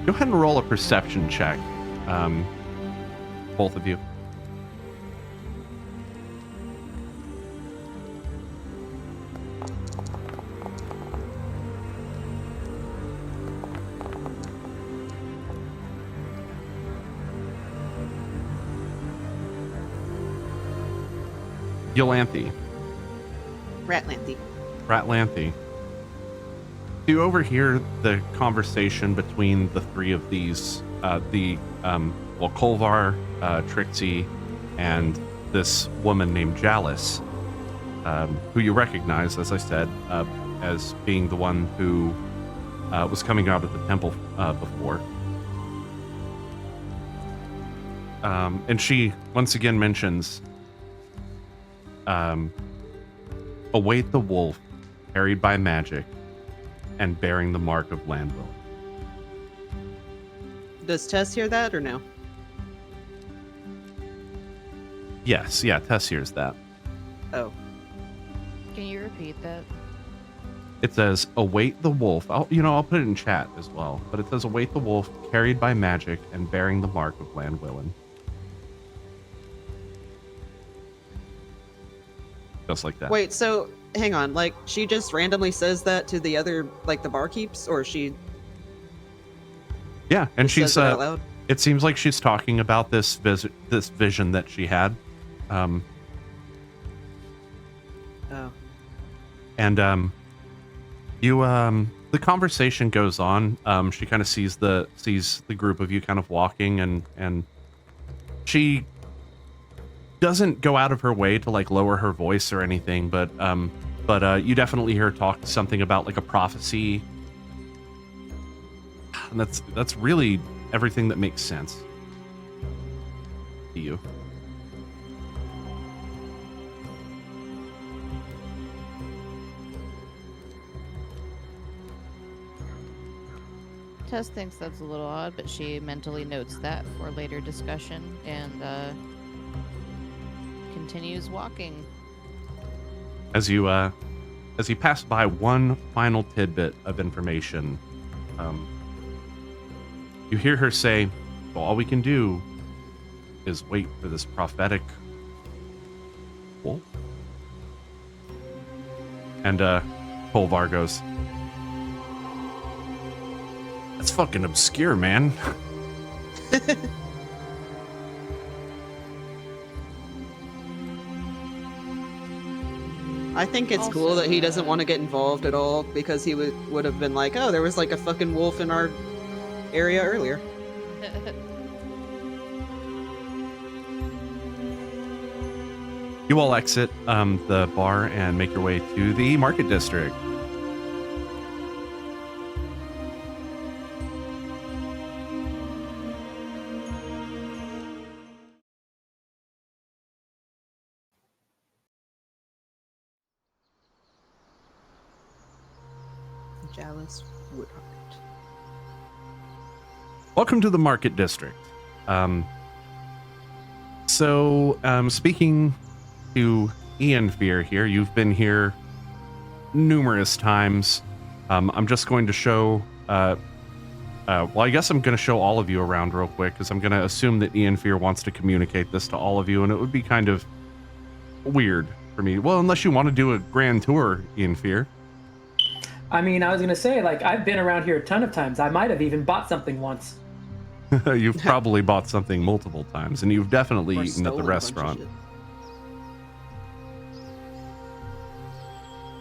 [SPEAKER 1] Go ahead and roll a perception check, both of you. Yolanthe.
[SPEAKER 6] Rat Lanthy.
[SPEAKER 1] Rat Lanthy. You overhear the conversation between the three of these, Kolvar, Trixie, and this woman named Jalis, who you recognize, as I said, as being the one who was coming out of the temple before. And she once again mentions, await the wolf, carried by magic, and bearing the mark of Landwill.
[SPEAKER 6] Does Tess hear that or no?
[SPEAKER 1] Yes, yeah, Tess hears that.
[SPEAKER 6] Oh.
[SPEAKER 5] Can you repeat that?
[SPEAKER 1] It says, await the wolf. I'll put it in chat as well. But it says, await the wolf, carried by magic, and bearing the mark of Landwillen. Just like that.
[SPEAKER 6] Wait, so hang on. Like, she just randomly says that to the other, like the barkeeps, or she
[SPEAKER 1] Yeah, and
[SPEAKER 6] says
[SPEAKER 1] she's
[SPEAKER 6] it out loud?
[SPEAKER 1] it seems like she's talking about this vision that she had.
[SPEAKER 6] Oh.
[SPEAKER 1] And the conversation goes on. She kind of sees the group of you kind of walking, and she doesn't go out of her way to like lower her voice or anything, but you definitely hear her talk something about like a prophecy, and that's really everything that makes sense to you.
[SPEAKER 5] Tess thinks that's a little odd, but she mentally notes that for later discussion and continues walking.
[SPEAKER 1] As you pass by one final tidbit of information, you hear her say, well, all we can do is wait for this prophetic wolf. And Polvar goes, that's fucking obscure, man.
[SPEAKER 6] I think it's cool that he doesn't want to get involved at all, because he would have been like, oh, there was like a fucking wolf in our area earlier.
[SPEAKER 1] You all exit the bar and make your way to the market district.
[SPEAKER 6] Jealous Woodheart.
[SPEAKER 1] Welcome to the market district. Speaking to Ianfyr here, you've been here numerous times. I'm just going to show, well, I guess I'm going to show all of you around real quick, because I'm going to assume that Ianfyr wants to communicate this to all of you, and it would be kind of weird for me. Well, unless you want to do a grand tour, Ianfyr.
[SPEAKER 2] I mean, I was going to say, like, I've been around here a ton of times. I might have even bought something once.
[SPEAKER 1] You've probably bought something multiple times, and you've definitely
[SPEAKER 6] Or
[SPEAKER 1] eaten at the
[SPEAKER 6] stolen a bunch of
[SPEAKER 1] restaurant.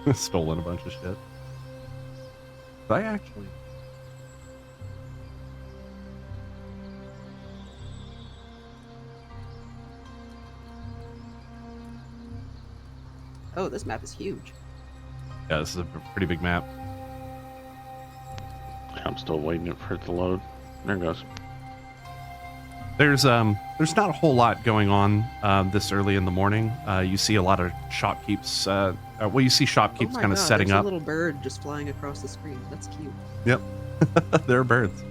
[SPEAKER 6] shit.
[SPEAKER 1] Stolen a bunch of shit. Did I actually?
[SPEAKER 6] Oh, this map is huge.
[SPEAKER 1] Yeah, this is a pretty big map.
[SPEAKER 3] I'm still waiting for it to load. There it goes.
[SPEAKER 1] There's not a whole lot going on this early in the morning. You see a lot of shopkeepers. You see shopkeepers kind of setting
[SPEAKER 6] there's
[SPEAKER 1] up.
[SPEAKER 6] a little bird just flying across the screen. That's cute.
[SPEAKER 1] Yep, there are birds.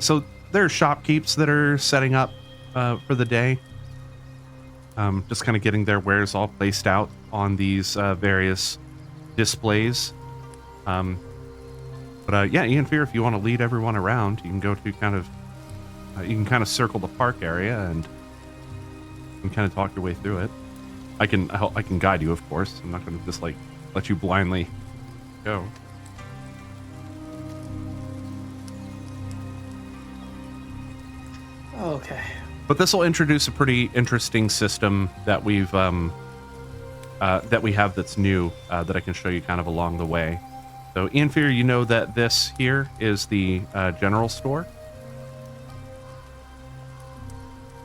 [SPEAKER 1] So there are shopkeepers that are setting up for the day. Just kind of getting their wares all placed out on these various displays. Yeah, Ianfyr, if you want to lead everyone around, you can go to you can kind of circle the park area and kind of talk your way through it. I can guide you, of course. I'm not going to just like let you blindly go.
[SPEAKER 2] Okay.
[SPEAKER 1] But this will introduce a pretty interesting system that we have that's new that I can show you kind of along the way. So, Ianfyr, you know that this here is the general store.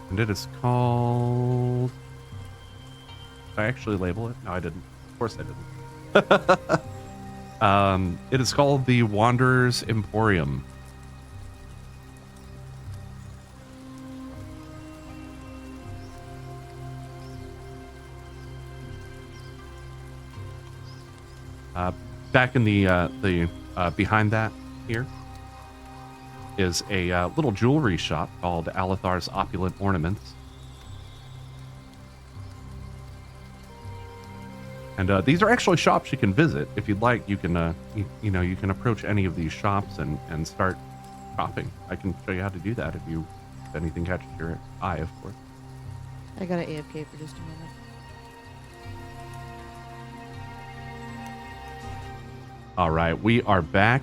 [SPEAKER 1] And it is called... Did I actually label it? No, I didn't. Of course I didn't. It is called the Wanderer's Emporium. Back in the behind that here is a little jewelry shop called Alathar's Opulent Ornaments. And these are actually shops you can visit. If you'd like, you can you can approach any of these shops and start shopping. I can show you how to do that if anything catches your eye, of course.
[SPEAKER 5] I got an AFK for just a moment.
[SPEAKER 1] All right, we are back.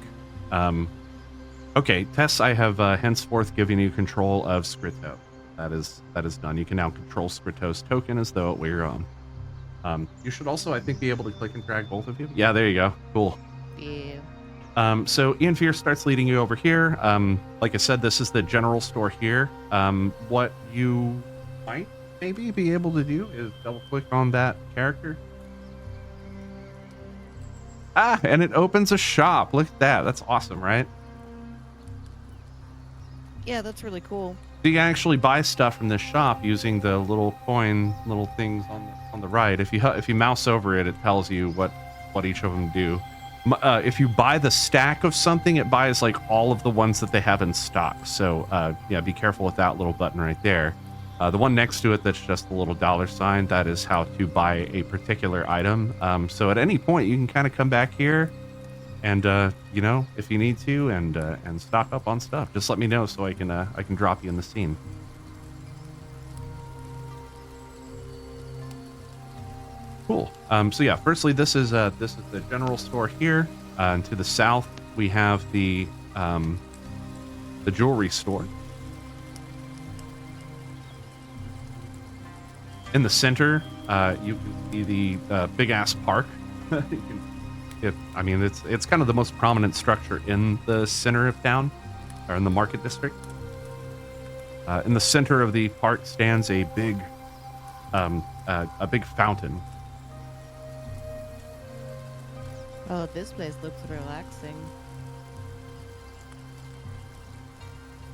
[SPEAKER 1] Okay, Tess, I have henceforth given you control of Scrito. That is done. You can now control Scrito's token as though it were your own. You should also, I think, be able to click and drag both of you. Yeah, there you go. Cool.
[SPEAKER 5] Yeah.
[SPEAKER 1] So Ianfyr starts leading you over here. Like I said, this is the general store here. What you might maybe be able to do is double click on that character. Ah, and it opens a shop. Look at that. That's awesome, right?
[SPEAKER 5] Yeah, that's really cool.
[SPEAKER 1] So you can actually buy stuff from this shop using the little things on the right. If you mouse over it, it tells you what each of them do. If you buy the stack of something, it buys like all of the ones that they have in stock. So yeah, be careful with that little button right there. The one next to it that's just a little $sign, that is how to buy a particular item. So at any point, you can kind of come back here and, you know, if you need to, and stock up on stuff. Just let me know so I can drop you in the scene. Cool. So yeah, firstly, this is the general store here. And to the south, we have the jewelry store. In the center, you can see the big ass park. I mean, it's kind of the most prominent structure in the center of town, or in the market district. In the center of the park stands a big fountain.
[SPEAKER 5] Oh, this place looks relaxing.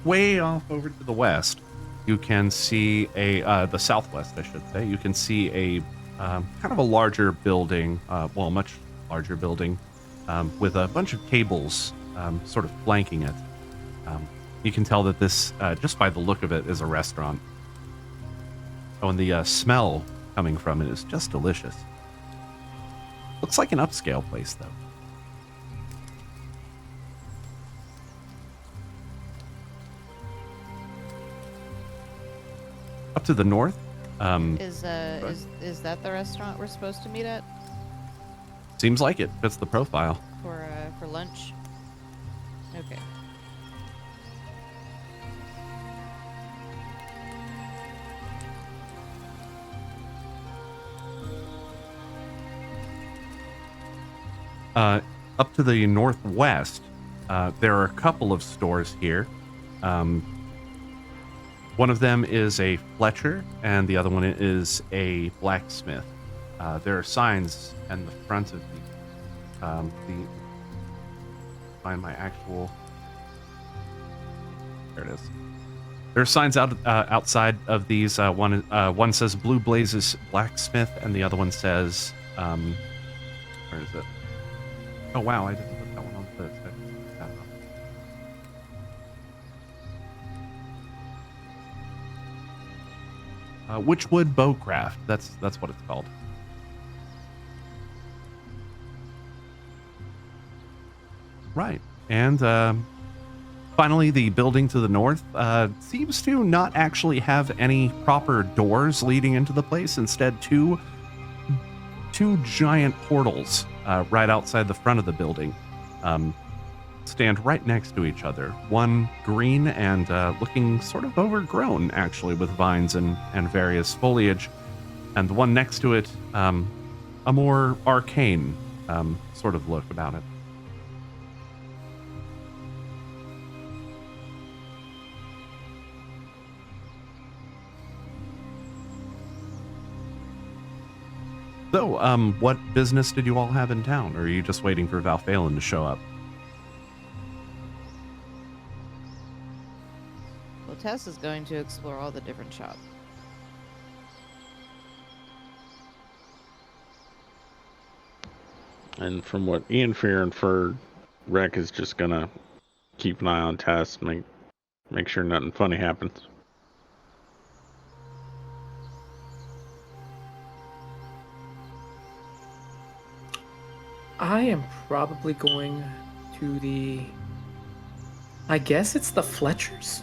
[SPEAKER 1] Way off over to the west, you can see the southwest, I should say. You can see a kind of a larger building, well, much larger building, with a bunch of tables sort of flanking it. You can tell that this, just by the look of it, is a restaurant. Oh, and the smell coming from it is just delicious. Looks like an upscale place, though. Up to the north.
[SPEAKER 5] Is that the restaurant we're supposed to meet at
[SPEAKER 1] Seems like it fits the profile.
[SPEAKER 5] for lunch? Okay.
[SPEAKER 1] Up to the northwest, there are a couple of stores here. One of them is a Fletcher, and the other one is a blacksmith. There are signs in the front of find my actual. There it is. There are signs outside of these. One says Blue Blazes Blacksmith, and the other one says, where is it? Oh wow, I didn't put that one on the list. Witchwood Bowcraft. That's what it's called. Right, and finally, the building to the north seems to not actually have any proper doors leading into the place. Instead, two giant portals right outside the front of the building stand right next to each other. One green and looking sort of overgrown, actually, with vines and various foliage. And the one next to it, a more arcane sort of look about it. So, what business did you all have in town? Or are you just waiting for Valphalin to show up?
[SPEAKER 5] Well, Tess is going to explore all the different shops.
[SPEAKER 3] And from what Ianfyr inferred, Rek is just gonna keep an eye on Tess, make sure nothing funny happens.
[SPEAKER 2] I am probably going to the... I guess it's the Fletchers?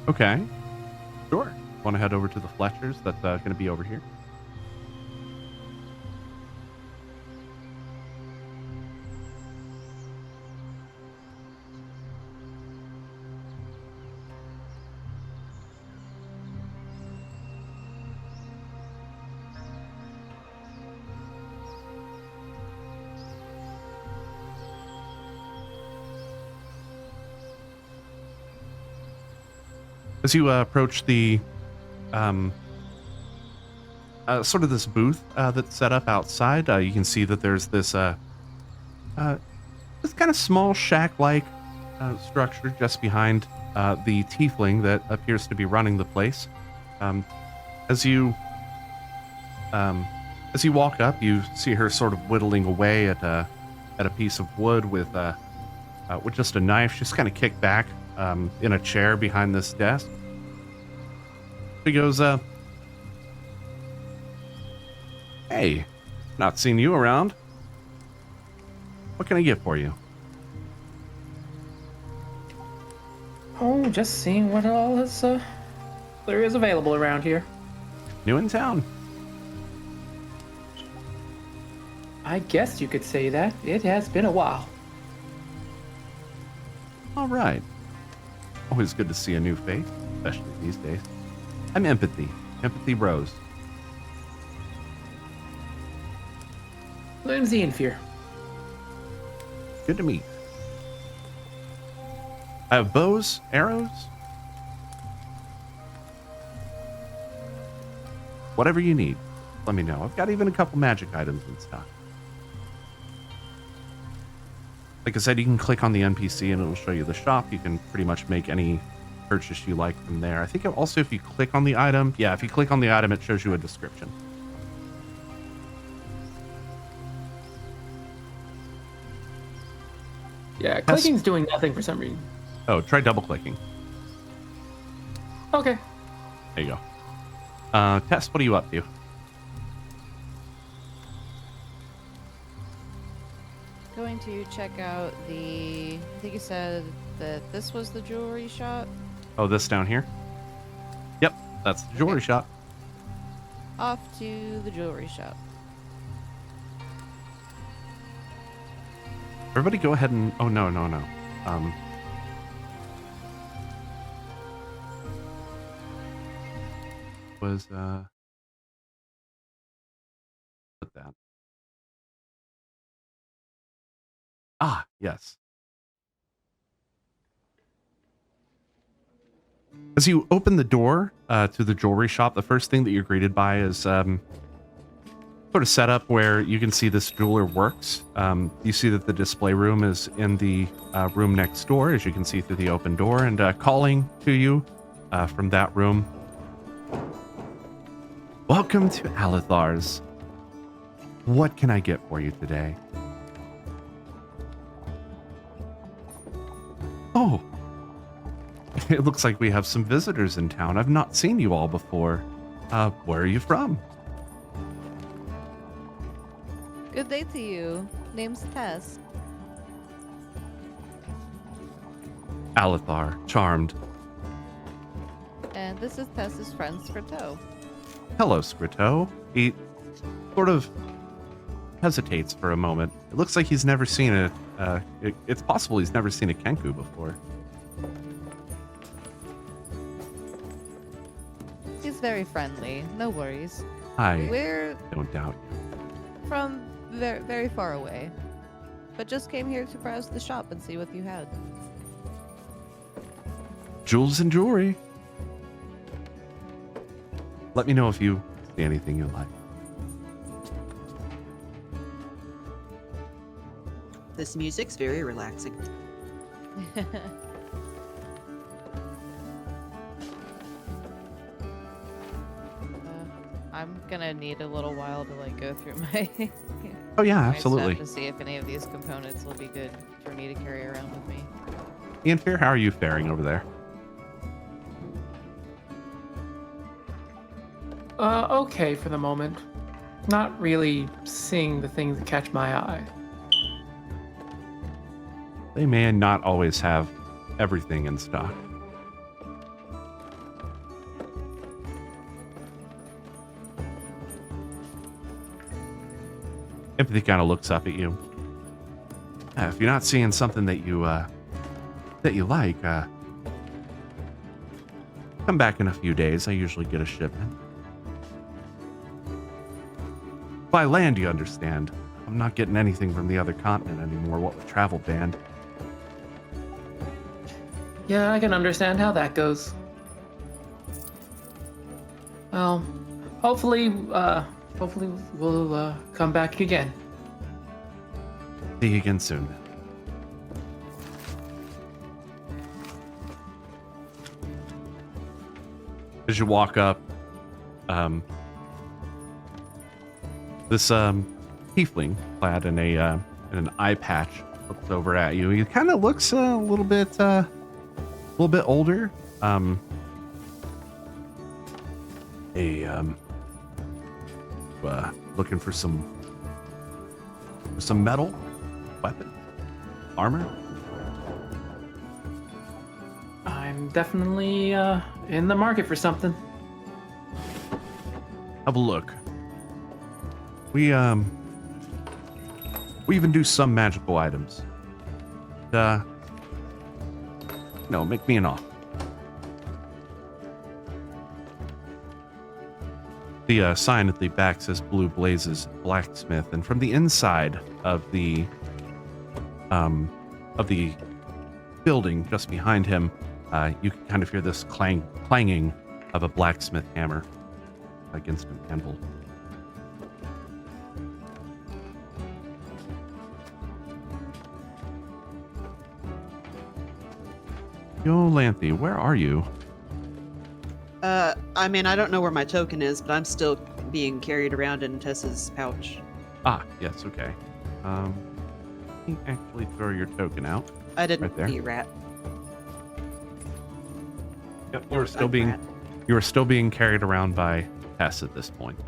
[SPEAKER 1] Okay. Sure. Want to head over to the Fletchers? That's going to be over here. As you approach the sort of this booth that's set up outside, you can see that there's this kind of small shack-like structure just behind the tiefling that appears to be running the place. As you As you walk up, you see her sort of whittling away at a piece of wood with just a knife. She's kind of kicked back in a chair behind this desk. She goes, "Hey, not seen you around. What can I get for you?"
[SPEAKER 2] Oh, just seeing what all there is available around here.
[SPEAKER 1] New in town.
[SPEAKER 2] I guess you could say that. It has been a while.
[SPEAKER 1] All right. Always good to see a new face, especially these days. I'm Empathy. Empathy Rose.
[SPEAKER 2] My name's Ianfyr.
[SPEAKER 1] Good to meet. I have bows, arrows. Whatever you need, let me know. I've got even a couple magic items in stock. Like I said, you can click on the NPC and it'll show you the shop. You can pretty much make any purchase you like from there. I think also if you click on the item, if you click on the item, it shows you a description.
[SPEAKER 2] Yeah, clicking's doing nothing for some reason.
[SPEAKER 1] Oh, try double clicking.
[SPEAKER 2] Okay.
[SPEAKER 1] There you go. Tess, what are you up to?
[SPEAKER 5] Going to check out I think you said that this was the jewelry shop.
[SPEAKER 1] Oh, this down here? Yep, that's the jewelry shop.
[SPEAKER 5] Off to the jewelry shop.
[SPEAKER 1] Everybody go ahead and... Oh, no. Put that. Ah, yes. As you open the door to the jewelry shop, the first thing that you're greeted by is sort of set up where you can see this jeweler works. You see that the display room is in the room next door, as you can see through the open door, and calling to you from that room. Welcome to Alathar's. What can I get for you today? Oh, it looks like we have some visitors in town. I've not seen you all before. Where are you from?
[SPEAKER 5] Good day to you. Name's Tess.
[SPEAKER 1] Alathar, charmed.
[SPEAKER 5] And this is Tess's friend Scrito.
[SPEAKER 1] Hello, Scrito. He sort of hesitates for a moment. It looks like he's never seen it's possible he's never seen a Kenku before.
[SPEAKER 5] He's very friendly. No worries.
[SPEAKER 1] I
[SPEAKER 5] We're
[SPEAKER 1] don't doubt you.
[SPEAKER 5] from very, very far away, but just came here to browse the shop and see what you had.
[SPEAKER 1] Jewels and jewelry. Let me know if you see anything you like.
[SPEAKER 6] This music's very relaxing.
[SPEAKER 5] I'm gonna need a little while to go through my
[SPEAKER 1] Oh yeah,
[SPEAKER 5] my
[SPEAKER 1] absolutely.
[SPEAKER 5] stuff to see if any of these components will be good for me to carry around with me.
[SPEAKER 1] Ianfyr, how are you faring over there?
[SPEAKER 2] Okay for the moment. Not really seeing the things that catch my eye.
[SPEAKER 1] They may not always have everything in stock. Empathy kind of looks up at you. If you're not seeing something that you like, come back in a few days. I usually get a shipment. By land, you understand. I'm not getting anything from the other continent anymore. What with travel banned.
[SPEAKER 2] Yeah, I can understand how that goes. Well, hopefully we'll come back again.
[SPEAKER 1] See you again soon. As you walk up, This tiefling clad in an eye patch looks over at you. He kind of looks a little bit older. Looking for some metal, weapon, armor.
[SPEAKER 2] I'm definitely in the market for something.
[SPEAKER 1] Have a look. We even do some magical items. No, make me an offer. The sign at the back says Blue Blazes Blacksmith, and from the inside of the building just behind him, you can kind of hear this clanging of a blacksmith hammer against an anvil. Ianfyr, where are you?
[SPEAKER 6] I mean, I don't know where my token is, but I'm still being carried around in Tessa's pouch.
[SPEAKER 1] Ah, yes, okay. You can actually throw your token out.
[SPEAKER 6] I didn't
[SPEAKER 1] Right there.
[SPEAKER 6] be rat.
[SPEAKER 1] Yep,
[SPEAKER 6] Or I'm rat.
[SPEAKER 1] you are still being carried around by Tess at this point.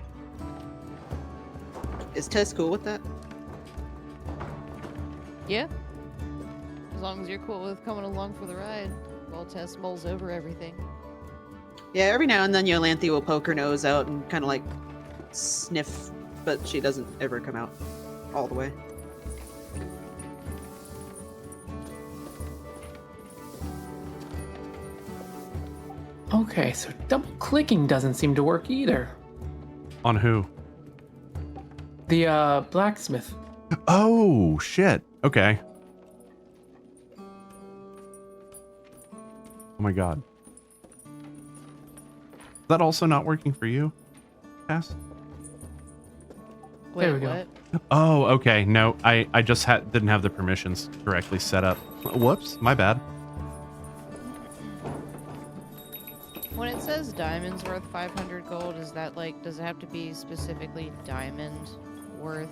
[SPEAKER 6] Is Tess cool with that?
[SPEAKER 5] Yeah. As long as you're cool with coming along for the ride while Tess mulls over everything.
[SPEAKER 6] Yeah, every now and then Ianfyr will poke her nose out and kind of like sniff, but she doesn't ever come out all the way.
[SPEAKER 2] Okay, so double clicking doesn't seem to work either.
[SPEAKER 1] On who?
[SPEAKER 2] The blacksmith.
[SPEAKER 1] Oh, shit. Okay. Oh my god. Is that also not working for you, Tess?
[SPEAKER 5] Wait,
[SPEAKER 2] There we go.
[SPEAKER 5] what?
[SPEAKER 1] Oh, okay. No, I just didn't have the permissions correctly set up. Whoops, my bad.
[SPEAKER 5] When it says diamonds worth 500 gold, is that like, does it have to be specifically diamond worth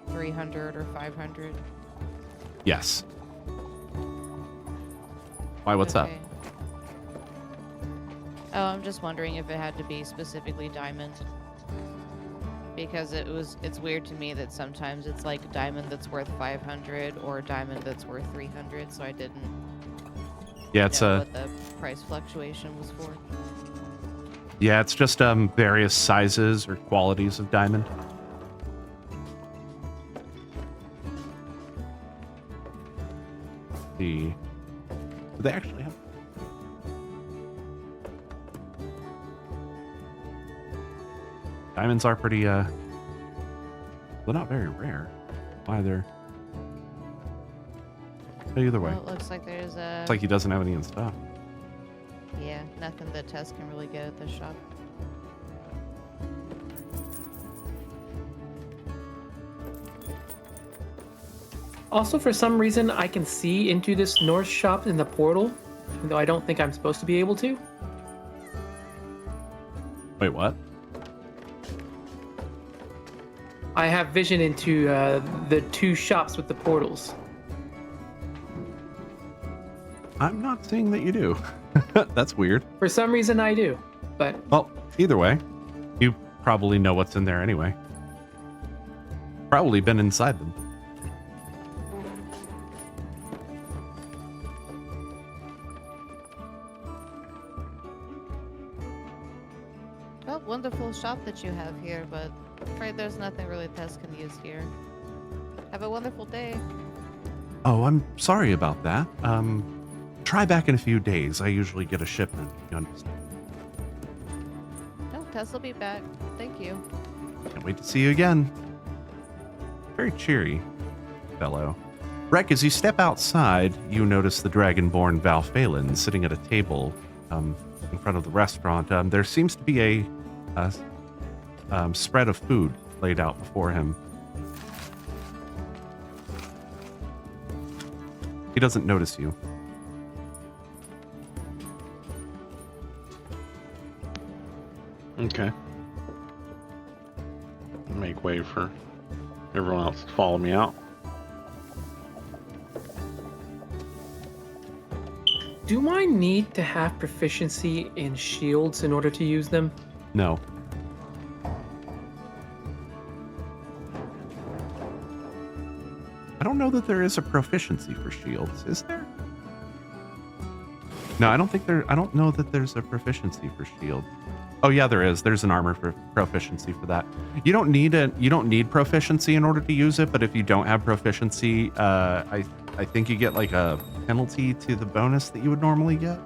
[SPEAKER 5] 300 or 500?
[SPEAKER 1] Yes. Why, what's up?
[SPEAKER 5] Okay. Oh, I'm just wondering if it had to be specifically diamond. Because it's weird to me that sometimes it's like diamond that's worth 500 or diamond that's worth 300, so I didn't
[SPEAKER 1] Yeah, it's
[SPEAKER 5] know what the price fluctuation was for.
[SPEAKER 1] yeah, it's just various sizes or qualities of diamond. Do they actually have? Diamonds are pretty they're not very rare. Either. But either way.
[SPEAKER 5] Well, it looks like there's a...
[SPEAKER 1] It's like he doesn't have any in stock.
[SPEAKER 5] Yeah, nothing that Tess can really get at this shop.
[SPEAKER 2] Also, for some reason, I can see into this north shop in the portal, even though I don't think I'm supposed to be able to.
[SPEAKER 1] Wait, what?
[SPEAKER 2] I have vision into the two shops with the portals.
[SPEAKER 1] I'm not seeing that you do. That's weird.
[SPEAKER 2] For some reason, I do, but
[SPEAKER 1] Well, either way, you probably know what's in there anyway. Probably been inside them.
[SPEAKER 5] Well, wonderful shop that you have here, but I'm afraid there's nothing really Tess can use here. Have a wonderful day.
[SPEAKER 1] Oh, I'm sorry about that. Try back in a few days. I usually get a shipment. You understand?
[SPEAKER 5] No, Tess will be back. Thank you.
[SPEAKER 1] Can't wait to see you again. Very cheery fellow. Breck, as you step outside, you notice the Dragonborn Val Phelan sitting at a table in front of the restaurant. There seems to be a spread of food laid out before him. He doesn't notice you.
[SPEAKER 3] Okay. make way for everyone else to follow me out.
[SPEAKER 2] Do I need to have proficiency in shields in order to use them?
[SPEAKER 1] No. I don't know that there is a proficiency for shields, is there? No, I don't know that there's a proficiency for shield. Oh yeah, there is. There's an armor for proficiency for that. You don't need proficiency in order to use it, but if you don't have proficiency, I think you get like a penalty to the bonus that you would normally get.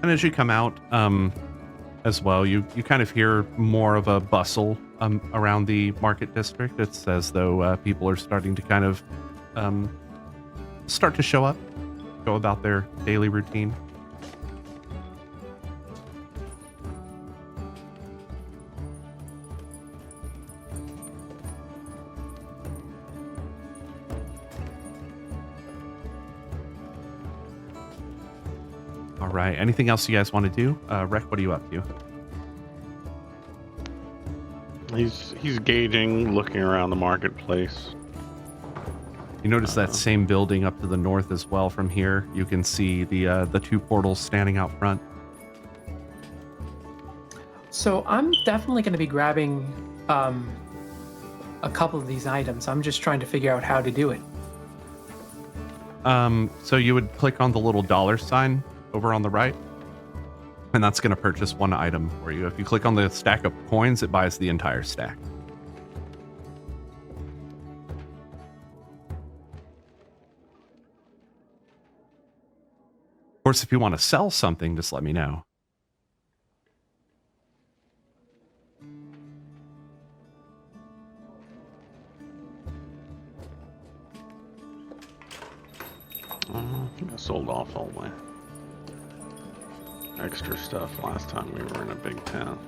[SPEAKER 1] And as you come out, as well, you kind of hear more of a bustle around the market district. It's as though people are starting to kind of start to show up, go about their daily routine. All right. Anything else you guys want to do? Rec, what are you up to?
[SPEAKER 3] He's gauging, looking around the marketplace.
[SPEAKER 1] You notice that same building up to the north as well. From here, you can see the two portals standing out front.
[SPEAKER 2] So I'm definitely going to be grabbing a couple of these items. I'm just trying to figure out how to do it.
[SPEAKER 1] So you would click on the little dollar sign over on the right, and that's going to purchase one item for you. If you click on the stack of coins, it buys the entire stack. Of course, if you want to sell something, just let me know.
[SPEAKER 3] I think I sold off all my extra stuff last time we were in a big town.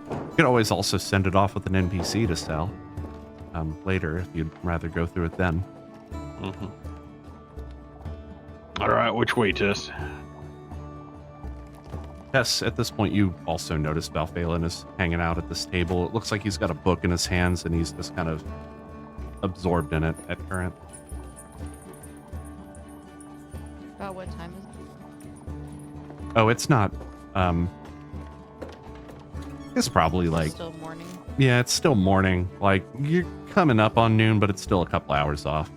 [SPEAKER 1] You could always also send it off with an NPC to sell later if you'd rather go through it then.
[SPEAKER 3] Mm-hmm. All right, which way, Tess?
[SPEAKER 1] Yes, at this point, you also notice Balphalin is hanging out at this table. It looks like he's got a book in his hands, and he's just kind of absorbed in it at current.
[SPEAKER 5] About what time is it?
[SPEAKER 1] Oh, it's not. It's probably like,
[SPEAKER 5] Still morning.
[SPEAKER 1] yeah, it's still morning. Like, you're coming up on noon, but it's still a couple hours off.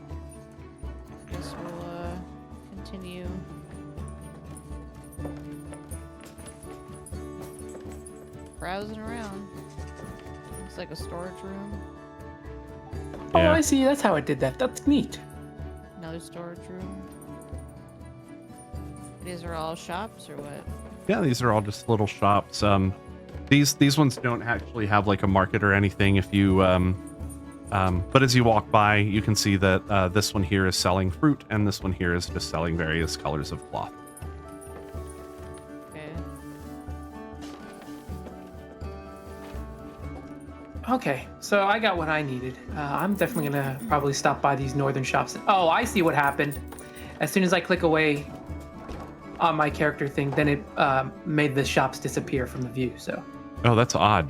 [SPEAKER 5] Guess we'll continue. Browsing around. Looks like a storage room.
[SPEAKER 2] Oh,
[SPEAKER 1] Yeah.
[SPEAKER 2] I see. That's how it did that. That's neat.
[SPEAKER 5] Another storage room. These are all shops or what?
[SPEAKER 1] Yeah, these are all just little shops. These ones don't actually have like a market or anything. If you, but as you walk by, you can see that this one here is selling fruit, and this one here is just selling various colors of cloth.
[SPEAKER 5] Okay.
[SPEAKER 2] Okay, so I got what I needed. I'm definitely gonna probably stop by these northern shops. Oh, I see what happened. As soon as I click away on my character thing, then it made the shops disappear from the view. So
[SPEAKER 1] Oh, that's odd.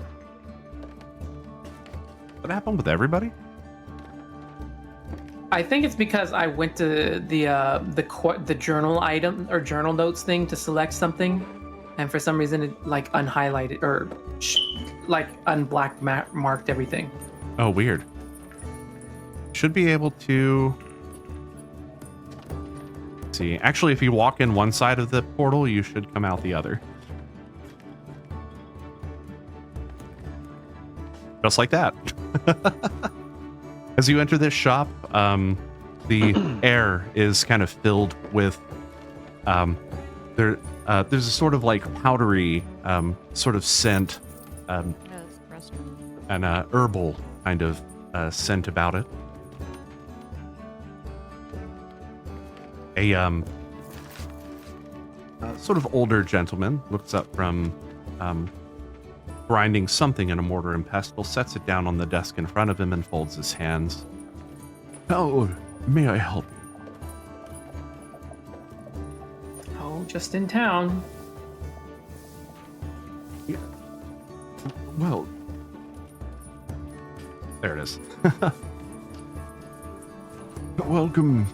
[SPEAKER 1] What happened with everybody?
[SPEAKER 2] I think it's because I went to the journal item or journal notes thing to select something, and for some reason it like unhighlighted or like unblack marked everything.
[SPEAKER 1] Oh, weird. Should be able to see. Actually, if you walk in one side of the portal, you should come out the other. Just like that. As you enter this shop, the air is kind of filled with there's a sort of like powdery sort of scent,
[SPEAKER 5] Yeah, that's the restaurant.
[SPEAKER 1] and herbal kind of scent about it. A sort of older gentleman looks up from grinding something in a mortar and pestle, sets it down on the desk in front of him, and folds his hands.
[SPEAKER 4] How may I help you?
[SPEAKER 2] Oh, just in town.
[SPEAKER 4] Well,
[SPEAKER 1] There it is.
[SPEAKER 4] welcome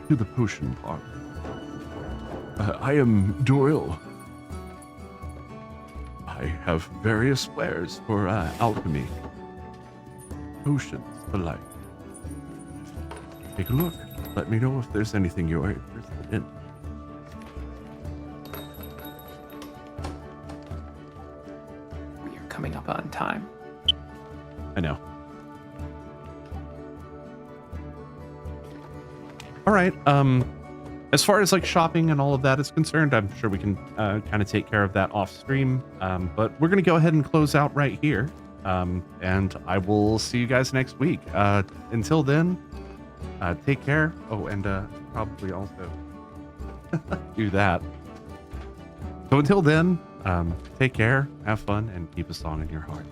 [SPEAKER 4] to the potion park. I am Doyle. I have various wares for alchemy, potions, the like. Take a look. Let me know if there's anything you are interested in.
[SPEAKER 2] We are coming up on time.
[SPEAKER 1] I know. All right. As far as like shopping and all of that is concerned, I'm sure we can kind of take care of that off stream. But we're going to go ahead and close out right here. And I will see you guys next week. Until then, take care. Oh, and probably also do that. So until then, take care, have fun, and keep a song in your heart.